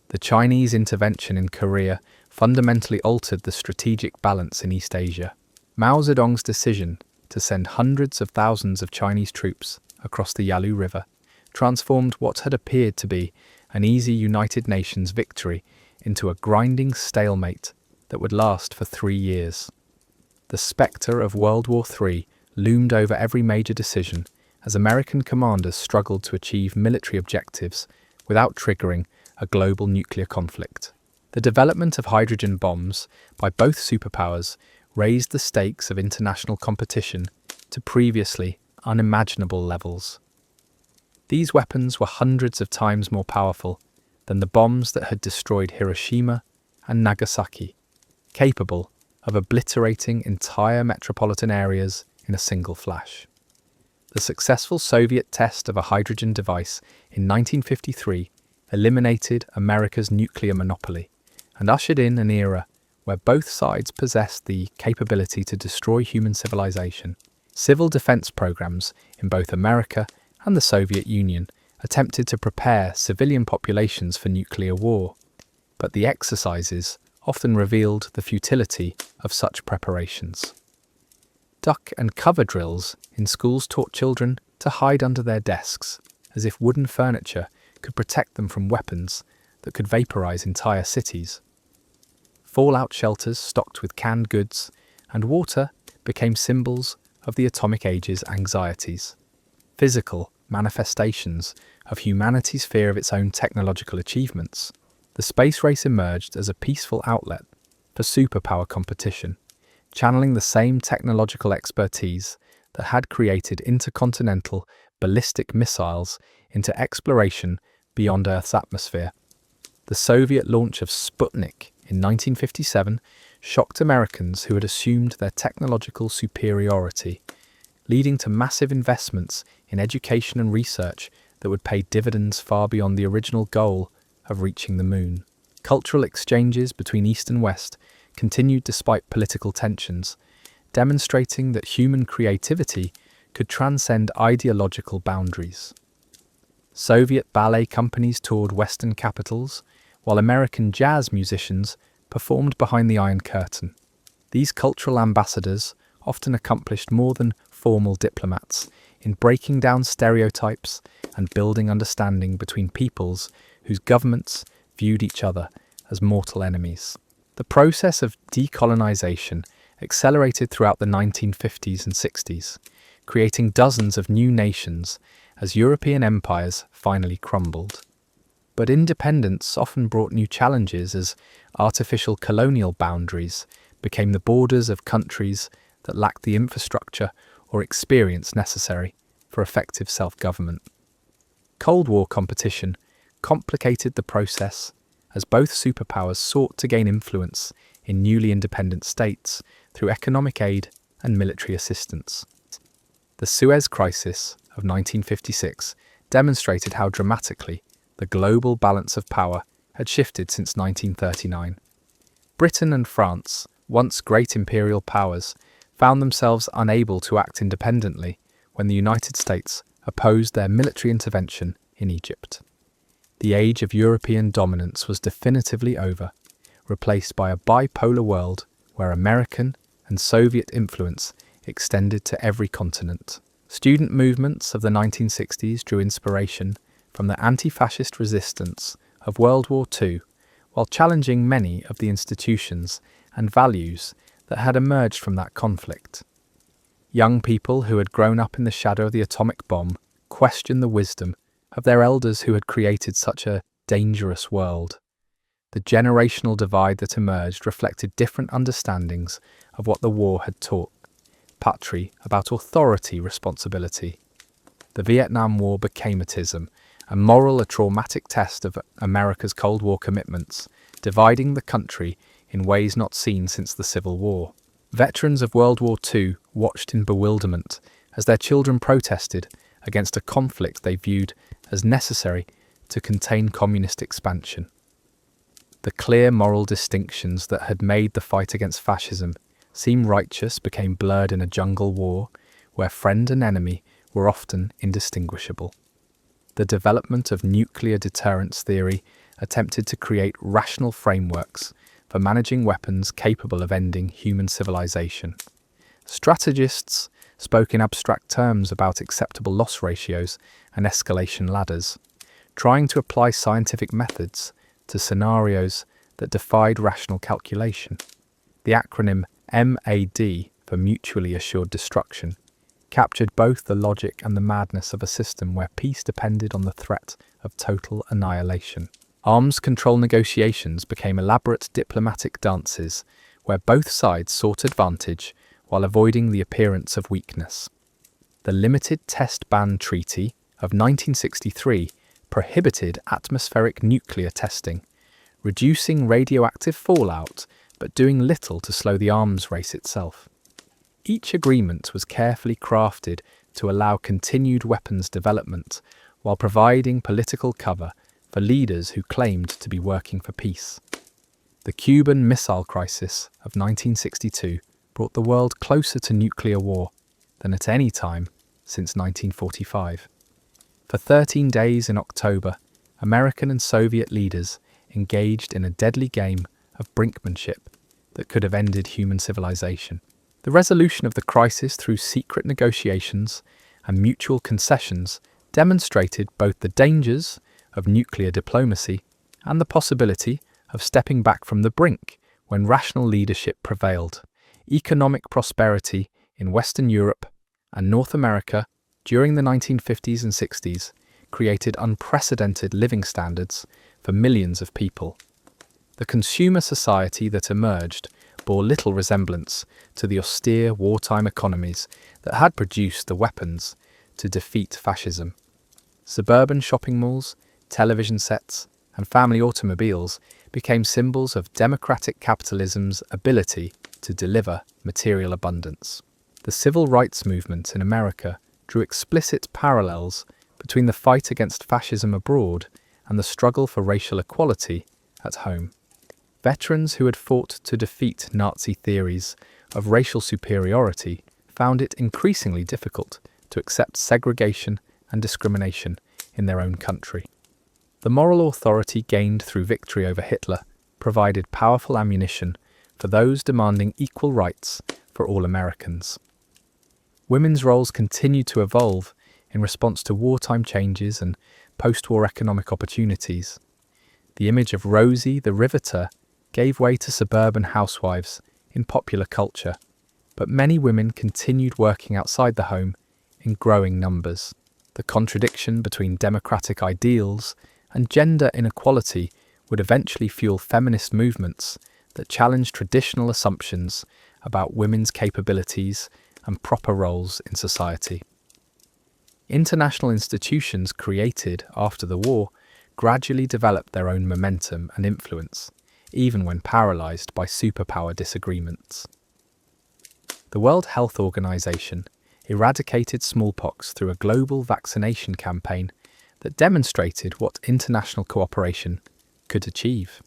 The Chinese intervention in Korea fundamentally altered the strategic balance in East Asia. Mao Zedong's decision to send hundreds of thousands of Chinese troops across the Yalu River transformed what had appeared to be an easy United Nations victory into a grinding stalemate that would last for 3 years. The spectre of World War III loomed over every major decision as American commanders struggled to achieve military objectives without triggering a global nuclear conflict. The development of hydrogen bombs by both superpowers raised the stakes of international competition to previously unimaginable levels. These weapons were hundreds of times more powerful than the bombs that had destroyed Hiroshima and Nagasaki, capable of obliterating entire metropolitan areas in a single flash. The successful Soviet test of a hydrogen device in 1953 eliminated America's nuclear monopoly and ushered in an era where both sides possessed the capability to destroy human civilization. Civil defense programs in both America and the Soviet Union attempted to prepare civilian populations for nuclear war, but the exercises often revealed the futility of such preparations. Duck and cover drills in schools taught children to hide under their desks, as if wooden furniture could protect them from weapons that could vaporize entire cities. Fallout shelters stocked with canned goods and water became symbols of the atomic age's anxieties, physical manifestations of humanity's fear of its own technological achievements. The space race emerged as a peaceful outlet for superpower competition, channeling the same technological expertise that had created intercontinental ballistic missiles into exploration beyond Earth's atmosphere. The Soviet launch of Sputnik in 1957 shocked Americans who had assumed their technological superiority, leading to massive investments in education and research that would pay dividends far beyond the original goal of reaching the moon. Cultural exchanges between East and West continued despite political tensions, demonstrating that human creativity could transcend ideological boundaries. Soviet ballet companies toured Western capitals, while American jazz musicians performed behind the Iron Curtain. These cultural ambassadors often accomplished more than formal diplomats in breaking down stereotypes and building understanding between peoples whose governments viewed each other as mortal enemies. The process of decolonization accelerated throughout the 1950s and 60s, creating dozens of new nations as European empires finally crumbled. But independence often brought new challenges as artificial colonial boundaries became the borders of countries that lacked the infrastructure or experience necessary for effective self-government. Cold War competition complicated the process as both superpowers sought to gain influence in newly independent states through economic aid and military assistance. The Suez Crisis of 1956 demonstrated how dramatically the global balance of power had shifted since 1939. Britain and France, once great imperial powers, found themselves unable to act independently when the United States opposed their military intervention in Egypt. The age of European dominance was definitively over, replaced by a bipolar world where American and Soviet influence extended to every continent. Student movements of the 1960s drew inspiration from the anti-fascist resistance of World War II, while challenging many of the institutions and values that had emerged from that conflict. Young people who had grown up in the shadow of the atomic bomb questioned the wisdom of their elders who had created such a dangerous world. The generational divide that emerged reflected different understandings of what the war had taught Patry about authority responsibility. The Vietnam War became a schism, a moral, a traumatic test of America's Cold War commitments, dividing the country in ways not seen since the Civil War. Veterans of World War II watched in bewilderment as their children protested against a conflict they viewed as necessary to contain communist expansion. The clear moral distinctions that had made the fight against fascism seem righteous became blurred in a jungle war where friend and enemy were often indistinguishable. The development of nuclear deterrence theory attempted to create rational frameworks for managing weapons capable of ending human civilization. Strategists spoke in abstract terms about acceptable loss ratios and escalation ladders, trying to apply scientific methods to scenarios that defied rational calculation. The acronym MAD, for Mutually Assured Destruction, captured both the logic and the madness of a system where peace depended on the threat of total annihilation. Arms control negotiations became elaborate diplomatic dances where both sides sought advantage while avoiding the appearance of weakness. The Limited Test Ban Treaty of 1963 prohibited atmospheric nuclear testing, reducing radioactive fallout but doing little to slow the arms race itself. Each agreement was carefully crafted to allow continued weapons development while providing political cover for leaders who claimed to be working for peace. The Cuban Missile Crisis of 1962 brought the world closer to nuclear war than at any time since 1945. For 13 days in October, American and Soviet leaders engaged in a deadly game of brinkmanship that could have ended human civilization. The resolution of the crisis through secret negotiations and mutual concessions demonstrated both the dangers of nuclear diplomacy and the possibility of stepping back from the brink when rational leadership prevailed. Economic prosperity in Western Europe and North America during the 1950s and 60s created unprecedented living standards for millions of people. The consumer society that emerged bore little resemblance to the austere wartime economies that had produced the weapons to defeat fascism. Suburban shopping malls, television sets, and family automobiles became symbols of democratic capitalism's ability to deliver material abundance. The civil rights movement in America drew explicit parallels between the fight against fascism abroad and the struggle for racial equality at home. Veterans who had fought to defeat Nazi theories of racial superiority found it increasingly difficult to accept segregation and discrimination in their own country. The moral authority gained through victory over Hitler provided powerful ammunition for those demanding equal rights for all Americans. Women's roles continued to evolve in response to wartime changes and post-war economic opportunities. The image of Rosie the Riveter gave way to suburban housewives in popular culture, but many women continued working outside the home in growing numbers. The contradiction between democratic ideals and gender inequality would eventually fuel feminist movements that challenged traditional assumptions about women's capabilities and proper roles in society. International institutions created after the war gradually developed their own momentum and influence, even when paralysed by superpower disagreements. The World Health Organization eradicated smallpox through a global vaccination campaign that demonstrated what international cooperation could achieve.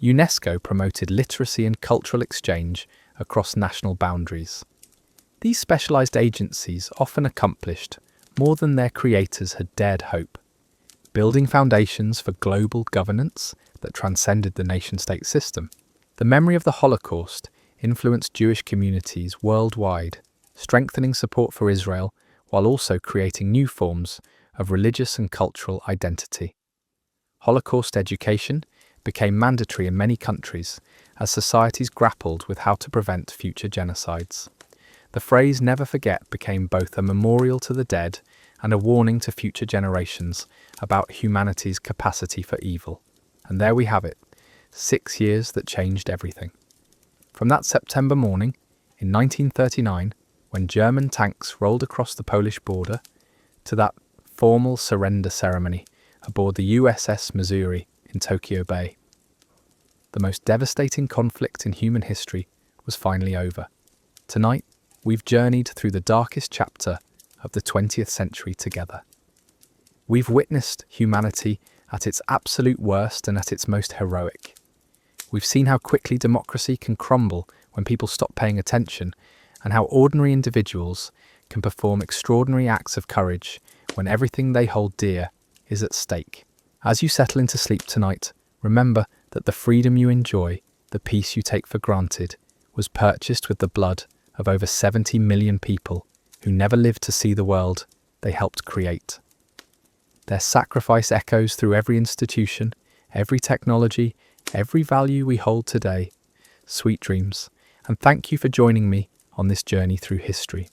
UNESCO promoted literacy and cultural exchange across national boundaries. These specialized agencies often accomplished more than their creators had dared hope, building foundations for global governance that transcended the nation-state system. The memory of the Holocaust influenced Jewish communities worldwide, strengthening support for Israel while also creating new forms of religious and cultural identity. Holocaust education became mandatory in many countries as societies grappled with how to prevent future genocides. The phrase "never forget" became both a memorial to the dead and a warning to future generations about humanity's capacity for evil. And there we have it, 6 years that changed everything. From that September morning in 1939, when German tanks rolled across the Polish border, to that formal surrender ceremony aboard the USS Missouri in Tokyo Bay. The most devastating conflict in human history was finally over. Tonight, we've journeyed through the darkest chapter of the 20th century together. We've witnessed humanity at its absolute worst and at its most heroic. We've seen how quickly democracy can crumble when people stop paying attention, and how ordinary individuals can perform extraordinary acts of courage when everything they hold dear is at stake. As you settle into sleep tonight, remember that the freedom you enjoy, the peace you take for granted, was purchased with the blood of over 70 million people who never lived to see the world they helped create. Their sacrifice echoes through every institution, every technology, every value we hold today. Sweet dreams, and thank you for joining me on this journey through history.